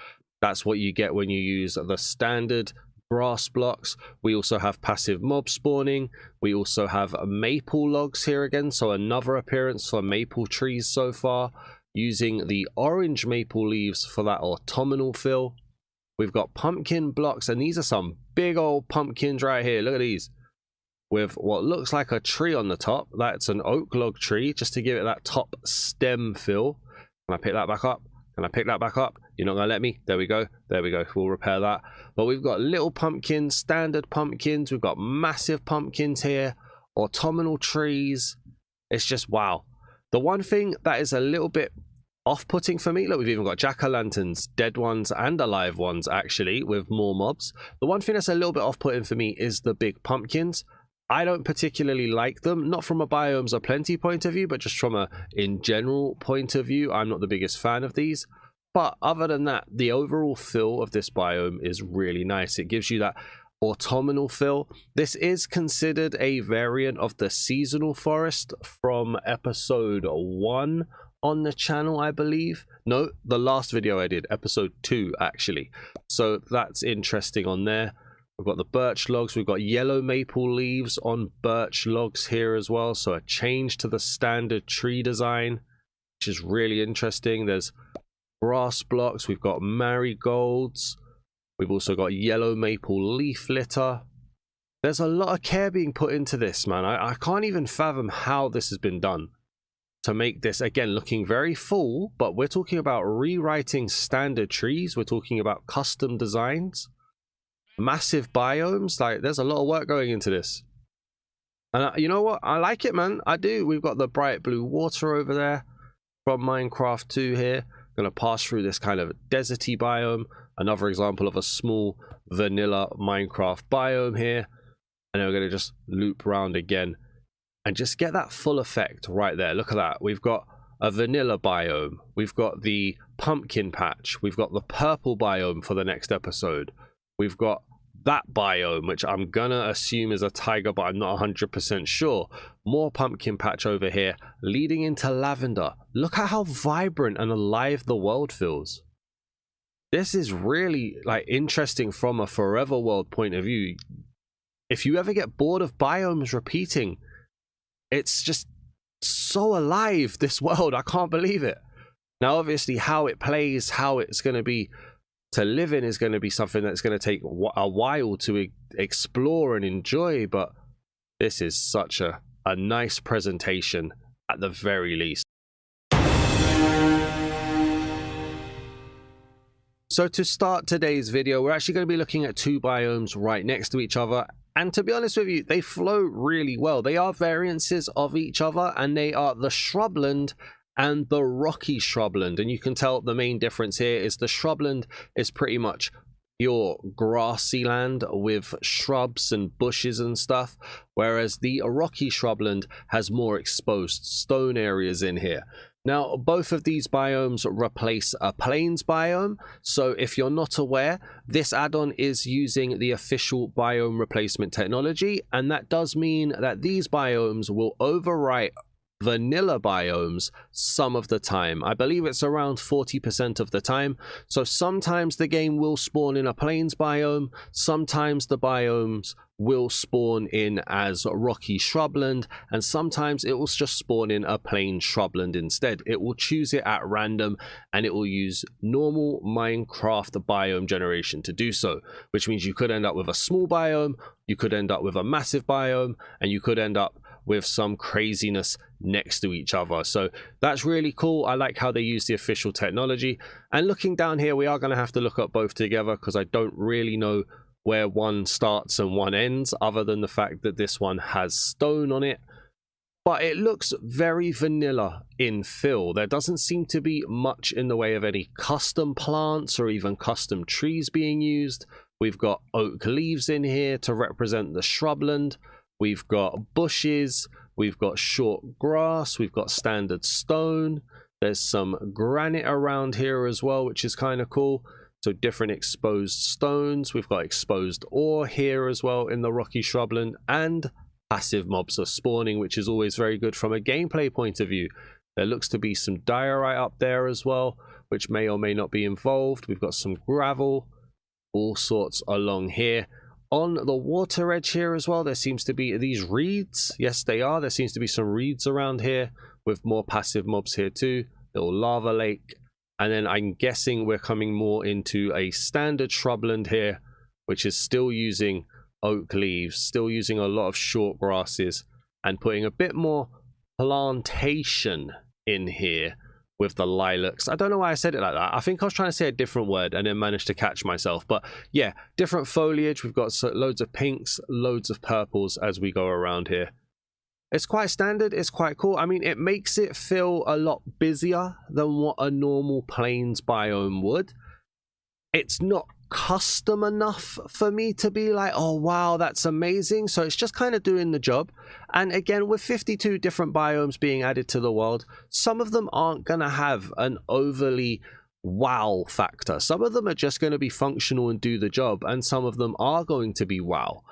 That's what you get when you use the standard grass blocks. We also have passive mob spawning. We also have maple logs here again, so another appearance for maple trees so far, using the orange maple leaves for that autumnal fill. We've got pumpkin blocks, and these are some big old pumpkins right here. Look at these, with what looks like a tree on the top. That's an oak log tree, just to give it that top stem fill. Can I pick that back up? Can I pick that back up? You're not gonna let me? There we go. There we go. We'll repair that. But we've got little pumpkins, standard pumpkins. We've got massive pumpkins here, autumnal trees. It's just wow. The one thing that is a little bit off-putting for me, look, we've even got jack-o'-lanterns, dead ones and alive ones actually, with more mobs. The one thing that's a little bit off-putting for me is the big pumpkins. I don't particularly like them, not from a Biomes O Plenty point of view, but just from a in general point of view. I'm not the biggest fan of these. But other than that, the overall feel of this biome is really nice. It gives you that autumnal feel. This is considered a variant of the seasonal forest from episode 1 on the channel, I believe. No, the last video I did, episode 2 actually. So that's interesting on there. We've got the birch logs, we've got yellow maple leaves on birch logs here as well, so a change to the standard tree design, which is really interesting. There's grass blocks, we've got marigolds, we've also got yellow maple leaf litter. There's a lot of care being put into this, man. I can't even fathom how this has been done to make this, again, looking very full, but we're talking about rewriting standard trees, we're talking about custom designs, massive biomes. Like, there's a lot of work going into this, and you know what, I like it, man. I do. We've got the bright blue water over there from Minecraft 2 here. Gonna pass through this kind of deserty biome, another example of a small vanilla Minecraft biome here, and then we're gonna just loop around again and just get that full effect right there. Look at that. We've got a vanilla biome, we've got the pumpkin patch, we've got the purple biome for the next episode, we've got that biome, which I'm gonna assume is a tiger, but I'm not 100% sure. More pumpkin patch over here, leading into lavender. Look at how vibrant and alive the world feels. This is really, like, interesting from a forever world point of view. If you ever get bored of biomes repeating, it's just so alive, this world. I can't believe it. Now, obviously, how it plays, how it's going to be to live in is going to be something that's going to take a while to explore and enjoy, but this is such a nice presentation at the very least. So to start today's video, we're actually going to be looking at 2 biomes right next to each other. And to be honest with you, they flow really well. They are variances of each other, and they are the Shrubland and the rocky Shrubland. And you can tell the main difference here is the Shrubland is pretty much your grassy land with shrubs and bushes and stuff, whereas the rocky Shrubland has more exposed stone areas in here. Now, both of these biomes replace a plains biome, so if you're not aware, this add-on is using the official biome replacement technology, and that does mean that these biomes will overwrite vanilla biomes some of the time. I believe it's around 40% of the time. So sometimes the game will spawn in a plains biome, sometimes the biomes will spawn in as rocky Shrubland, and sometimes it will just spawn in a plain Shrubland instead. It will choose it at random, and it will use normal Minecraft biome generation to do so, which means you could end up with a small biome, you could end up with a massive biome, and you could end up with some craziness next to each other. So that's really cool. I like how they use the official technology. And looking down here, we are going to have to look up both together because I don't really know where one starts and one ends, other than the fact that this one has stone on it. But it looks very vanilla in fill. There doesn't seem to be much in the way of any custom plants or even custom trees being used. We've got oak leaves in here to represent the Shrubland. We've got bushes, we've got short grass, we've got standard stone. There's some granite around here as well, which is kind of cool. So different exposed stones. We've got exposed ore here as well in the rocky Shrubland, and passive mobs are spawning, which is always very good from a gameplay point of view. There looks to be some diorite up there as well, which may or may not be involved. We've got some gravel, all sorts along here. On the water edge here as well, there seems to be these reeds. Yes, they are. There seems to be some reeds around here with more passive mobs here too. Little lava lake. And then I'm guessing we're coming more into a standard Shrubland here, which is still using oak leaves, still using a lot of short grasses, and putting a bit more plantation in here with the lilacs. I don't know why I said it like that. I think I was trying to say a different word and then managed to catch myself. But yeah, different foliage. We've got loads of pinks, loads of purples as we go around here. It's quite standard. It's quite cool. I mean, it makes it feel a lot busier than what a normal plains biome would. It's not custom enough for me to be like, oh wow, that's amazing. So it's just kind of doing the job. And again, with 52 different biomes being added to the world, some of them aren't going to have an overly wow factor. Some of them are just going to be functional and do the job, and some of them are going to be wow.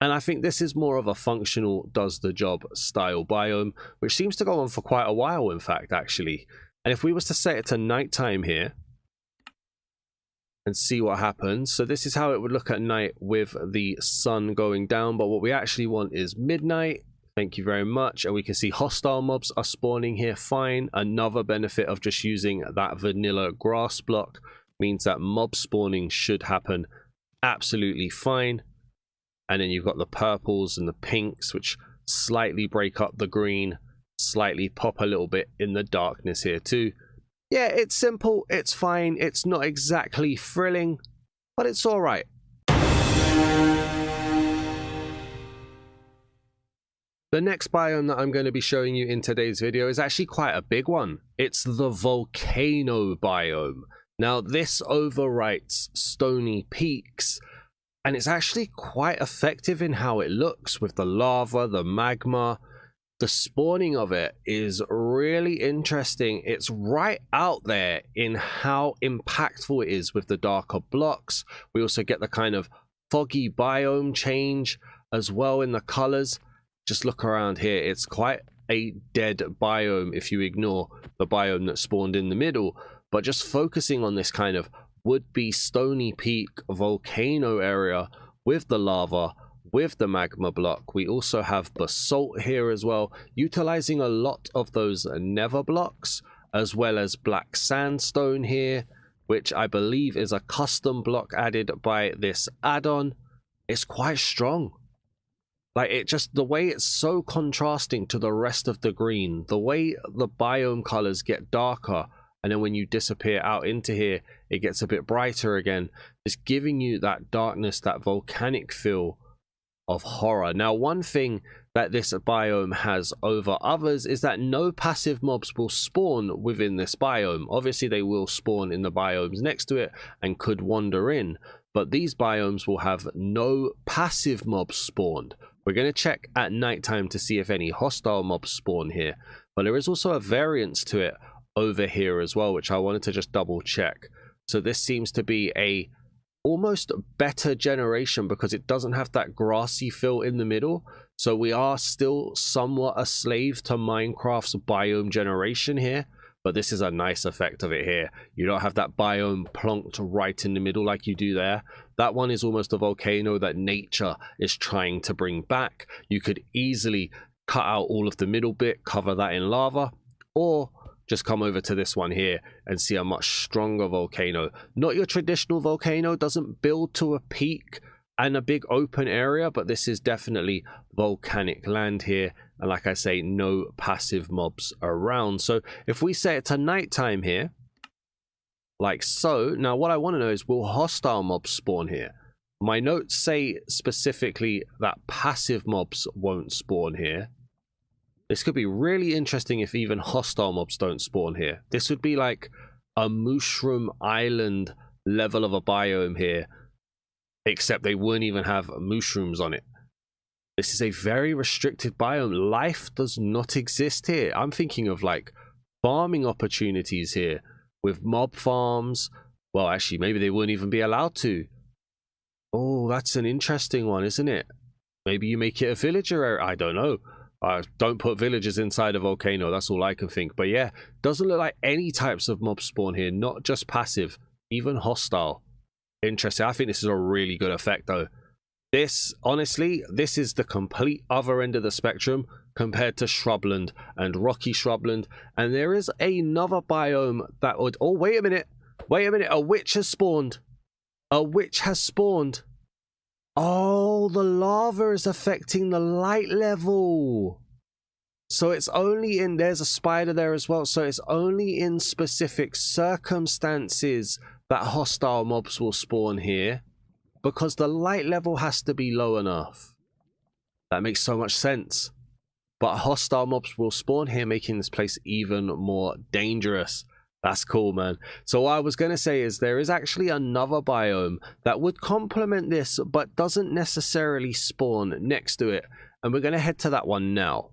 And I think this is more of a functional, does the job style biome, which seems to go on for quite a while, in fact, actually. And if we was to set it to nighttime here and see what happens, so this is how it would look at night with the sun going down, but what we actually want is midnight. Thank you very much. And we can see hostile mobs are spawning here fine. Another benefit of just using that vanilla grass block means that mob spawning should happen absolutely fine. And then you've got the purples and the pinks, which slightly break up the green, slightly pop a little bit in the darkness here too. Yeah, it's simple, it's fine, it's not exactly thrilling, but it's all right. The next biome that I'm going to be showing you in today's video is actually quite a big one. It's the Volcano biome. Now, this overwrites stony peaks, and it's actually quite effective in how it looks with the lava, the magma. The spawning of it is really interesting. It's right out there in how impactful it is with the darker blocks. We also get the kind of foggy biome change as well in the colors. Just look around here. It's quite a dead biome if you ignore the biome that spawned in the middle. But just focusing on this kind of would-be stony peak volcano area with the lava, with the magma block. We also have basalt here as well, utilizing a lot of those nether blocks, as well as black sandstone here, which I believe is a custom block added by this add-on. It's quite strong. Like, it just, the way it's so contrasting to the rest of the green, the way the biome colors get darker, and then when you disappear out into here, it gets a bit brighter again. It's giving you that darkness, that volcanic feel of horror. Now, one thing that this biome has over others is that no passive mobs will spawn within this biome. Obviously, they will spawn in the biomes next to it and could wander in, but these biomes will have no passive mobs spawned. We're going to check at nighttime to see if any hostile mobs spawn here, but there is also a variance to it over here as well, which I wanted to just double check. So this seems to be a almost better generation because it doesn't have that grassy feel in the middle. So we are still somewhat a slave to Minecraft's biome generation here, but this is a nice effect of it here. You don't have that biome plonked right in the middle like you do there. That one is almost a volcano that nature is trying to bring back. You could easily cut out all of the middle bit, cover that in lava, or just come over to this one here and see a much stronger volcano. Not your traditional volcano, doesn't build to a peak and a big open area, but this is definitely volcanic land here. And like I say, no passive mobs around. So if we set it to nighttime here, like so, now what I want to know is, will hostile mobs spawn here? My notes say specifically that passive mobs won't spawn here. This could be really interesting if even hostile mobs don't spawn here. This would be like a mushroom island level of a biome here, except they wouldn't even have mushrooms on it. This is a very restricted biome. Life does not exist here. I'm thinking of like farming opportunities here with mob farms. Well, actually, maybe they wouldn't even be allowed to. Oh, that's an interesting one, isn't it? Maybe you make it a villager area. I don't know. Don't put villagers inside a volcano. That's all I can think. But yeah, doesn't look like any types of mob spawn here. Not just passive, even hostile. Interesting. I think this is a really good effect though. This, honestly, this is the complete other end of the spectrum compared to Shrubland and Rocky Shrubland. And there is another biome that would... Oh, wait a minute. Wait a minute. A witch has spawned. A witch has spawned. Oh, the lava is affecting the light level. So it's only in... There's a spider there as well. So it's only in specific circumstances that hostile mobs will spawn here, because the light level has to be low enough. That makes so much sense. But hostile mobs will spawn here, making this place even more dangerous. That's cool, man. So what I was going to say is there is actually another biome that would complement this, but doesn't necessarily spawn next to it. And we're going to head to that one now.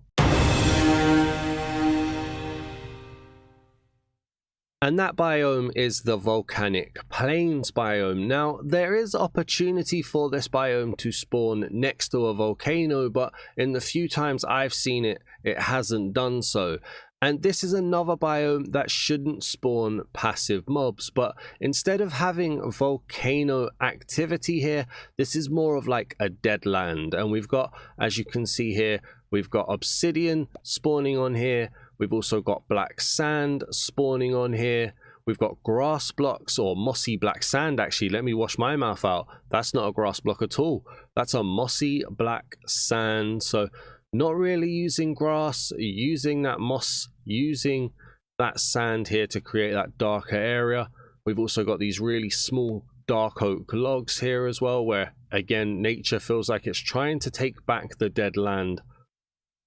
And that biome is the volcanic plains biome. Now, there is opportunity for this biome to spawn next to a volcano, but in the few times I've seen it, it hasn't done so. And this is another biome that shouldn't spawn passive mobs, but instead of having volcano activity here, this is more of like a dead land. And we've got, as you can see here, we've got obsidian spawning on here. We've also got black sand spawning on here. We've got grass blocks, or mossy black sand. Actually, let me wash my mouth out. That's not a grass block at all. That's a mossy black sand. So not really using grass, using that moss, using that sand here to create that darker area. We've also got these really small dark oak logs here as well, where again nature feels like it's trying to take back the dead land,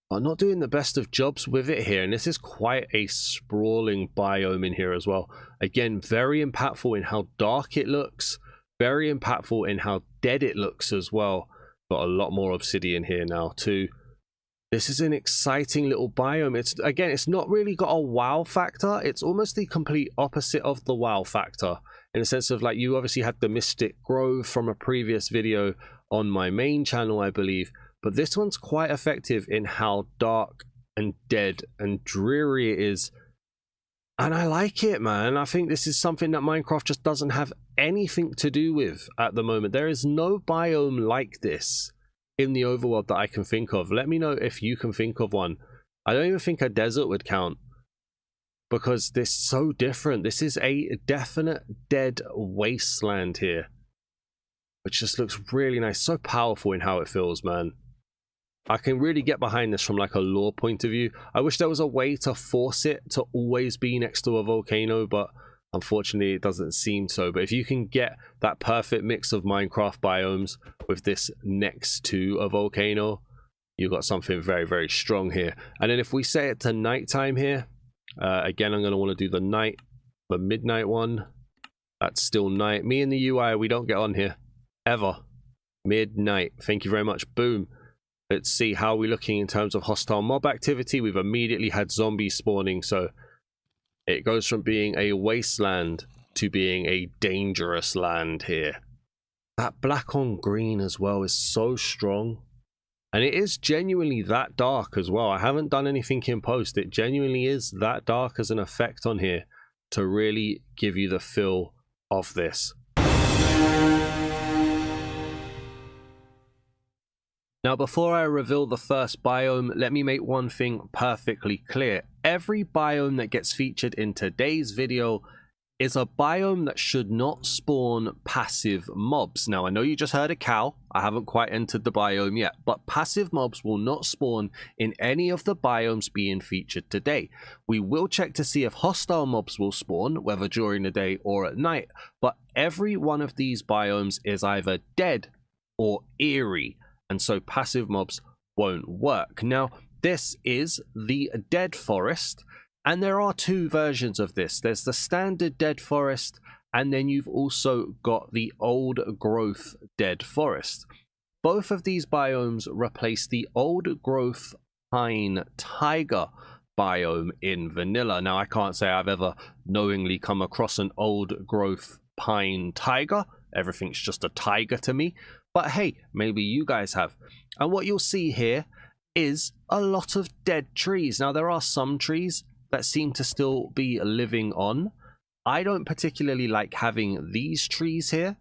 but not doing the best of jobs with it here. And this is quite a sprawling biome in here as well. Again, very impactful in how dark it looks, very impactful in how dead it looks as well. Got a lot more obsidian here now too. This is an exciting little biome. It's not really got a wow factor. It's almost the complete opposite of the wow factor, in the sense of, like, you obviously had the Mystic Grove from a previous video on my main channel, I believe, but this one's quite effective in how dark and dead and dreary it is. And I like it, man. I think this is something that Minecraft just doesn't have anything to do with at the moment. There is no biome like this in the overworld that I can think of. Let me know if you can think of one. I don't even think a desert would count, because this is so different. This is a definite dead wasteland here, which just looks really nice. So powerful in how it feels, man. I can really get behind this from like a lore point of view. I wish there was a way to force it to always be next to a volcano, but unfortunately it doesn't seem so. But if you can get that perfect mix of Minecraft biomes with this next to a volcano, you've got something very, very strong here. And then if we set it to nighttime here, again, I'm going to want to do the midnight one. That's still night. Me and the UI, we don't get on here ever. Midnight. Thank you very much. Boom. Let's see how we're looking in terms of hostile mob activity. We've immediately had zombies spawning, so it goes from being a wasteland to being a dangerous land here. That black on green as well is so strong. And it is genuinely that dark as well. I haven't done anything in post. It genuinely is that dark as an effect on here to really give you the feel of this. Now, before I reveal the first biome, let me make one thing perfectly clear. Every biome that gets featured in today's video is a biome that should not spawn passive mobs. Now, I know you just heard a cow. I haven't quite entered the biome yet, but passive mobs will not spawn in any of the biomes being featured today. We will check to see if hostile mobs will spawn, whether during the day or at night, but every one of these biomes is either dead or eerie, and so passive mobs won't work. Now, this is the dead forest, and there are two versions of this. There's the standard dead forest, and then you've also got the old growth dead forest. Both of these biomes replace the old growth pine taiga biome in vanilla. Now, I can't say I've ever knowingly come across an old growth pine taiga. Everything's just a taiga to me. But hey, maybe you guys have. And what you'll see here is a lot of dead trees. Now, there are some trees that seem to still be living on. I don't particularly like having these trees here.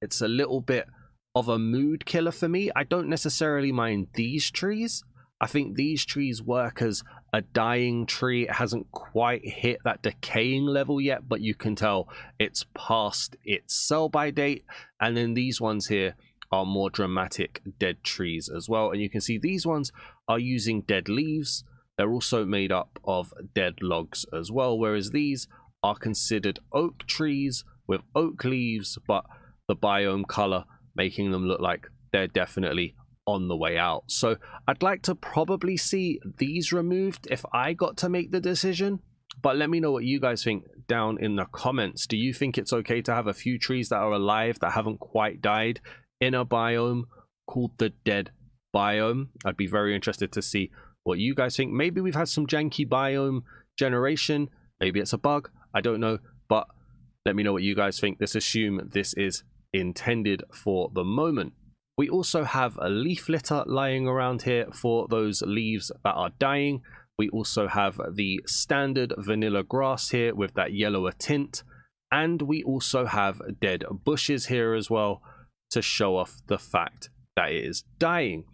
It's a little bit of a mood killer for me. I don't necessarily mind these trees. I think these trees work as a dying tree. It hasn't quite hit that decaying level yet, but you can tell it's past its sell-by date. And then these ones here are more dramatic dead trees as well. And you can see these ones are using dead leaves. They're also made up of dead logs as well, whereas these are considered oak trees with oak leaves, but the biome color making them look like they're definitely on the way out. So I'd like to probably see these removed if I got to make the decision, but let me know what you guys think down in the comments. Do you think it's okay to have a few trees that are alive that haven't quite died in a biome called the dead biome? I'd be very interested to see what you guys think. Maybe we've had some janky biome generation, maybe it's a bug, I don't know, but let me know what you guys think. Let's assume this is intended for the moment. We also have a leaf litter lying around here for those leaves that are dying. We also have the standard vanilla grass here with that yellower tint. And we also have dead bushes here as well to show off the fact that it is dying.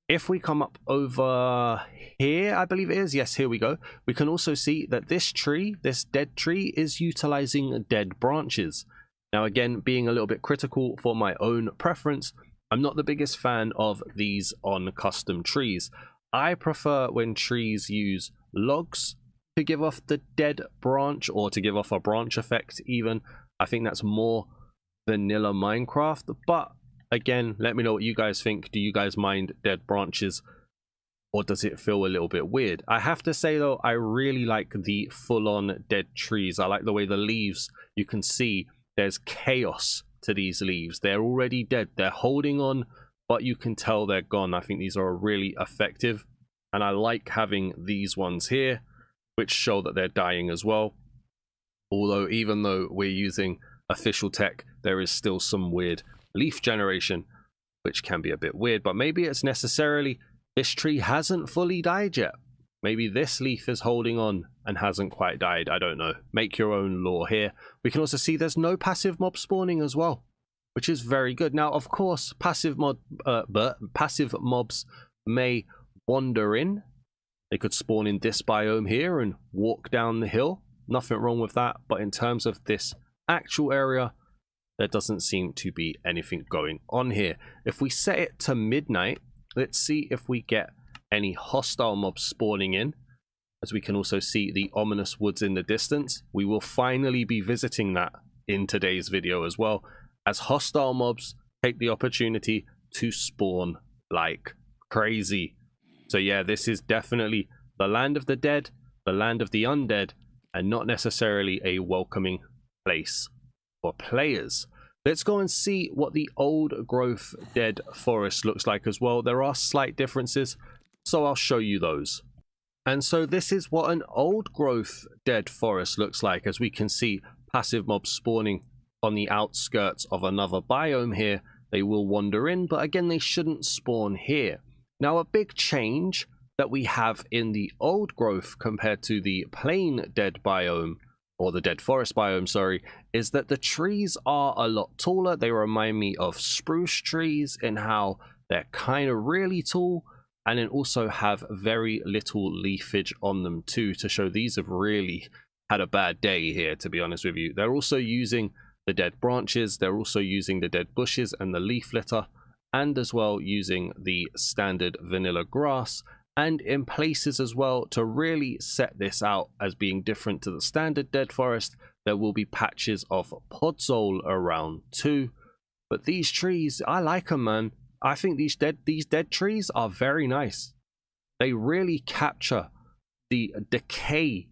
If we come up over here, I believe it is. Yes, here we go. We can also see that this tree, this dead tree, is utilizing dead branches. Now, again, being a little bit critical for my own preference, I'm not the biggest fan of these on custom trees. I prefer when trees use logs to give off the dead branch, or to give off a branch effect even. I think that's more vanilla Minecraft, but again, let me know what you guys think. Do you guys mind dead branches, or does it feel a little bit weird? I have to say though, I really like the full-on dead trees. I like the way the leaves, you can see there's chaos to these leaves. They're already dead, they're holding on, but you can tell they're gone. I think these are really effective, and I like having these ones here which show that they're dying as well. Although even though we're using official tech, there is still some weird leaf generation, which can be a bit weird. But maybe it's necessarily this tree hasn't fully died yet. Maybe this leaf is holding on and hasn't quite died. I don't know. Make your own lore here. We can also see there's no passive mob spawning as well, which is very good. Now, of course, passive mobs may wander in. They could spawn in this biome here and walk down the hill. Nothing wrong with that. But in terms of this actual area, there doesn't seem to be anything going on here. If we set it to midnight, let's see if we get any hostile mobs spawning in. As we can also see the ominous woods in the distance. We will finally be visiting that in today's video as well, as hostile mobs take the opportunity to spawn like crazy. So yeah, this is definitely the land of the dead, the land of the undead, and not necessarily a welcoming place for players. Let's go and see what the old growth dead forest looks like as well. There are slight differences, so I'll show you those. And so this is what an old growth dead forest looks like, as we can see passive mobs spawning on the outskirts of another biome here. They will wander in, but again, they shouldn't spawn here. Now, a big change that we have in the old growth compared to the plain dead biome, or the dead forest biome, sorry, is that the trees are a lot taller. They remind me of spruce trees in how they're kind of really tall, and then also have very little leafage on them too, to show these have really had a bad day here, to be honest with you. They're also using the dead branches, they're also using the dead bushes and the leaf litter, and as well using the standard vanilla grass, and in places as well to really set this out as being different to the standard dead forest. There will be patches of podzol around too, but these trees, I like them, man. I think these dead trees are very nice. They really capture the decay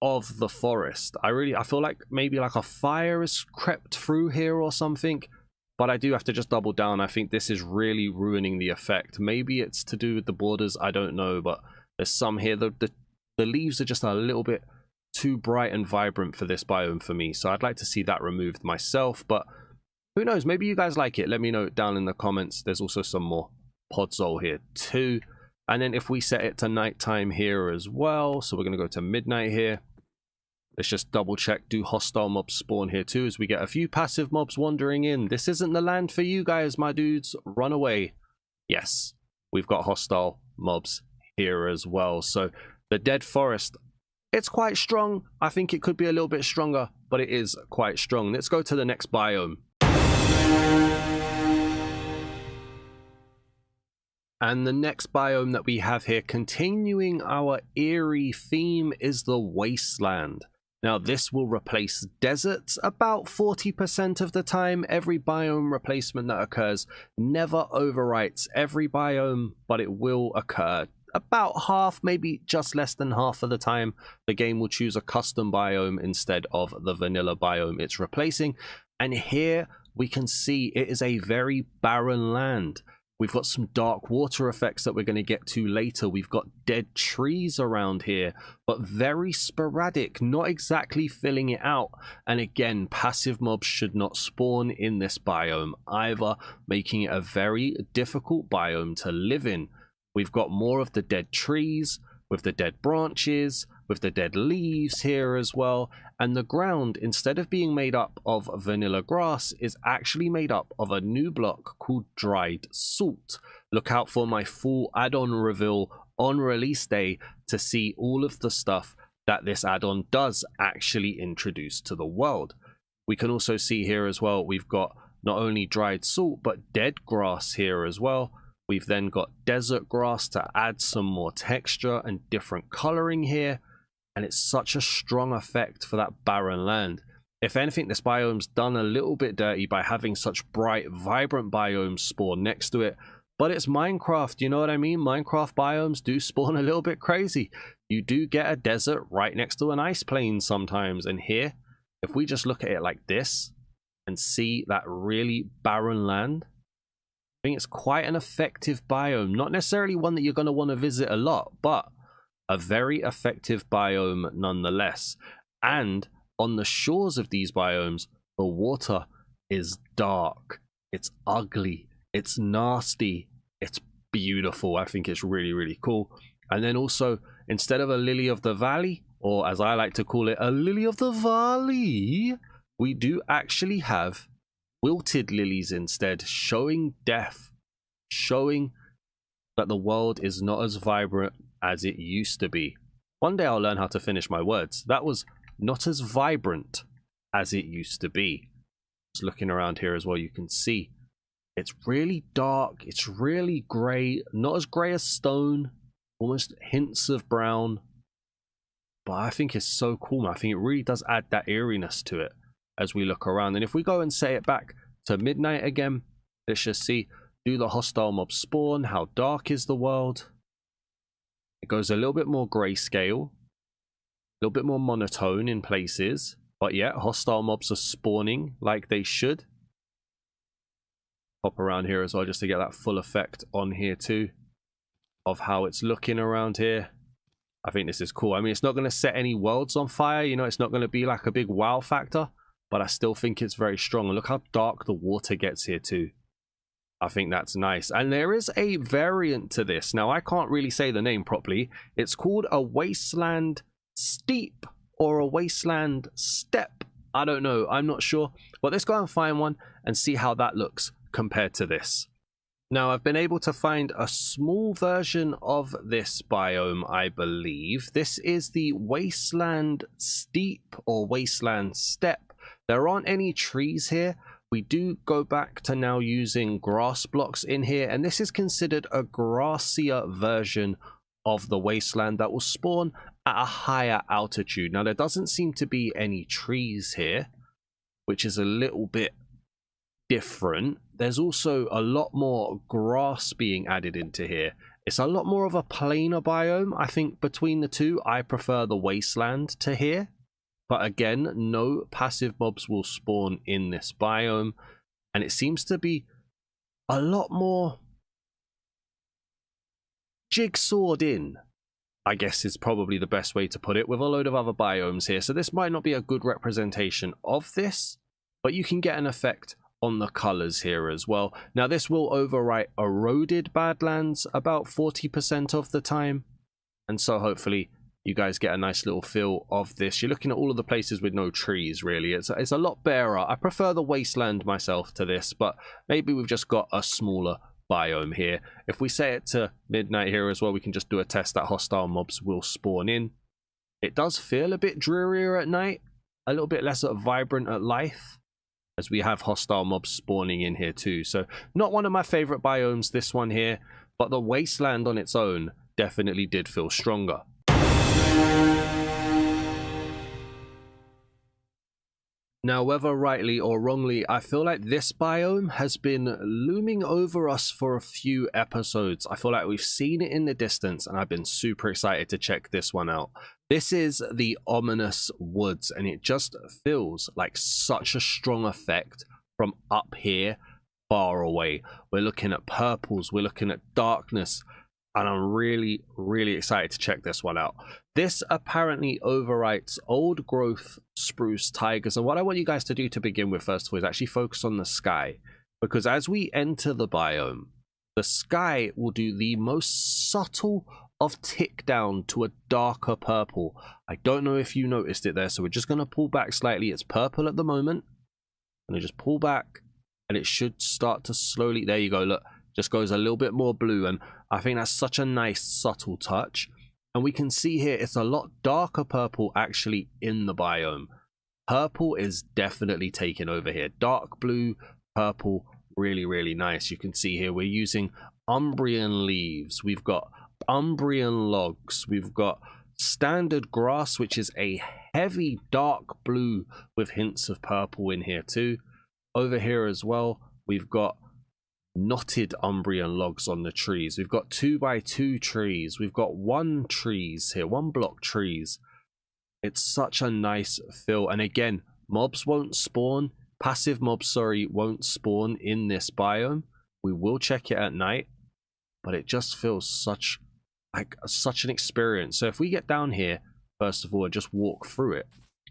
of the forest. I feel like maybe like a fire has crept through here or something. But I do have to just double down. I think this is really ruining the effect. Maybe it's to do with the borders, I don't know. But there's some here. The leaves are just a little bit too bright and vibrant for this biome for me. So I'd like to see that removed myself. But who knows? Maybe you guys like it. Let me know down in the comments. There's also some more podzol here too. And then if we set it to nighttime here as well. So we're going to go to midnight here. Let's just double check. Do hostile mobs spawn here too, as we get a few passive mobs wandering in. This isn't the land for you guys, my dudes. Run away. Yes, we've got hostile mobs here as well. So the dead forest, it's quite strong. I think it could be a little bit stronger, but it is quite strong. Let's go to the next biome. And the next biome that we have here, continuing our eerie theme, is the Wasteland. Now, this will replace deserts about 40% of the time. Every biome replacement that occurs never overwrites every biome, but it will occur about half, maybe just less than half of the time. The game will choose a custom biome instead of the vanilla biome it's replacing. And here we can see it is a very barren land. We've got some dark water effects that we're going to get to later. We've got dead trees around here, but very sporadic, not exactly filling it out. And again, passive mobs should not spawn in this biome either, making it a very difficult biome to live in. We've got more of the dead trees. with the dead branches, with the dead leaves here as well. And the ground, instead of being made up of vanilla grass, is actually made up of a new block called dried salt. Look out for my full add-on reveal on release day to see all of the stuff that this add-on does actually introduce to the world. We can also see here as well, we've got not only dried salt, but dead grass here as well. We've then got desert grass to add some more texture and different coloring here. And it's such a strong effect for that barren land. If anything, this biome's done a little bit dirty by having such bright, vibrant biomes spawn next to it. But it's Minecraft, you know what I mean? Minecraft biomes do spawn a little bit crazy. You do get a desert right next to an ice plain sometimes. And here, if we just look at it like this and see that really barren land, I think it's quite an effective biome. Not necessarily one that you're going to want to visit a lot, but a very effective biome nonetheless. And on the shores of these biomes, the water is dark, it's ugly, it's nasty, it's beautiful. I think it's really, really cool. And then also, instead of a lily of the valley, or as I like to call it, a lily of the valley, we do actually have wilted lilies instead, showing death, showing that the world is not as vibrant as it used to be. One day I'll learn how to finish my words. That was not as vibrant as it used to be. Just looking around here as well, you can see it's really dark, it's really grey, not as grey as stone, almost hints of brown. But I think it's so cool. I think it really does add that eeriness to it as we look around. And if we go and set it back to midnight again, let's just see, do the hostile mobs spawn? How dark is the world? It goes a little bit more grayscale, a little bit more monotone in places, but yeah, hostile mobs are spawning like they should. Hop around here as well just to get that full effect on here too of how it's looking around here. I think this is cool. I mean, it's not going to set any worlds on fire, you know, it's not going to be like a big wow factor, but I still think it's very strong. And look how dark the water gets here too. I think that's nice. And there is a variant to this. Now, I can't really say the name properly. It's called a Wasteland Steep or a Wasteland Step. I don't know. I'm not sure. But let's go and find one and see how that looks compared to this. Now, I've been able to find a small version of this biome, I believe. This is the Wasteland Steep or Wasteland Step. There aren't any trees here. We do go back to now using grass blocks in here, and this is considered a grassier version of the wasteland that will spawn at a higher altitude. Now, there doesn't seem to be any trees here, which is a little bit different. There's also a lot more grass being added into here. It's a lot more of a plainer biome. I think between the two, I prefer the wasteland to here. But again, no passive mobs will spawn in this biome. And it seems to be a lot more jigsawed in, I guess is probably the best way to put it, with a load of other biomes here. So this might not be a good representation of this, but you can get an effect on the colors here as well. Now, this will overwrite eroded badlands about 40% of the time. And so hopefully you guys get a nice little feel of this. You're looking at all of the places with no trees, really. It's a lot barer. I prefer the wasteland myself to this, but maybe we've just got a smaller biome here. If we set it to midnight here as well, we can just do a test that hostile mobs will spawn in. It does feel a bit drearier at night, a little bit less vibrant at life, as we have hostile mobs spawning in here too. So not one of my favorite biomes, this one here, but the wasteland on its own definitely did feel stronger. Now, whether rightly or wrongly, I feel like this biome has been looming over us for a few episodes. I feel like we've seen it in the distance, and I've been super excited to check this one out. This is the Ominous Woods, and it just feels like such a strong effect from up here far away. We're looking at purples, we're looking at darkness, and I'm really, really excited to check this one out. This apparently overwrites old growth spruce tigers, and what I want you guys to do to begin with first of all is actually focus on the sky, because as we enter the biome, the sky will do the most subtle of tick down to a darker purple. I don't know if you noticed it there, so we're just going to pull back slightly. It's purple at the moment. I'm going to just pull back, and it should start to slowly, there you go, look, just goes a little bit more blue, and I think that's such a nice subtle touch. And we can see here it's a lot darker purple actually in the biome. Purple is definitely taking over here. Dark blue, purple, really, really nice. You can see here we're using Umbrian leaves. We've got Umbrian logs. We've got standard grass, which is a heavy dark blue with hints of purple in here too. Over here as well, we've got knotted Umbrian logs on the trees. We've got 2x2 trees. We've got 1 trees here, 1 block trees. It's such a nice feel. And again, mobs won't spawn. Passive mobs, sorry, won't spawn in this biome. We will check it at night, but it just feels such an experience. So if we get down here, first of all, and just walk through it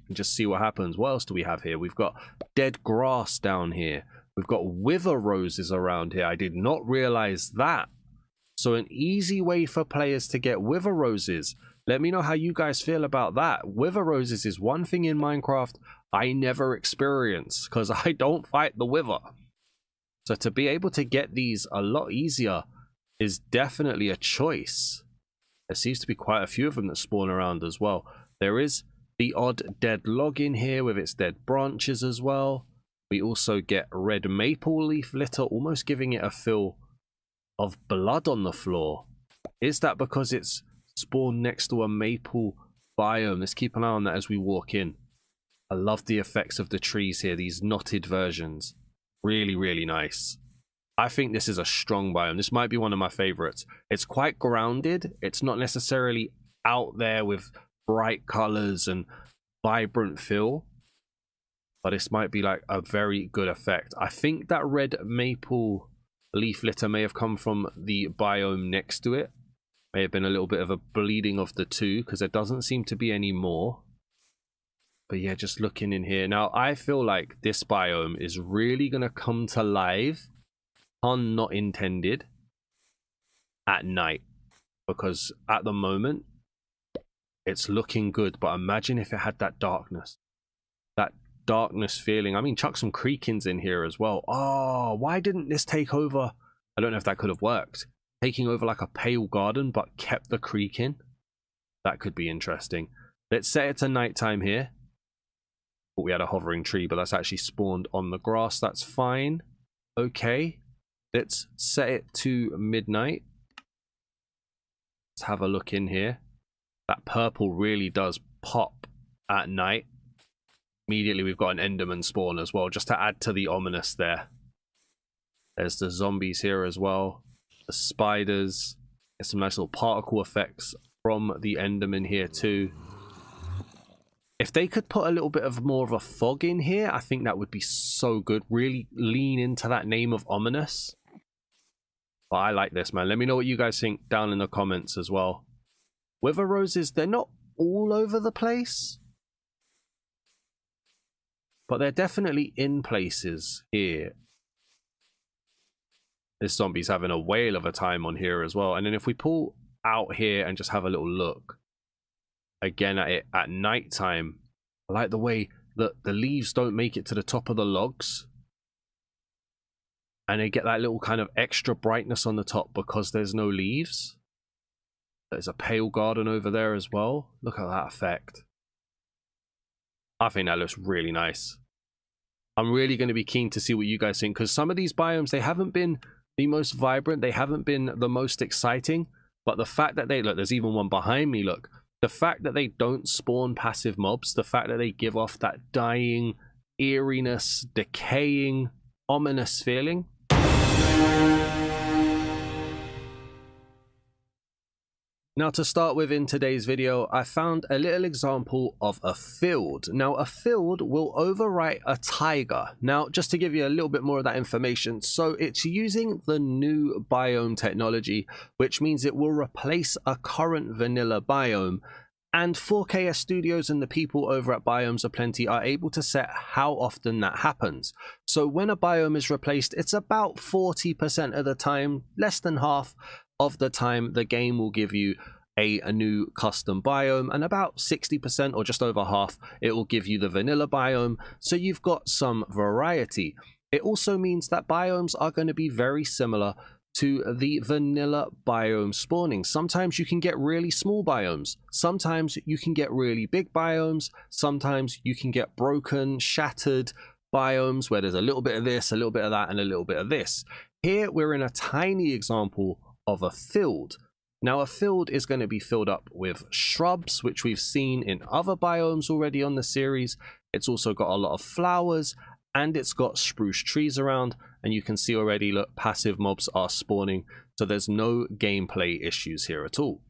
and just see what happens. What else do we have here? We've got dead grass down here. We've got wither roses around here. I did not realize that. So an easy way for players to get wither roses. Let me know how you guys feel about that. Wither roses is one thing in Minecraft I never experience because I don't fight the wither. So to be able to get these a lot easier is definitely a choice. There seems to be quite a few of them that spawn around as well. There is the odd dead log in here with its dead branches as well. We also get red maple leaf litter, almost giving it a feel of blood on the floor. Is that because it's spawned next to a maple biome? Let's keep an eye on that as we walk in. I love the effects of the trees here, these knotted versions. Really, really nice. I think this is a strong biome. This might be one of my favorites. It's quite grounded. It's not necessarily out there with bright colors and vibrant feel, but this might be like a very good effect. I think that red maple leaf litter may have come from the biome next to it. May have been a little bit of a bleeding of the two because there doesn't seem to be any more. But yeah, just looking in here. Now, I feel like this biome is really going to come to life, pun not intended, at night. Because at the moment, it's looking good. But imagine if it had that darkness. That darkness feeling. I mean, chuck some creakings in here as well. Oh, why didn't this take over? I don't know if that could have worked. Taking over like a pale garden, but kept the creaking. That could be interesting. Let's set it to nighttime here. But we had a hovering tree, but that's actually spawned on the grass. That's fine. Okay. Let's set it to midnight. Let's have a look in here. That purple really does pop at night. Immediately we've got an enderman spawn as well, just to add to the ominous there. There's the zombies here as well. The spiders. There's some nice little particle effects from the enderman here too. If they could put a little bit of more of a fog in here, I think that would be so good. Really lean into that name of ominous. But I like this, man. Let me know what you guys think down in the comments as well. Wither roses, they're not all over the place, but they're definitely in places here. This zombie's having a whale of a time on here as well. And then if we pull out here and just have a little look again at it at night time, I like the way that the leaves don't make it to the top of the logs, and they get that little kind of extra brightness on the top because there's no leaves. There's a pale garden over there as well. Look at that effect. I think that looks really nice. I'm really going to be keen to see what you guys think, because some of these biomes, they haven't been the most vibrant, they haven't been the most exciting, but the fact that they, look, there's even one behind me, look. The fact that they don't spawn passive mobs, the fact that they give off that dying, eeriness, decaying, ominous feeling. Now, to start with in today's video, I found a little example of a field. Now, a field will overwrite a tiger. Now, just to give you a little bit more of that information, so it's using the new biome technology, which means it will replace a current vanilla biome. And 4KS Studios and the people over at Biomes O Plenty are able to set how often that happens. So when a biome is replaced, it's about 40% of the time, less than half of the time, the game will give you a new custom biome, and about 60% or just over half it will give you the vanilla biome, so you've got some variety. It also means that biomes are going to be very similar to the vanilla biome spawning. Sometimes you can get really small biomes, sometimes you can get really big biomes, sometimes you can get broken, shattered biomes where there's a little bit of this, a little bit of that, and a little bit of this. Here we're in a tiny example of a field. Now a field is going to be filled up with shrubs, which we've seen in other biomes already on the series. It's also got a lot of flowers, and it's got spruce trees around, and you can see already, look, passive mobs are spawning, so there's no gameplay issues here at all.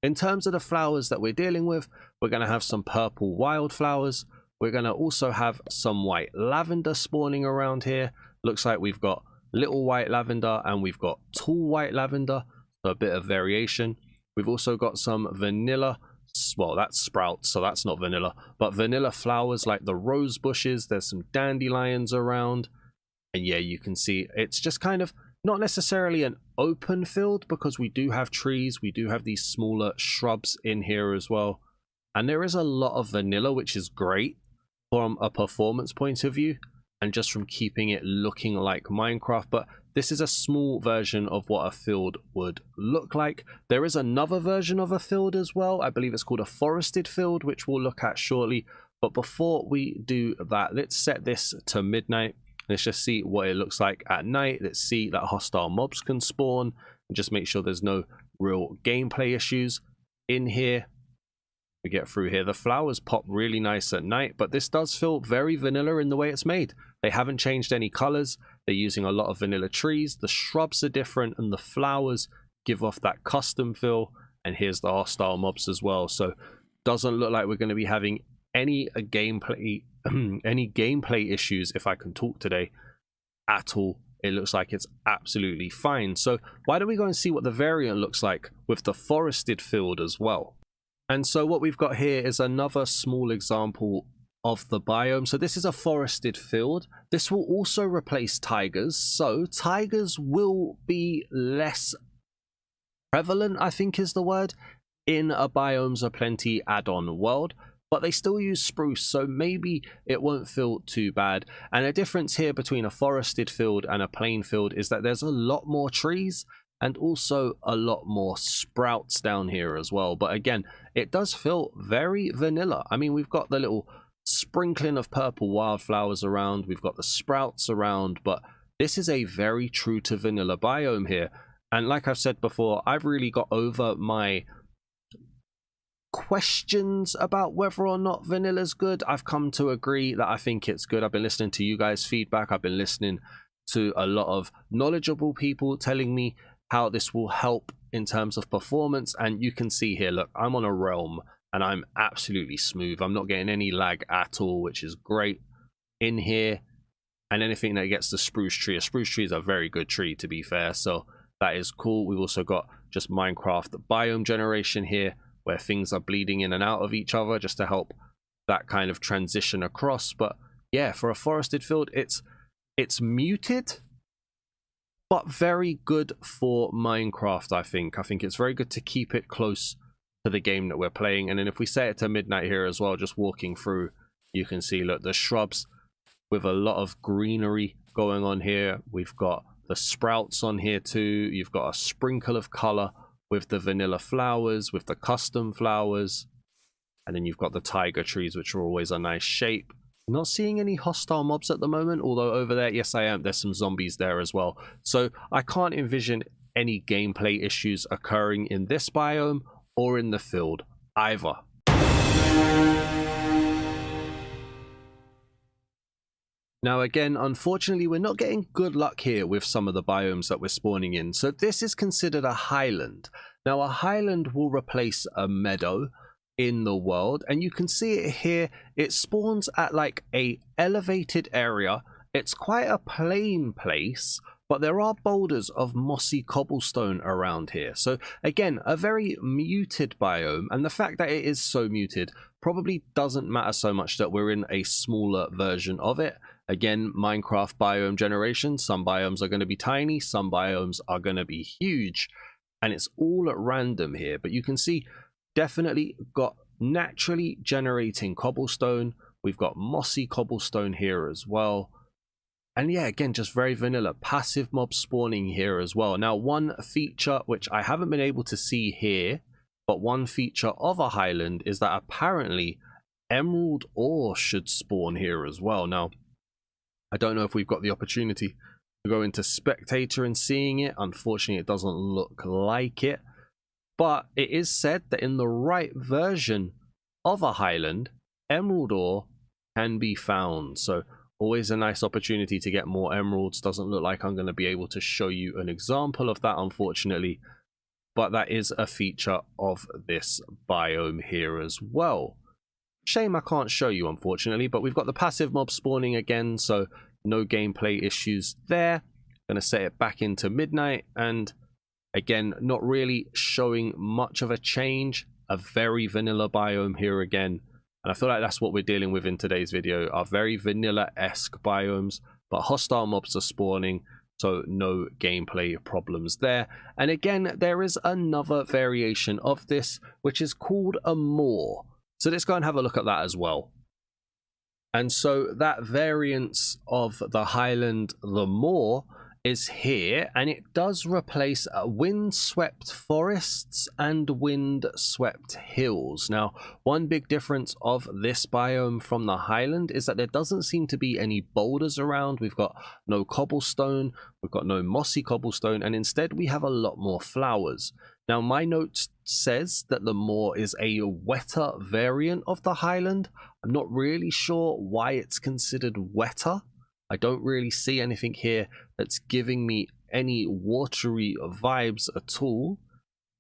In terms of the flowers that we're dealing with, we're going to have some purple wildflowers. We're going to also have some white lavender spawning around here. Looks like we've got little white lavender and we've got tall white lavender. A bit of variation. We've also got some vanilla, well, that's sprouts, so that's not vanilla, but vanilla flowers like the rose bushes. There's some dandelions around, and yeah, you can see it's just kind of not necessarily an open field because we do have trees, we do have these smaller shrubs in here as well, and there is a lot of vanilla, which is great from a performance point of view and just from keeping it looking like Minecraft. But this is a small version of what a field would look like. There is another version of a field as well. I believe it's called a forested field, which we'll look at shortly. But before we do that, let's set this to midnight. Let's just see what it looks like at night. Let's see that hostile mobs can spawn and just make sure there's no real gameplay issues in here. We get through here. The flowers pop really nice at night, but this does feel very vanilla in the way it's made. They haven't changed any colors. They're using a lot of vanilla trees. The shrubs are different and the flowers give off that custom feel. And here's the hostile mobs as well. So doesn't look like we're going to be having any gameplay issues, if I can talk today, at all. It looks like it's absolutely fine. So why don't we go and see what the variant looks like with the forested field as well. And so what we've got here is another small example of the biome. So this is a forested field. This will also replace tigers. So tigers will be less prevalent, I think is the word, in a Biomes O Plenty add-on world. But they still use spruce, so maybe it won't feel too bad. And a difference here between a forested field and a plain field is that there's a lot more trees and also a lot more sprouts down here as well. But again, it does feel very vanilla. I mean, we've got the little sprinkling of purple wildflowers around, we've got the sprouts around, but this is a very true to vanilla biome here. And like I've said before, I've really got over my questions about whether or not vanilla's good. I've come to agree that I think it's good. I've been listening to you guys' feedback. I've been listening to a lot of knowledgeable people telling me how this will help in terms of performance. And you can see here, look, I'm on a realm and I'm absolutely smooth. I'm not getting any lag at all, which is great in here. And anything that gets the spruce tree, a spruce tree is a very good tree, to be fair, so that is cool. We've also got just Minecraft biome generation here, where things are bleeding in and out of each other just to help that kind of transition across. But yeah, for a forested field, it's muted, but very good for Minecraft. I think it's very good to keep it close to the game that we're playing. And then if we set it to midnight here as well, just walking through, you can see, look, the shrubs with a lot of greenery going on here. We've got the sprouts on here too. You've got a sprinkle of color with the vanilla flowers, with the custom flowers, and then you've got the tiger trees, which are always a nice shape. Not seeing any hostile mobs at the moment, although over there, yes I am, there's some zombies there as well. So I can't envision any gameplay issues occurring in this biome or in the field either. Now again, unfortunately, we're not getting good luck here with some of the biomes that we're spawning in. So this is considered a highland. Now a highland will replace a meadow in the world, and you can see it here. It spawns at like a elevated area. It's quite a plain place, but there are boulders of mossy cobblestone around here. So again, a very muted biome, and the fact that it is so muted probably doesn't matter so much that we're in a smaller version of it. Again, Minecraft biome generation, some biomes are going to be tiny, some biomes are going to be huge. and it's all at random here, but you can see definitely got naturally generating cobblestone. We've got mossy cobblestone here as well. And yeah, again, just very vanilla. Passive mob spawning here as well. Now, one feature which I haven't been able to see here, but one feature of a highland is that apparently emerald ore should spawn here as well. Now, I don't know if we've got the opportunity to go into spectator and seeing it. Unfortunately, it doesn't look like it. But it is said that in the right version of a highland, emerald ore can be found. So always a nice opportunity to get more emeralds. Doesn't look like I'm going to be able to show you an example of that, unfortunately. But that is a feature of this biome here as well. Shame I can't show you, unfortunately, but we've got the passive mob spawning again, so no gameplay issues there. Going to set it back into midnight, and again, not really showing much of a change. A very vanilla biome here again. And I feel like that's what we're dealing with in today's video, are very vanilla-esque biomes, but hostile mobs are spawning, so no gameplay problems there. And again, there is another variation of this, which is called a moor. So let's go and have a look at that as well. And so that variance of the highland, the moor, is here, and it does replace wind-swept forests and wind-swept hills. Now, one big difference of this biome from the highland is that there doesn't seem to be any boulders around. We've got no cobblestone, we've got no mossy cobblestone, and instead we have a lot more flowers. Now, my note says that the moor is a wetter variant of the highland. I'm not really sure why it's considered wetter. I don't really see anything here that's giving me any watery vibes at all.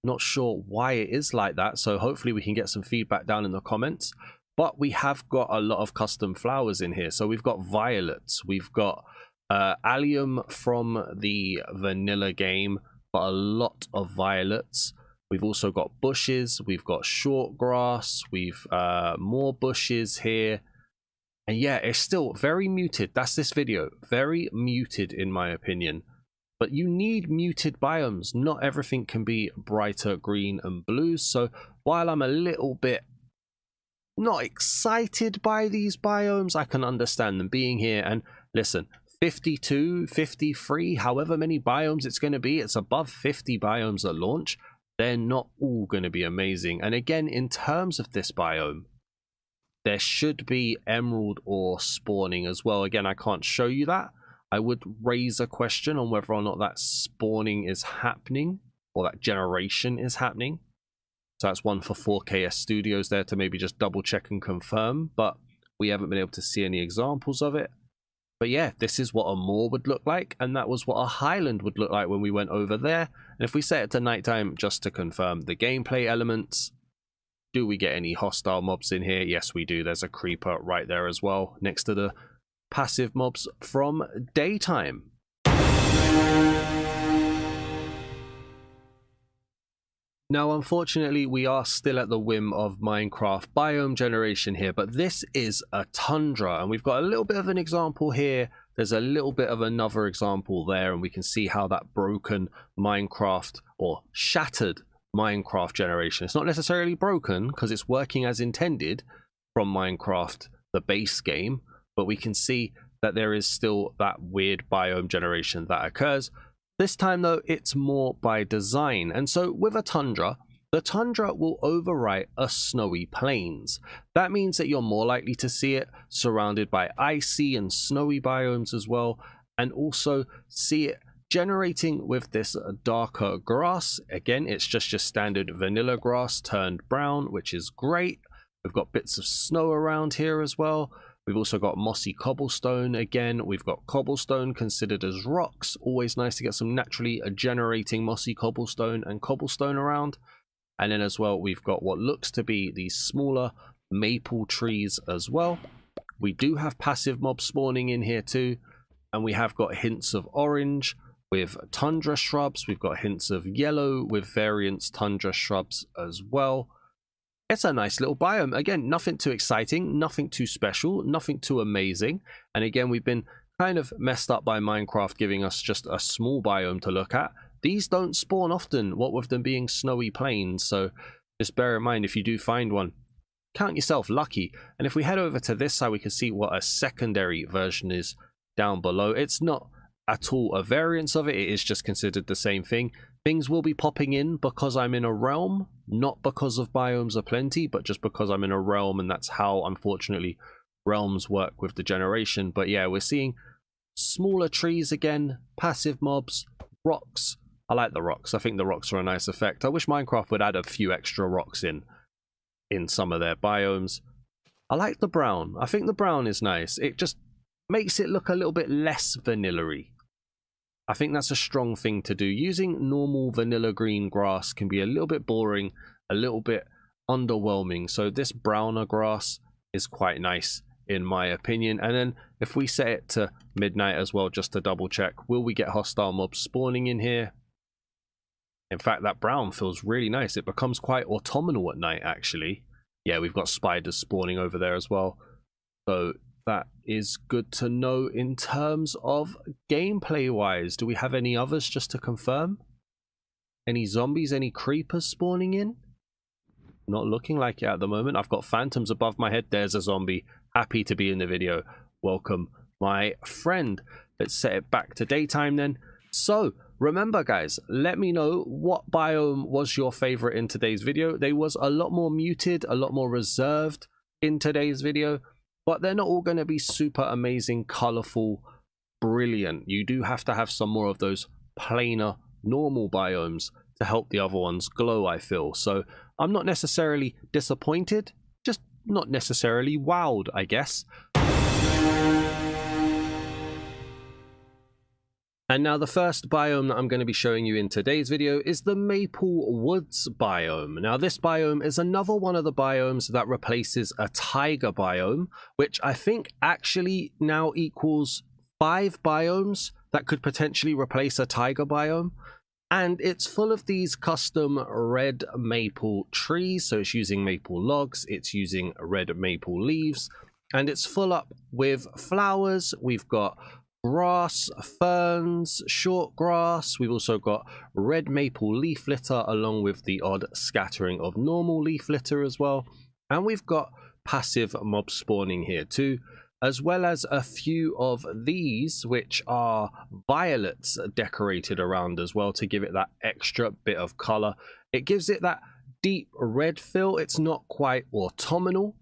Not sure why it is like that, so hopefully we can get some feedback down in the comments. But we have got a lot of custom flowers in here. So we've got violets, we've got allium from the vanilla game, but a lot of violets. We've also got bushes, we've got short grass, we've more bushes here. And yeah, it's still very muted. That's this video. Very muted in my opinion. But you need muted biomes. Not everything can be brighter green and blue. So while I'm a little bit not excited by these biomes, I can understand them being here. And listen, 52, 53, however many biomes it's going to be, it's above 50 biomes at launch. They're not all going to be amazing. And again, in terms of this biome, there should be emerald ore spawning as well. Again, I can't show you that. I would raise a question on whether or not that spawning is happening, or that generation is happening. So that's one for 4KS Studios there to maybe just double check and confirm, but we haven't been able to see any examples of it. But yeah, this is what a moor would look like, and that was what a highland would look like when we went over there. And if we set it to nighttime, just to confirm the gameplay elements, do we get any hostile mobs in here? Yes, we do. There's a creeper right there as well, next to the passive mobs from daytime. Now, unfortunately, we are still at the whim of Minecraft biome generation here, but this is a tundra, and we've got a little bit of an example here. There's a little bit of another example there, and we can see how that broken Minecraft, or shattered Minecraft generation. It's not necessarily broken because it's working as intended from Minecraft, the base game, but we can see that there is still that weird biome generation that occurs. This time though, it's more by design. And so with a tundra, the tundra will overwrite a snowy plains. That means that you're more likely to see it surrounded by icy and snowy biomes as well, and also see it generating with this darker grass. Again, it's just your standard vanilla grass turned brown, which is great. We've got bits of snow around here as well. We've also got mossy cobblestone again. We've got cobblestone considered as rocks. Always nice to get some naturally generating mossy cobblestone and cobblestone around. And then as well, we've got what looks to be these smaller maple trees as well. We do have passive mobs spawning in here too. And we have got hints of orange with tundra shrubs. We've got hints of yellow with variants tundra shrubs as well. It's a nice little biome. Again, nothing too exciting, nothing too special, nothing too amazing. And again, we've been kind of messed up by Minecraft giving us just a small biome to look at. these don't spawn often, what with them being snowy plains, so just bear in mind if you do find one, count yourself lucky. And if we head over to this side, we can see what a secondary version is down below. It's not at all a variance of it, it is just considered the same thing. Things will be popping in because I'm in a realm, not because of Biomes O Plenty, but just because I'm in a realm, and that's how, unfortunately, realms work with the generation. But yeah, we're seeing smaller trees again, passive mobs, rocks. I like the rocks. I think the rocks are a nice effect. I wish Minecraft would add a few extra rocks in some of their biomes. I like the brown. I think the brown is nice. It just makes it look a little bit less vanilla-y. I think that's a strong thing to do. Using normal vanilla green grass can be a little bit boring, a little bit underwhelming. So this browner grass is quite nice in my opinion. And then if we set it to midnight as well, just to double check, will we get hostile mobs spawning in here? In fact, that brown feels really nice. It becomes quite autumnal at night, actually. Yeah, we've got spiders spawning over there as well. So that is good to know in terms of gameplay wise. Do we have any others just to confirm? Any zombies, any creepers spawning in? Not looking like it at the moment. I've got phantoms above my head. There's a zombie. Happy to be in the video. Welcome, my friend. Let's set it back to daytime then. So remember guys, let me know what biome was your favorite in today's video. They was a lot more muted, a lot more reserved in today's video, but they're not all going to be super amazing, colorful, brilliant. You do have to have some more of those plainer, normal biomes to help the other ones glow, I feel. So I'm not necessarily disappointed, just not necessarily wowed, I guess. And now the first biome that I'm going to be showing you in today's video is the Maple Woods biome. Now this biome is another one of the biomes that replaces a taiga biome, which I think actually now equals 5 biomes that could potentially replace a taiga biome. And it's full of these custom red maple trees. So it's using maple logs, it's using red maple leaves, and it's full up with flowers. We've got grass, ferns, short grass. We've also got red maple leaf litter along with the odd scattering of normal leaf litter as well. And we've got passive mob spawning here too, as well as a few of these which are violets decorated around as well to give it that extra bit of color. It gives it that deep red feel. It's not quite autumnal,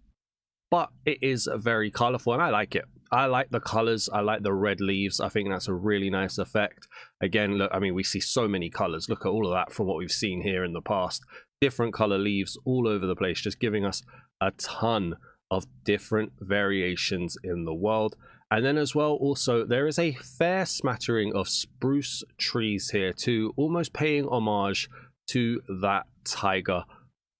but it is very colorful and I like it. I like the colors. I like the red leaves. I think that's a really nice effect. Again, look, I mean, we see so many colors. Look at all of that from what we've seen here in the past. Different color leaves all over the place, just giving us a ton of different variations in the world. And then as well, also, there is a fair smattering of spruce trees here too, almost paying homage to that taiga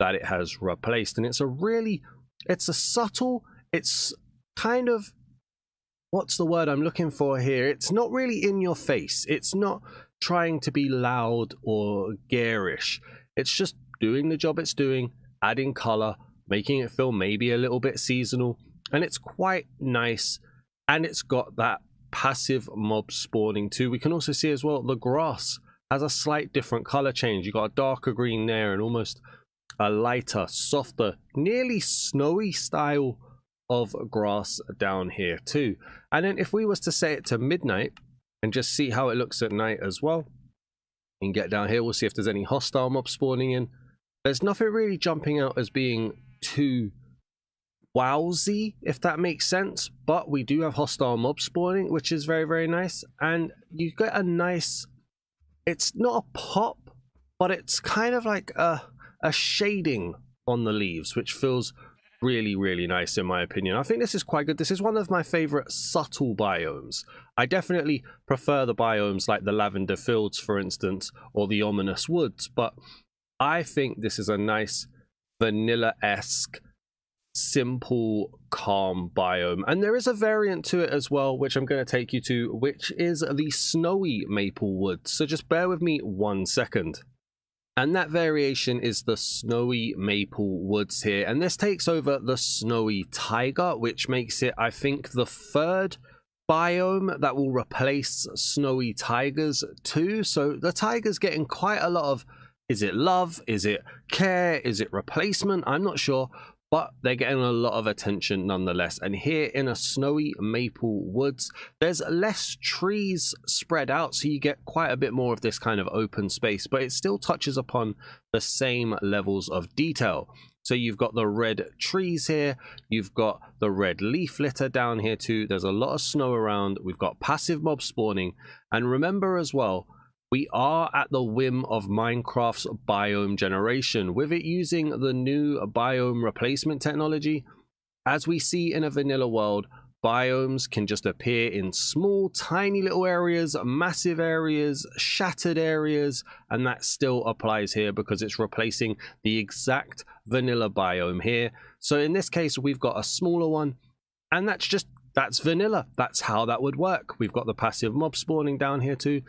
that it has replaced. And it's a subtle, it's kind of, what's the word I'm looking for here? It's not really in your face. It's not trying to be loud or garish. It's just doing the job it's doing, adding color, making it feel maybe a little bit seasonal. And it's quite nice. And it's got that passive mob spawning too. We can also see as well, the grass has a slight different color change. You've got a darker green there and almost a lighter, softer, nearly snowy style of grass down here too. And then if we was to set it to midnight and just see how it looks at night as well, and get down here, we'll see if there's any hostile mobs spawning in. There's nothing really jumping out as being too wowsy, if that makes sense, but we do have hostile mobs spawning, which is very, very nice. And you get a nice, it's not a pop, but it's kind of like a shading on the leaves, which feels really, really nice in my opinion. I think this is quite good. This is one of my favorite subtle biomes. I definitely prefer the biomes like the lavender fields, for instance, or the ominous woods, but I think this is a nice vanilla-esque, simple, calm biome. And there is a variant to it as well, which I'm going to take you to, which is the snowy maple woods. So just bear with me 1 second. And that variation is the snowy maple woods here. And this takes over the snowy taiga, which makes it, I think, the third biome that will replace snowy tigers too. So the tiger's getting quite a lot of, is it love, is it care, is it replacement, I'm not sure, but they're getting a lot of attention nonetheless. And here in a snowy maple woods, there's less trees spread out, so you get quite a bit more of this kind of open space, but it still touches upon the same levels of detail. So you've got the red trees here, you've got the red leaf litter down here too, there's a lot of snow around, we've got passive mob spawning, and remember as well, we are at the whim of Minecraft's biome generation, with it using the new biome replacement technology. As we see in a vanilla world, biomes can just appear in small, tiny little areas, massive areas, shattered areas, and that still applies here because it's replacing the exact vanilla biome here. So in this case, we've got a smaller one, and that's vanilla. That's how that would work. We've got the passive mob spawning down here too.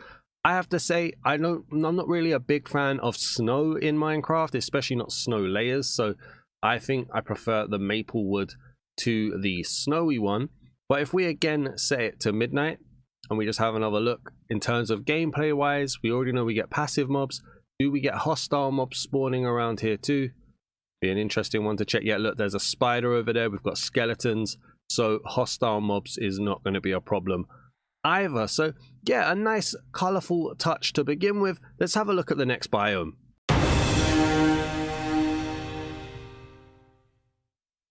I have to say, I'm not really a big fan of snow in Minecraft, especially not snow layers. So I think I prefer the maple wood to the snowy one. But if we again set it to midnight and we just have another look in terms of gameplay wise, we already know we get passive mobs. Do we get hostile mobs spawning around here too? Be an interesting one to check. Yeah, look, there's a spider over there. We've got skeletons. So hostile mobs is not going to be a problem either. So yeah, a nice colorful touch to begin with. Let's have a look at the next biome.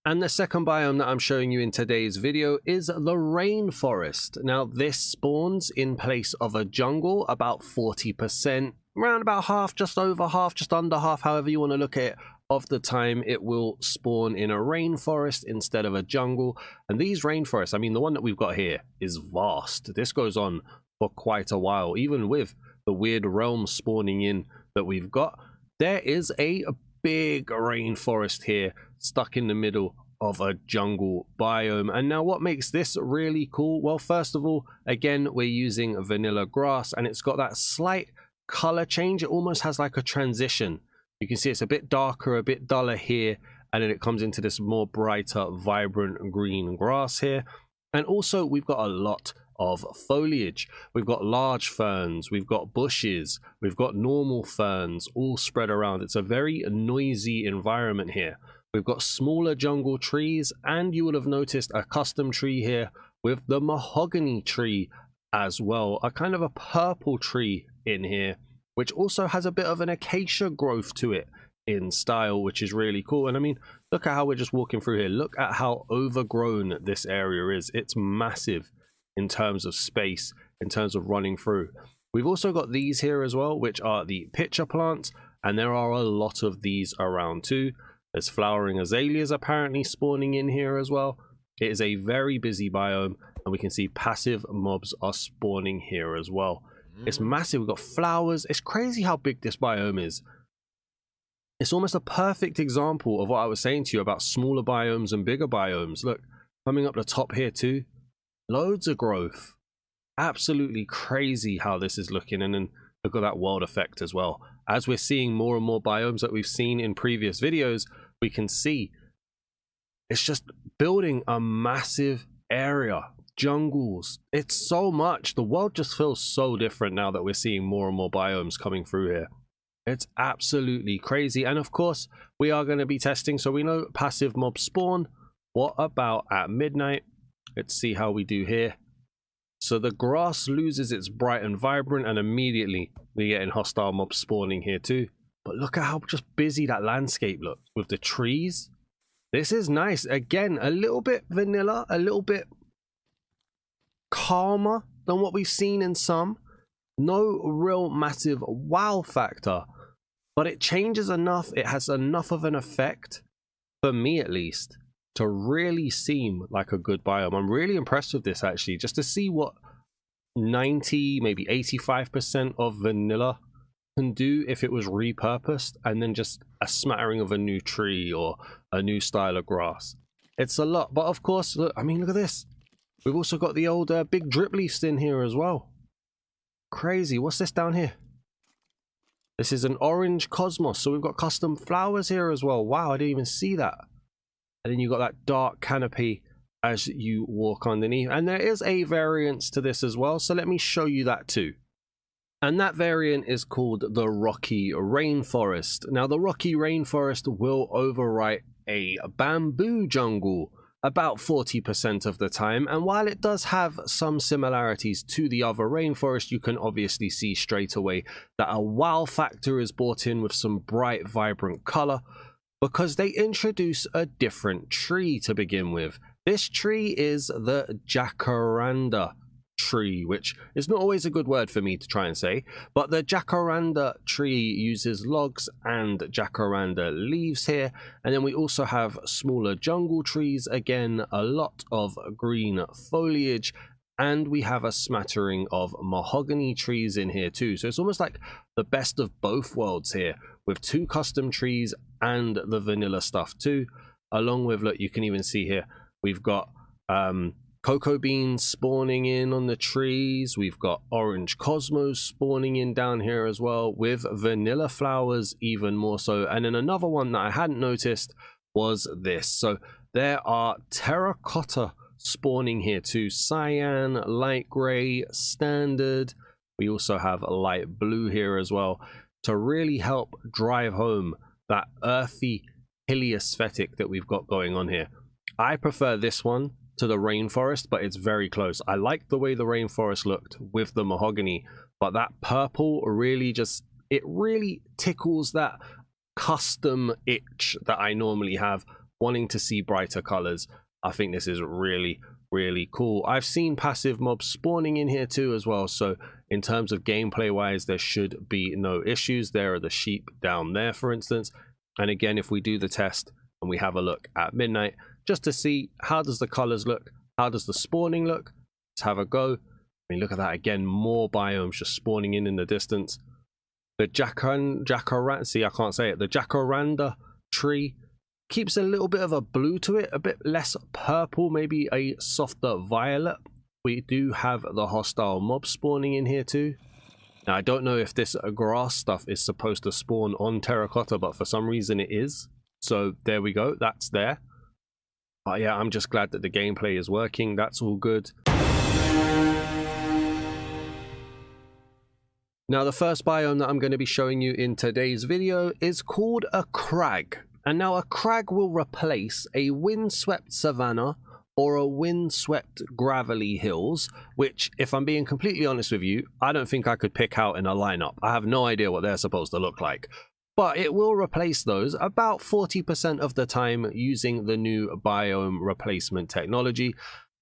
And the second biome that I'm showing you in today's video is the rainforest. Now this spawns in place of a jungle, about 40%, around about half, just over half, just under half, however you want to look at it, of the time it will spawn in a rainforest instead of a jungle. And these rainforests, I mean, the one that we've got here is vast. This goes on for quite a while, even with the weird realm spawning in that we've got. There is a big rainforest here stuck in the middle of a jungle biome. And now what makes this really cool? Well, first of all, again, we're using vanilla grass, and it's got that slight color change. It almost has like a transition. You can see it's a bit darker, a bit duller here, and then it comes into this more brighter, vibrant green grass here. And also we've got a lot of foliage. We've got large ferns, we've got bushes, we've got normal ferns all spread around. It's a very noisy environment here. We've got smaller jungle trees, and you would have noticed a custom tree here with the mahogany tree as well, a kind of a purple tree in here, which also has a bit of an acacia growth to it in style, which is really cool. And I mean, look at how we're just walking through here. Look at how overgrown this area is. It's massive in terms of space, in terms of running through. We've also got these here as well, which are the pitcher plants, and there are a lot of these around too. There's flowering azaleas apparently spawning in here as well. It is a very busy biome, and we can see passive mobs are spawning here as well. It's massive. We've got flowers. It's crazy how big this biome is. It's almost a perfect example of what I was saying to you about smaller biomes and bigger biomes. Look, coming up the top here too, loads of growth. Absolutely crazy how this is looking. And then look at that world effect as well. As we're seeing more and more biomes that we've seen in previous videos, we can see it's just building a massive area. Jungles, it's so much. The world just feels so different now that we're seeing more and more biomes coming through here. It's absolutely crazy. And of course we are going to be testing, so we know passive mob spawn. What about at midnight? Let's see how we do here. So the grass loses its bright and vibrant, and immediately we're getting hostile mobs spawning here too. But look at how just busy that landscape looks with the trees. This is nice. Again, a little bit vanilla, a little bit calmer than what we've seen in some. No real massive wow factor, but it changes enough. It has enough of an effect, for me at least, to really seem like a good biome. I'm really impressed with this actually, just to see what 90, maybe 85% of vanilla can do if it was repurposed, and then just a smattering of a new tree or a new style of grass. It's a lot. But of course, look, I mean, look at this. We've also got the old big drip leaves in here as well. Crazy. What's this down here? This is an orange cosmos. So we've got custom flowers here as well. Wow, I didn't even see that. And then you've got that dark canopy as you walk underneath. And there is a variance to this as well, so let me show you that too. And that variant is called the Rocky Rainforest. Now, the Rocky Rainforest will overwrite a bamboo jungle about 40% of the time, and while it does have some similarities to the other rainforest, you can obviously see straight away that a wow factor is brought in with some bright, vibrant color, because they introduce a different tree to begin with. This tree is the jacaranda tree, which is not always a good word for me to try and say, but the jacaranda tree uses logs and jacaranda leaves here. And then we also have smaller jungle trees, again a lot of green foliage, and we have a smattering of mahogany trees in here too. So it's almost like the best of both worlds here, with 2 custom trees and the vanilla stuff too, along with, look, you can even see here we've got cocoa beans spawning in on the trees. We've got orange cosmos spawning in down here as well, with vanilla flowers even more so. And then another one that I hadn't noticed was this. So there are terracotta spawning here too. Cyan, light gray, standard. We also have a light blue here as well, to really help drive home that earthy, hilly aesthetic that we've got going on here. I prefer this one to the rainforest, but it's very close. I like the way the rainforest looked with the mahogany, but that purple really just, it really tickles that custom itch that I normally have, wanting to see brighter colors. I think this is really, really cool. I've seen passive mobs spawning in here too as well, so in terms of gameplay wise, there should be no issues. There are the sheep down there, for instance. And again, if we do the test and we have a look at midnight, just to see how does the colors look, how does the spawning look, let's have a go. I mean, look at that again, more biomes just spawning in the distance. The jacaranda, see, I can't say it, the jacaranda tree keeps a little bit of a blue to it, a bit less purple, maybe a softer violet. We do have the hostile mob spawning in here too. Now, I don't know if this grass stuff is supposed to spawn on terracotta, but for some reason it is. So there we go, that's there. But yeah, I'm just glad that the gameplay is working. That's all good. Now, the first biome that I'm going to be showing you in today's video is called a crag. And now a crag will replace a windswept savanna or a windswept gravelly hills, which, if I'm being completely honest with you, I don't think I could pick out in a lineup. I have no idea what they're supposed to look like. But it will replace those about 40% of the time using the new biome replacement technology,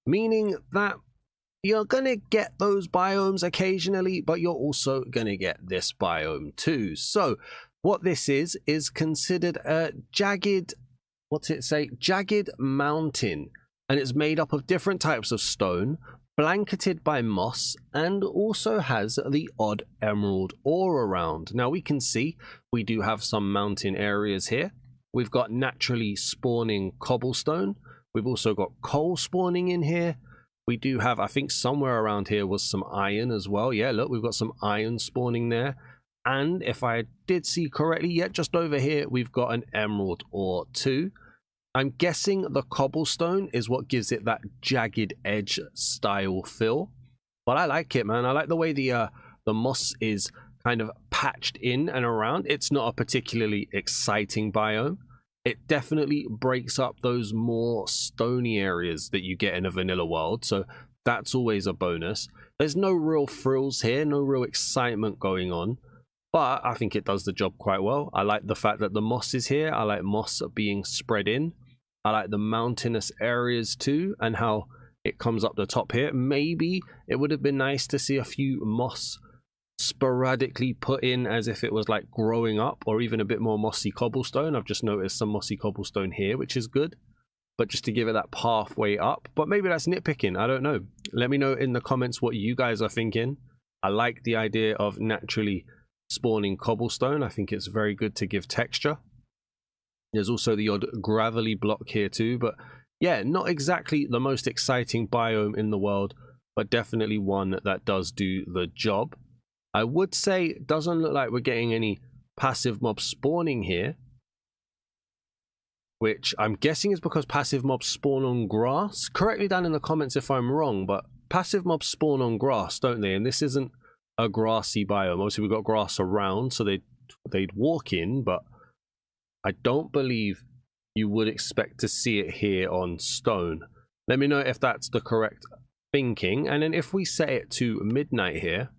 meaning that you're going to get those biomes occasionally, but you're also going to get this biome too. So what this is considered a jagged, what's it say? Jagged mountain. And it's made up of different types of stone, blanketed by moss, and also has the odd emerald ore around. Now we can see we do have some mountain areas here. We've got naturally spawning cobblestone. We've also got coal spawning in here. We do have, I think somewhere around here was some iron as well. Yeah, look, we've got some iron spawning there. And if I did see correctly, yeah, just over here, we've got an emerald ore too. I'm guessing the cobblestone is what gives it that jagged edge style feel. But I like it, man. I like the way the moss is kind of patched in and around. It's not a particularly exciting biome. It definitely breaks up those more stony areas that you get in a vanilla world. So that's always a bonus. There's no real frills here, no real excitement going on. But I think it does the job quite well. I like the fact that the moss is here. I like moss being spread in. I like the mountainous areas too, and how it comes up the top here. Maybe it would have been nice to see a few moss sporadically put in as if it was like growing up, or even a bit more mossy cobblestone. I've just noticed some mossy cobblestone here, which is good, but just to give it that pathway up. But maybe that's nitpicking, I don't know. Let me know in the comments what you guys are thinking. I like the idea of naturally spawning cobblestone. I think it's very good to give texture. There's also the odd gravelly block here too, but yeah, not exactly the most exciting biome in the world, but definitely one that does do the job. I would say it doesn't look like we're getting any passive mob spawning here, which I'm guessing is because passive mobs spawn on grass. Correct me down in the comments if I'm wrong, but passive mobs spawn on grass, don't they? And this isn't a grassy biome. Obviously, we've got grass around, so they'd walk in, but I don't believe you would expect to see it here on stone. Let me know if that's the correct thinking. And then if we set it to midnight here,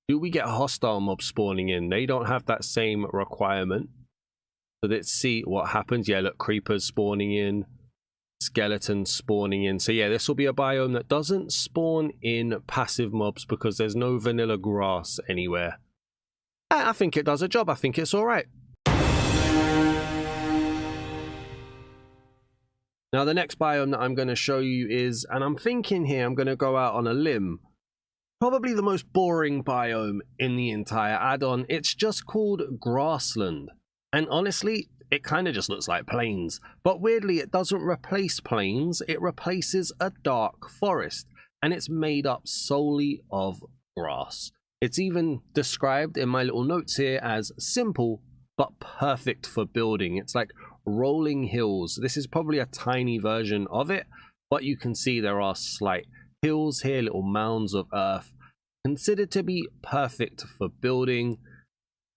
do we get hostile mobs spawning in? They don't have that same requirement. So let's see what happens. Yeah, look, creepers spawning in, skeletons spawning in. So yeah, this will be a biome that doesn't spawn in passive mobs because there's no vanilla grass anywhere. I think it does a job. I think it's all right. Now the next biome that I'm going to show you is, and I'm thinking here I'm going to go out on a limb, probably the most boring biome in the entire add-on. It's just called grassland. And honestly, it kind of just looks like plains. But weirdly, it doesn't replace plains. It replaces a dark forest. And it's made up solely of grass. It's even described in my little notes here as simple, but perfect for building. It's like rolling hills. This is probably a tiny version of it. But you can see there are slight hills here, little mounds of earth. Considered to be perfect for building.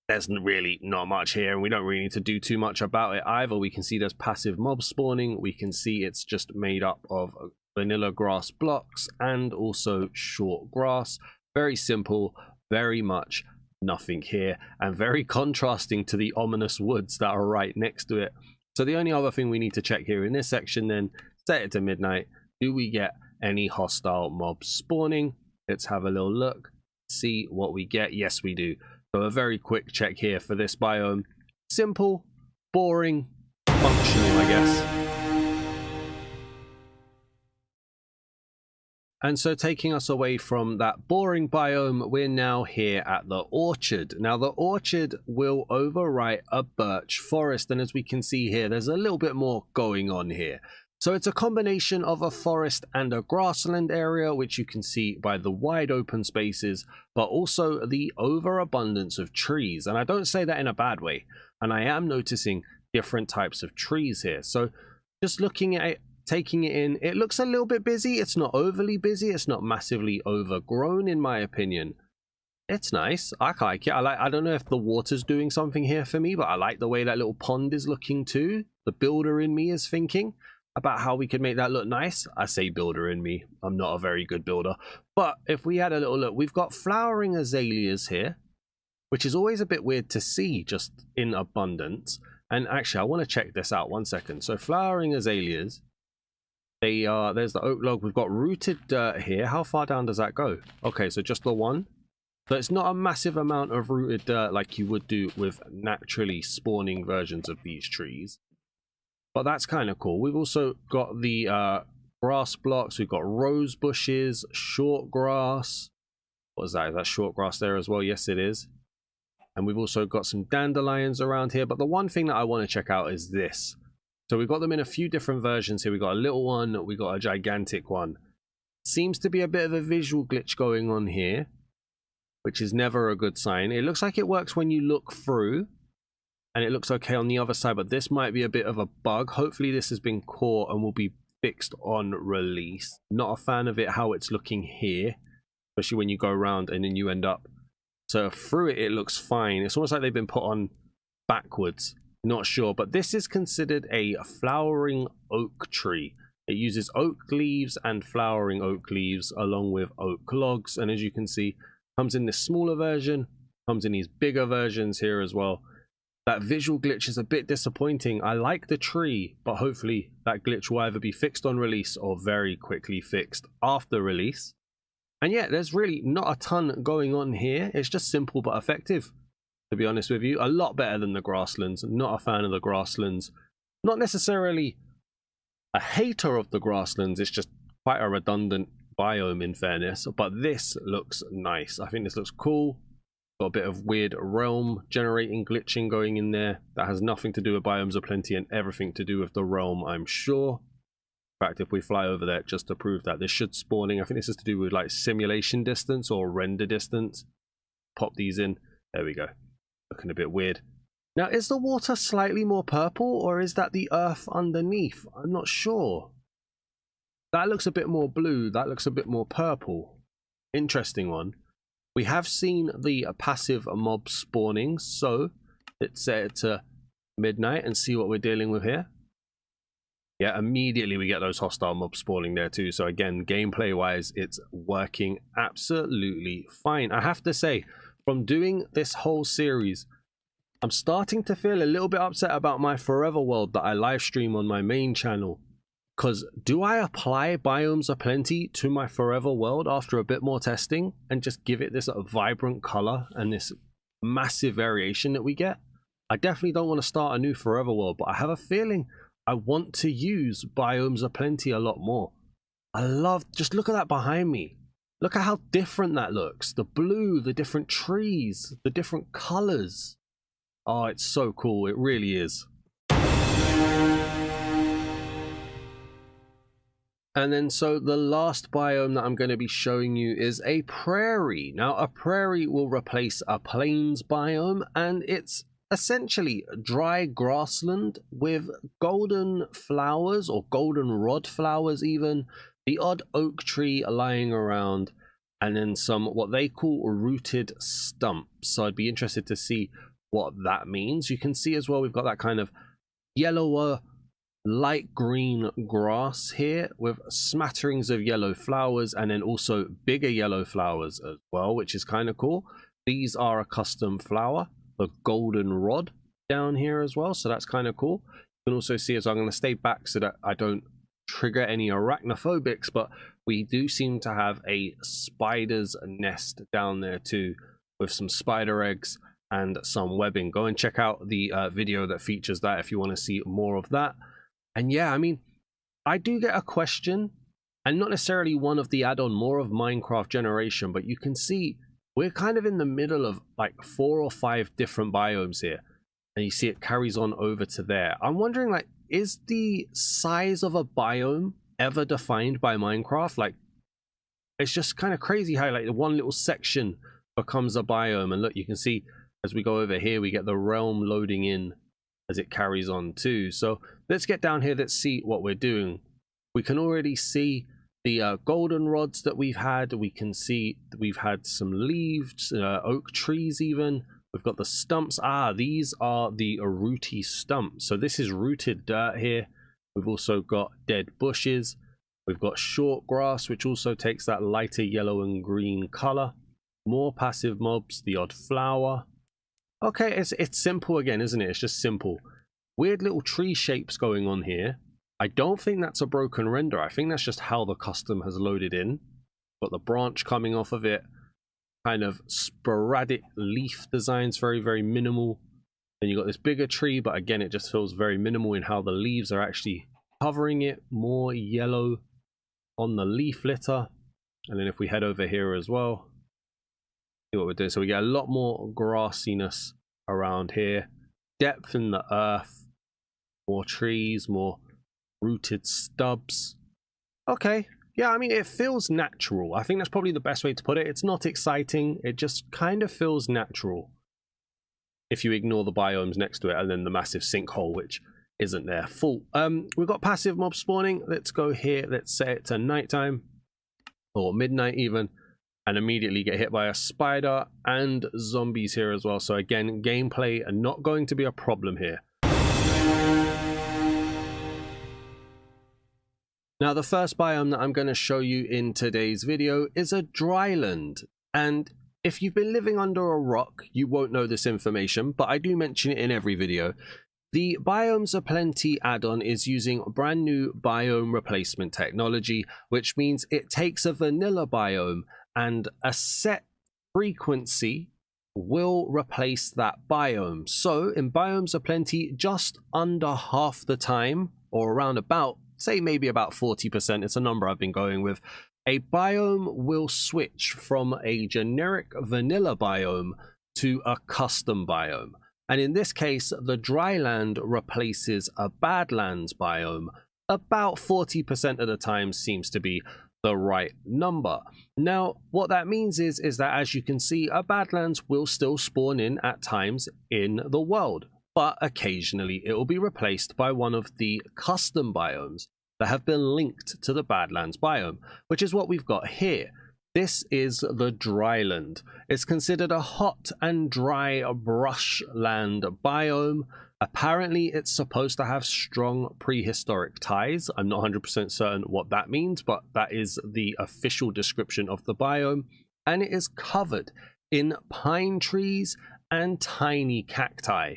There's really not much here, and we don't really need to do too much about it either. We can see there's passive mob spawning. We can see it's just made up of vanilla grass blocks and also short grass. Very simple, very much nothing here, and very contrasting to the ominous woods that are right next to it. So the only other thing we need to check here in this section then, set it to midnight. Do we get any hostile mobs spawning? Let's have a little look, see what we get. Yes, we do. So a very quick check here for this biome. Simple, boring, functional, I guess. And so taking us away from that boring biome, we're now here at the orchard. Now the orchard will overwrite a birch forest. And as we can see here, there's a little bit more going on here. So it's a combination of a forest and a grassland area, which you can see by the wide open spaces, but also the overabundance of trees. And I don't say that in a bad way. And I am noticing different types of trees here. So just looking at it, taking it in, it looks a little bit busy. It's not overly busy. It's not massively overgrown, in my opinion. It's nice. I like it. I don't know if the water's doing something here for me, but I like the way that little pond is looking too. The builder in me is thinking about how we could make that look nice. I say builder in me. I'm not a very good builder. But if we had a little look, we've got flowering azaleas here, which is always a bit weird to see just in abundance. And actually, I want to check this out 1 second. So flowering azaleas, they are, there's the oak log. We've got rooted dirt here. How far down does that go? Okay, so just the one. So it's not a massive amount of rooted dirt like you would do with naturally spawning versions of these trees. But that's kind of cool. We've also got the grass blocks. We've got rose bushes, short grass. What is that? Is that short grass there as well? Yes, it is. And we've also got some dandelions around here. But the one thing that I want to check out is this. So we've got them in a few different versions here. We've got a little one. We've got a gigantic one. Seems to be a bit of a visual glitch going on here, which is never a good sign. It looks like it works when you look through. And it looks okay on the other side, but this might be a bit of a bug. Hopefully this has been caught and will be fixed on release. Not a fan of it how it's looking here, especially when you go around and then you end up. So through it, it looks fine. It's almost like they've been put on backwards. Not sure, but this is considered a flowering oak tree. It uses oak leaves and flowering oak leaves along with oak logs. And as you can see, comes in this smaller version, comes in these bigger versions here as well. That visual glitch is a bit disappointing. I like the tree, but hopefully that glitch will either be fixed on release or very quickly fixed after release. And yeah, there's really not a ton going on here. It's just simple but effective, to be honest with you. A lot better than the grasslands. Not a fan of the grasslands. Not necessarily a hater of the grasslands. It's just quite a redundant biome in fairness. But this looks nice. I think this looks cool. Got a bit of weird realm generating glitching going in there. That has nothing to do with Biomes O Plenty and everything to do with the realm, I'm sure. In fact, if we fly over there just to prove that, this should spawning. I think this is to do with like simulation distance or render distance. Pop these in. There we go. Looking a bit weird. Now, is the water slightly more purple, or is that the earth underneath? I'm not sure. That looks a bit more blue. That looks a bit more purple. Interesting one. We have seen the passive mob spawning, so let's set it to midnight and see what we're dealing with here. Yeah, immediately we get those hostile mobs spawning there too. So again, gameplay wise, it's working absolutely fine. I have to say, from doing this whole series, I'm starting to feel a little bit upset about my Forever World that I live stream on my main channel. Because do I apply Biomes O Plenty to my Forever World after a bit more testing and just give it this vibrant color and this massive variation that we get? I definitely don't want to start a new Forever World, but I have a feeling I want to use Biomes O Plenty a lot more. I love, just look at that behind me. Look at how different that looks. The blue, the different trees, the different colors. Oh, it's so cool. It really is. And then so the last biome that I'm going to be showing you is a prairie. Now a prairie will replace a plains biome, and it's essentially dry grassland with golden flowers or goldenrod flowers even, the odd oak tree lying around, and then some what they call rooted stumps. So I'd be interested to see what that means. You can see as well we've got that kind of yellower light green grass here with smatterings of yellow flowers, and then also bigger yellow flowers as well, which is kind of cool. These are a custom flower, the goldenrod down here as well, so that's kind of cool. You can also see, as I'm going to stay back so that I don't trigger any arachnophobics, but we do seem to have a spider's nest down there too, with some spider eggs and some webbing. Go and check out the video that features that if you want to see more of that. And yeah, I mean, I do get a question, and not necessarily one of the add-on, more of Minecraft generation, but you can see we're kind of in the middle of like 4 or 5 different biomes here, and you see it carries on over to there. I'm wondering, like, is the size of a biome ever defined by Minecraft? Like, it's just kind of crazy how like one little section becomes a biome. And look, you can see as we go over here, we get the realm loading in as it carries on too. So let's get down here, let's see what we're doing. We can already see the goldenrods that we've had. We can see that we've had some leaves, oak trees even. We've got the stumps. These are the rooty stumps. So this is rooted dirt here. We've also got dead bushes. We've got short grass, which also takes that lighter yellow and green color. More passive mobs, the odd flower. Okay, it's simple again, isn't it? It's just simple. Weird little tree shapes going on here. I don't think that's a broken render. I think that's just how the custom has loaded in. Got the branch coming off of it. Kind of sporadic leaf designs, very, very minimal. Then you got this bigger tree, but again, it just feels very minimal in how the leaves are actually covering it. More yellow on the leaf litter. And then if we head over here as well, see what we're doing. So we get a lot more grassiness around here, depth in the earth, more trees, more rooted stubs. Okay, yeah, I mean, it feels natural. I think that's probably the best way to put it. It's not exciting, it just kind of feels natural if you ignore the biomes next to it and then the massive sinkhole, which isn't their fault. We've got passive mob spawning. Let's go here, let's set it to nighttime or midnight even, and immediately get hit by a spider and zombies here as well. So again, gameplay are not going to be a problem here. Now the first biome that I'm going to show you in today's video is a dryland, and if you've been living under a rock you won't know this information, but I do mention it in every video. The Biomes O Plenty add-on is using brand new biome replacement technology, which means it takes a vanilla biome and a set frequency will replace that biome. So in Biomes O Plenty, just under half the time, or around about, say maybe about 40%, it's a number I've been going with, a biome will switch from a generic vanilla biome to a custom biome. And in this case, the dryland replaces a badlands biome. About 40% of the time seems to be the right number. Now, what that means is that, as you can see, a badlands will still spawn in at times in the world. but occasionally it will be replaced by one of the custom biomes that have been linked to the Badlands biome, which is what we've got here. This is the dryland. It's considered a hot and dry brushland biome. Apparently it's supposed to have strong prehistoric ties. I'm not 100% certain what that means, but that is the official description of the biome. And it is covered in pine trees and tiny cacti,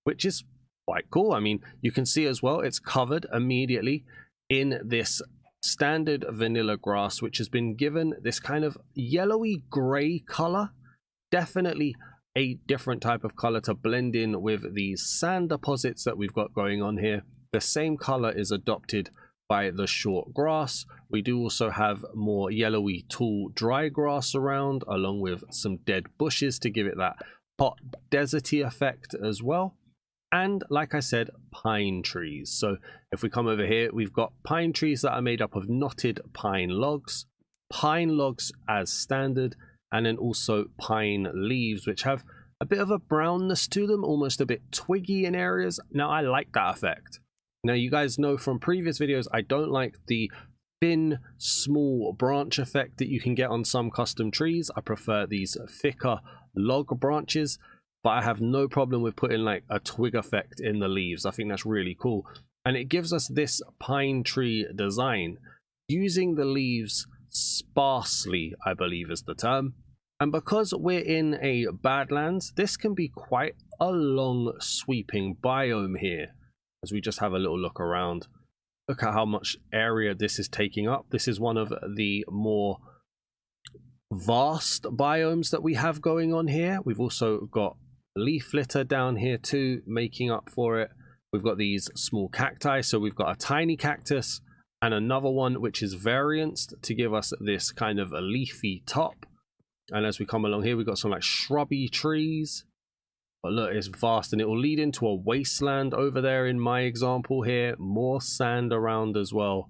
which is quite cool. I mean, you can see as well, it's covered immediately in this standard vanilla grass, which has been given this kind of yellowy gray color. Definitely a different type of color to blend in with these sand deposits that we've got going on here. The same color is adopted by the short grass. We do also have more yellowy tall dry grass around, along with some dead bushes to give it that hot deserty effect as well. And like I said, pine trees. So if we come over here, we've got pine trees that are made up of knotted pine logs as standard, and then also pine leaves, which have a bit of a brownness to them, almost a bit twiggy in areas. Now, I like that effect. Now, you guys know from previous videos, I don't like the thin, small branch effect that you can get on some custom trees. I prefer these thicker log branches. But I have no problem with putting like a twig effect in the leaves. I think that's really cool. And it gives us this pine tree design using the leaves sparsely, I believe is the term. And because we're in a Badlands, this can be quite a long sweeping biome here. As we just have a little look around. Look at how much area this is taking up. This is one of the more vast biomes that we have going on here. We've also got leaf litter down here too, making up for it. We've got these small cacti, so we've got a tiny cactus and another one which is varianced to give us this kind of a leafy top. And as we come along here, we've got some like shrubby trees, but look, it's vast, and it will lead into a wasteland over there in my example here. More sand around as well.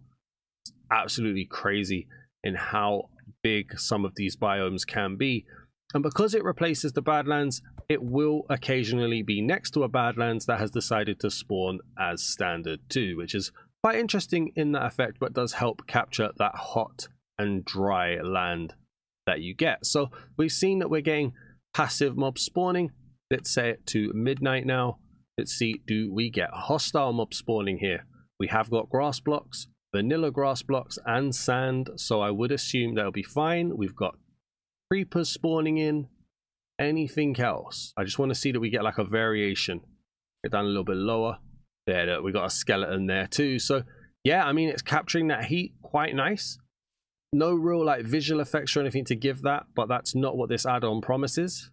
It's absolutely crazy in how big some of these biomes can be. And because it replaces the Badlands, it will occasionally be next to a Badlands that has decided to spawn as standard too, which is quite interesting in that effect, but does help capture that hot and dry land that you get. So we've seen that we're getting passive mob spawning. Let's say it to midnight now. Let's see, do we get hostile mob spawning here? We have got grass blocks, vanilla grass blocks, and sand, so I would assume that'll be fine. We've got creepers spawning in. Anything else? I just want to see that we get like a variation. Get down a little bit lower. There, we got a skeleton there too. So yeah, I mean, it's capturing that heat quite nice. No real like visual effects or anything to give that, but that's not what this add-on promises.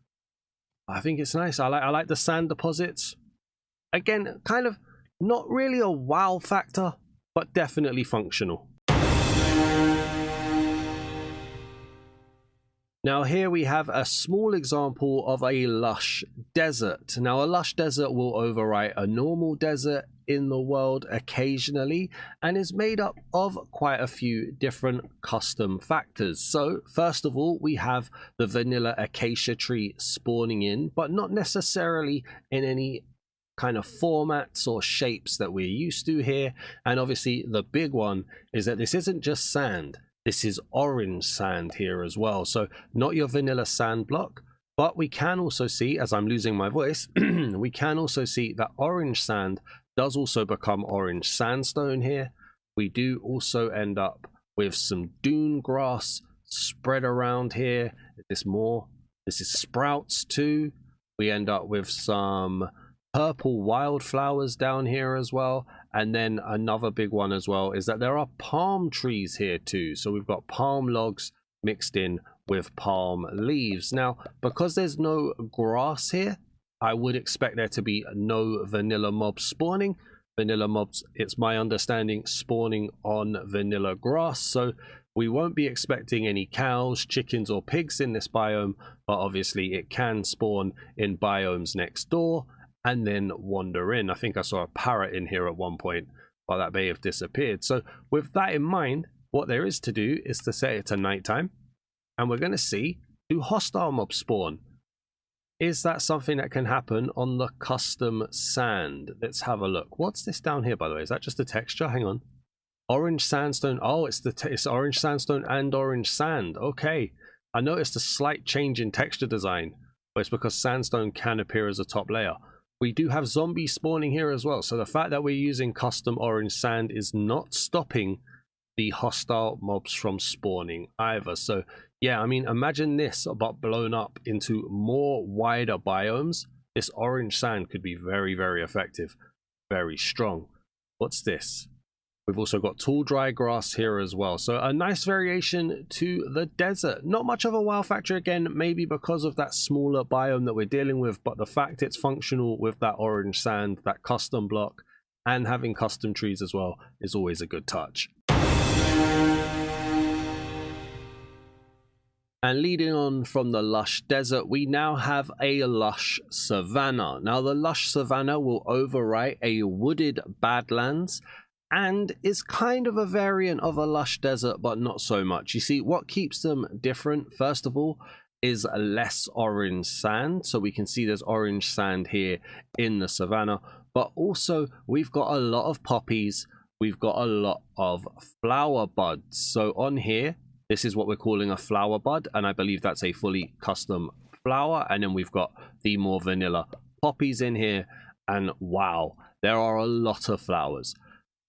I think it's nice. I like the sand deposits. Again, kind of not really a wow factor, but definitely functional. Now here we have a small example of a lush desert. Now a lush desert will overwrite a normal desert in the world occasionally, and is made up of quite a few different custom factors. So first of all, we have the vanilla acacia tree spawning in, but not necessarily in any kind of formats or shapes that we're used to here. And obviously the big one is that this isn't just sand. This is orange sand here as well. So not your vanilla sand block, but we can also see, as I'm losing my voice, we can also see that orange sand does also become orange sandstone here. We do also end up with some dune grass spread around here. This is sprouts too. We end up with some purple wildflowers down here as well. And then another big one as well is that there are palm trees here too. So we've got palm logs mixed in with palm leaves. Now, because there's no grass here, I would expect there to be no vanilla mobs spawning. Vanilla mobs, it's my understanding, spawning on vanilla grass. So we won't be expecting any cows, chickens, or pigs in this biome, but obviously it can spawn in biomes next door and then wander in. I think I saw a parrot in here at one point, but that may have disappeared. So with that in mind, what there is to do is to set it to nighttime, and we're going to see, do hostile mobs spawn? Is that something that can happen on the custom sand? Let's have a look. What's this down here, by the way? Is that just a texture? Hang on. Orange sandstone. Oh, it's orange sandstone and orange sand. Okay. I noticed a slight change in texture design, but it's because sandstone can appear as a top layer. We do have zombies spawning here as well. So the fact that we're using custom orange sand is not stopping the hostile mobs from spawning either. So yeah, I mean, imagine this but blown up into more wider biomes. This orange sand could be very, very effective, very strong. What's this? We've also got tall dry grass here as well. So a nice variation to the desert. Not much of a wow factor again, maybe because of that smaller biome that we're dealing with, but the fact it's functional with that orange sand, that custom block, and having custom trees as well is always a good touch. And leading on from the lush desert, we now have a lush savanna. Now the lush savanna will overwrite a wooded badlands and is kind of a variant of a lush desert, but not so much. You see, what keeps them different, first of all, is less orange sand. So we can see there's orange sand here in the savanna, but also we've got a lot of poppies. We've got a lot of flower buds. So on here, this is what we're calling a flower bud, and I believe that's a fully custom flower. And then we've got the more vanilla poppies in here, and wow, there are a lot of flowers.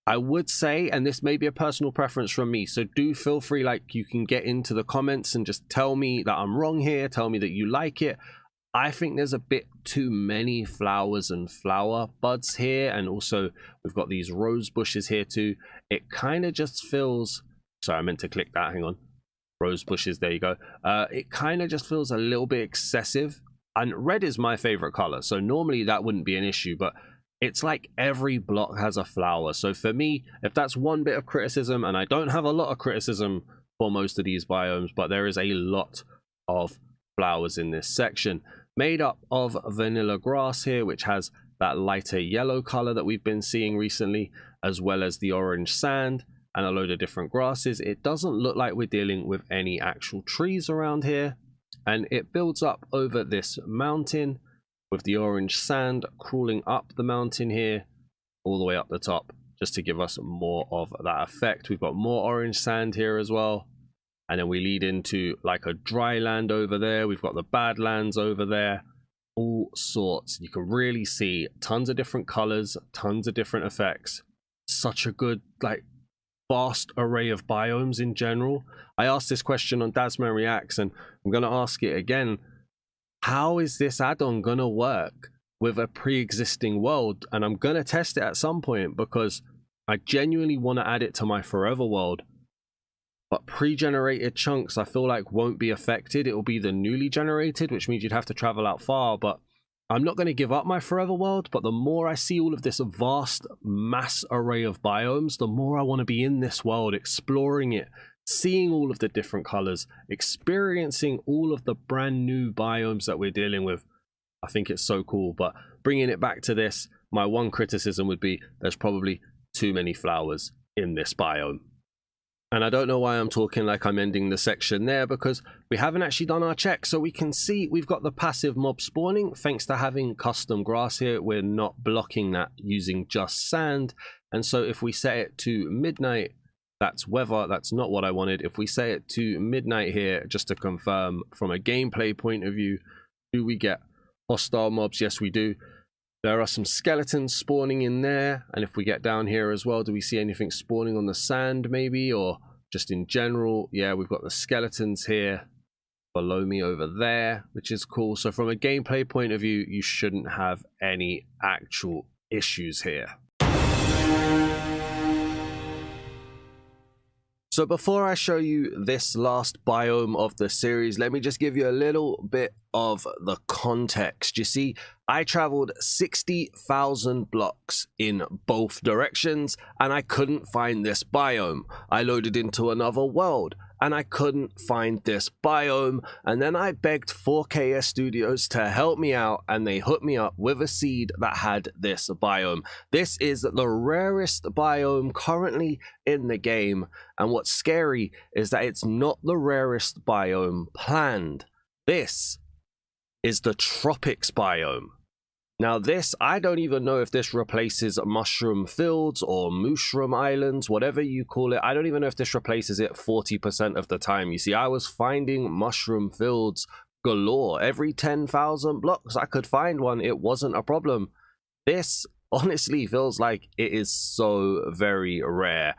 I would say, and this may be a personal preference from me, so do feel free, like, you can get into the comments and just tell me that I'm wrong here, tell me that you like it. I think there's a bit too many flowers and flower buds here, and also we've got these rose bushes here too. It kind of just feels, sorry, I meant to click that, hang on. Rose bushes, there you go. It kind of just feels a little bit excessive, and red is my favorite color, so normally that wouldn't be an issue, but it's like every block has a flower. So for me, if that's one bit of criticism, and I don't have a lot of criticism for most of these biomes, but there is a lot of flowers in this section, made up of vanilla grass here, which has that lighter yellow color that we've been seeing recently, as well as the orange sand and a load of different grasses. It doesn't look like we're dealing with any actual trees around here, and it builds up over this mountain with the orange sand crawling up the mountain here all the way up the top, just to give us more of that effect. We've got more orange sand here as well, and then we lead into like a dry land over there. We've got the badlands over there, all sorts. You can really see tons of different colors, tons of different effects. Such a good, like, vast array of biomes in general. I asked this question on Dasman Reacts, and I'm going to ask it again. How is this add-on going to work with a pre-existing world? And I'm going to test it at some point, because I genuinely want to add it to my forever world. But pre-generated chunks, I feel like, won't be affected. It will be the newly generated, which means you'd have to travel out far. But I'm not going to give up my forever world, but the more I see all of this vast mass array of biomes, the more I want to be in this world, exploring it, seeing all of the different colors, experiencing all of the brand new biomes that we're dealing with. I think it's so cool. But bringing it back to this, my one criticism would be there's probably too many flowers in this biome. And I don't know why I'm talking like I'm ending the section there, because we haven't actually done our check. So we can see we've got the passive mob spawning. Thanks to having custom grass here, we're not blocking that using just sand. And so if we set it to midnight, that's weather. That's not what I wanted. If we set it to midnight here, just to confirm from a gameplay point of view, do we get hostile mobs? Yes, we do. There are some skeletons spawning in there. And if we get down here as well, do we see anything spawning on the sand maybe, or just in general? Yeah, we've got the skeletons here below me over there, which is cool. So from a gameplay point of view, you shouldn't have any actual issues here. So before I show you this last biome of the series, let me just give you a little bit of the context. You see, I traveled 60,000 blocks in both directions, and I couldn't find this biome. I loaded into another world, and I couldn't find this biome. And then I begged 4KS Studios to help me out, and they hooked me up with a seed that had this biome. This is the rarest biome currently in the game, and what's scary is that it's not the rarest biome planned. This is the Tropics biome. Now this, I don't even know if this replaces mushroom fields or mushroom islands, whatever you call it. I don't even know if this replaces it 40% of the time. You see, I was finding mushroom fields galore. Every 10,000 blocks I could find one. It wasn't a problem. This honestly feels like it is so very rare,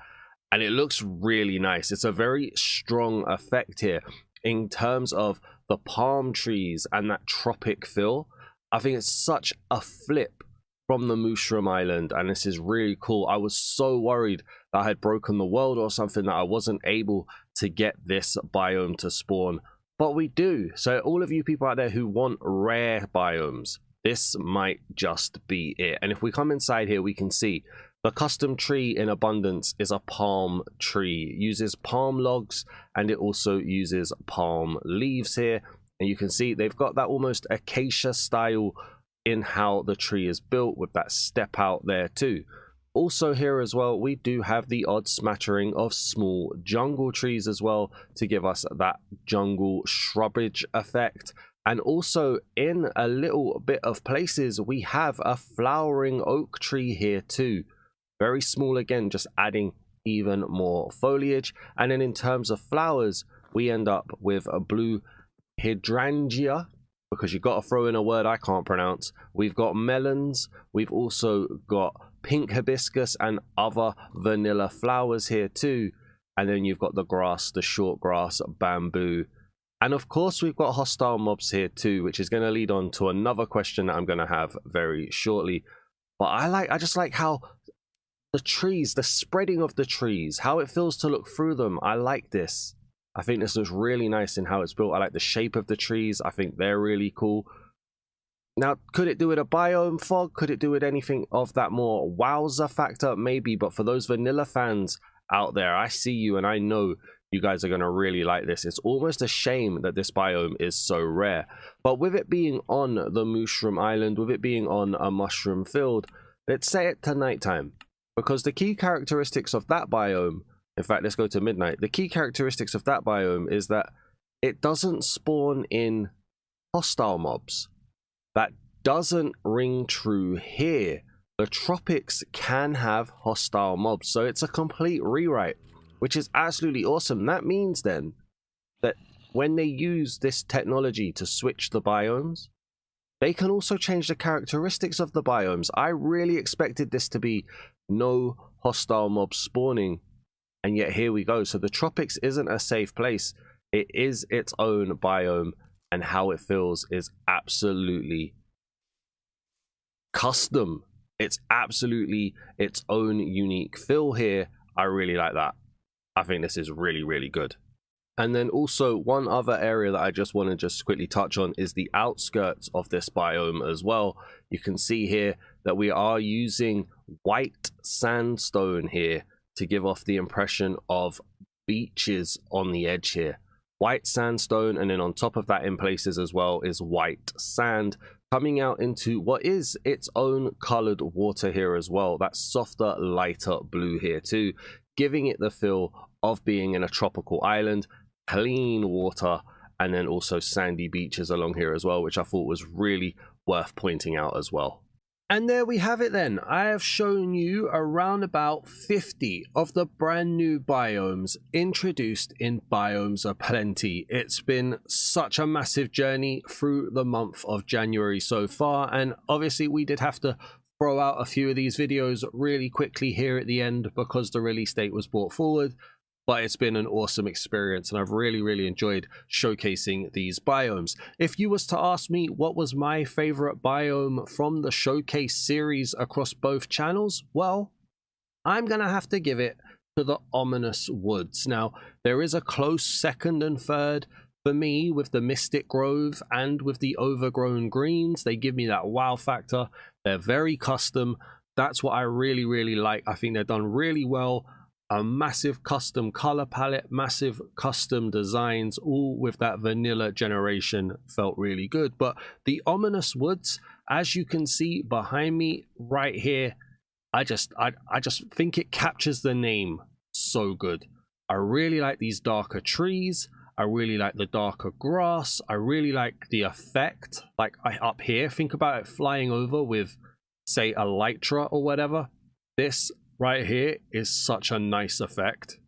and it looks really nice. It's a very strong effect here in terms of the palm trees and that tropic feel. I think it's such a flip from the mushroom island, and this is really cool. I was so worried that I had broken the world or something, that I wasn't able to get this biome to spawn, but we do. So all of you people out there who want rare biomes, this might just be it. And if we come inside here, we can see the custom tree in abundance is a palm tree. It uses palm logs, and it also uses palm leaves here. And you can see they've got that almost acacia style in how the tree is built, with that step out there too. Also here as well, we do have the odd smattering of small jungle trees as well, to give us that jungle shrubbage effect. And also in a little bit of places, we have a flowering oak tree here too. Very small again, just adding even more foliage. And then in terms of flowers, we end up with a blue hydrangea, because you've got to throw in a word I can't pronounce. We've got melons. We've also got pink hibiscus and other vanilla flowers here too. And then you've got the grass, the short grass, bamboo. And of course, we've got hostile mobs here too, which is going to lead on to another question that I'm going to have very shortly. But I just like how the trees, the spreading of the trees, how it feels to look through them. I like this. I think this looks really nice in how it's built. I like the shape of the trees. I think they're really cool. Now, could it do with a biome fog? Could it do with anything of that more wowzer factor? Maybe, but for those vanilla fans out there, I see you, and I know you guys are going to really like this. It's almost a shame that this biome is so rare. But with it being on the mushroom island, with it being on a mushroom field, let's set it to nighttime. Because the key characteristics of that biome, in fact, let's go to midnight. The key characteristics of that biome is that it doesn't spawn in hostile mobs. That doesn't ring true here. The tropics can have hostile mobs, so it's a complete rewrite, which is absolutely awesome. That means then that when they use this technology to switch the biomes, they can also change the characteristics of the biomes. I really expected this to be no hostile mobs spawning, and yet here we go. So the tropics isn't a safe place. It is its own biome, and how it feels is absolutely custom. It's absolutely its own unique feel here. I really like that. I think this is really, really good. And then also one other area that I just want to just quickly touch on is the outskirts of this biome as well. You can see here that we are using white sandstone here to give off the impression of beaches on the edge here. White sandstone, and then on top of that in places as well is white sand coming out into what is its own colored water here as well. That softer, lighter blue here too, giving it the feel of being in a tropical island. Clean water, and then also sandy beaches along here as well, which I thought was really worth pointing out as well. And there we have it then. I have shown you around about 50 of the brand new biomes introduced in Biomes O Plenty. It's been such a massive journey through the month of January so far, and obviously we did have to throw out a few of these videos really quickly here at the end because the release date was brought forward. But it's been an awesome experience, and I've really enjoyed showcasing these biomes. If you was to ask me what was my favorite biome from the showcase series across both channels, well, I'm gonna have to give it to the Ominous Woods. Now, there is a close second and third for me with the Mystic Grove and with the Overgrown greens. They give me that wow factor. They're very custom. That's what I really like. I think they're done really well. A massive custom color palette, massive custom designs, all with that vanilla generation, felt really good. But the Ominous Woods, as you can see behind me right here, I just think it captures the name so good. I really like these darker trees. I really like the darker grass. I really like the effect. Like up here, think about it flying over with, say, a Elytra or whatever. This right here is such a nice effect.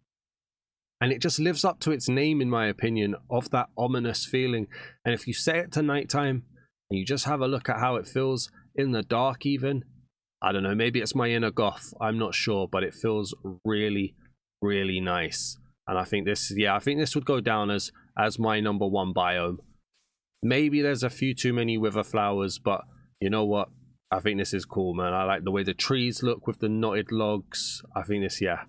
And it just lives up to its name, in my opinion, of that ominous feeling. And if you set it to nighttime and you just have a look at how it feels in the dark even, I don't know, maybe it's my inner goth, I'm not sure, but it feels really, really nice. And I think this, yeah, I think this would go down as my #1 biome. Maybe there's a few too many wither flowers, but you know what? I think this is cool, man. I like the way the trees look with the knotted logs. I think this, yeah.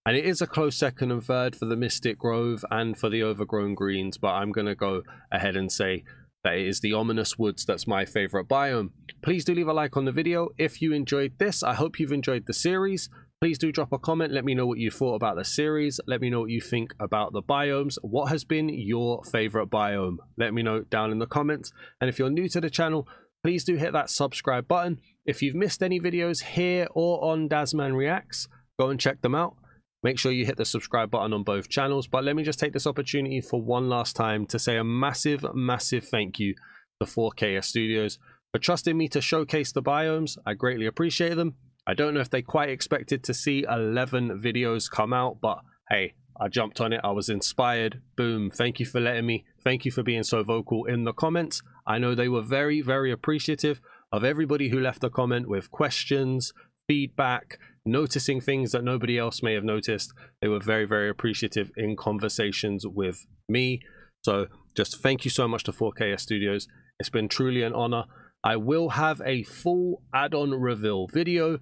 And it is a close second and third for the Mystic Grove and for the Overgrown Greens, but I'm going to go ahead and say that it is the Ominous Woods that's my favorite biome. Please do leave a like on the video if you enjoyed this. I hope you've enjoyed the series. Please do drop a comment. Let me know what you thought about the series. Let me know what you think about the biomes. What has been your favorite biome? Let me know down in the comments. And if you're new to the channel, please do hit that subscribe button. If you've missed any videos here or on Dasman Reacts, go and check them out. Make sure you hit the subscribe button on both channels. But let me just take this opportunity for one last time to say a massive, massive thank you to 4K Studios for trusting me to showcase the biomes. I greatly appreciate them. I don't know if they quite expected to see 11 videos come out, but hey, I jumped on it. I was inspired. Boom. Thank you for letting me. Thank you for being so vocal in the comments. I know they were very, very appreciative of everybody who left a comment with questions, feedback, noticing things that nobody else may have noticed. They were very, very appreciative in conversations with me. So just thank you so much to 4K Studios. It's been truly an honor. I will have a full add-on reveal video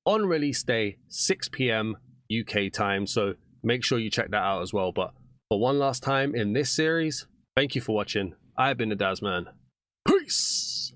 on release day, 6 PM UK time. So make sure you check that out as well. But for one last time in this series, thank you for watching. I've been the Dasman. Peace!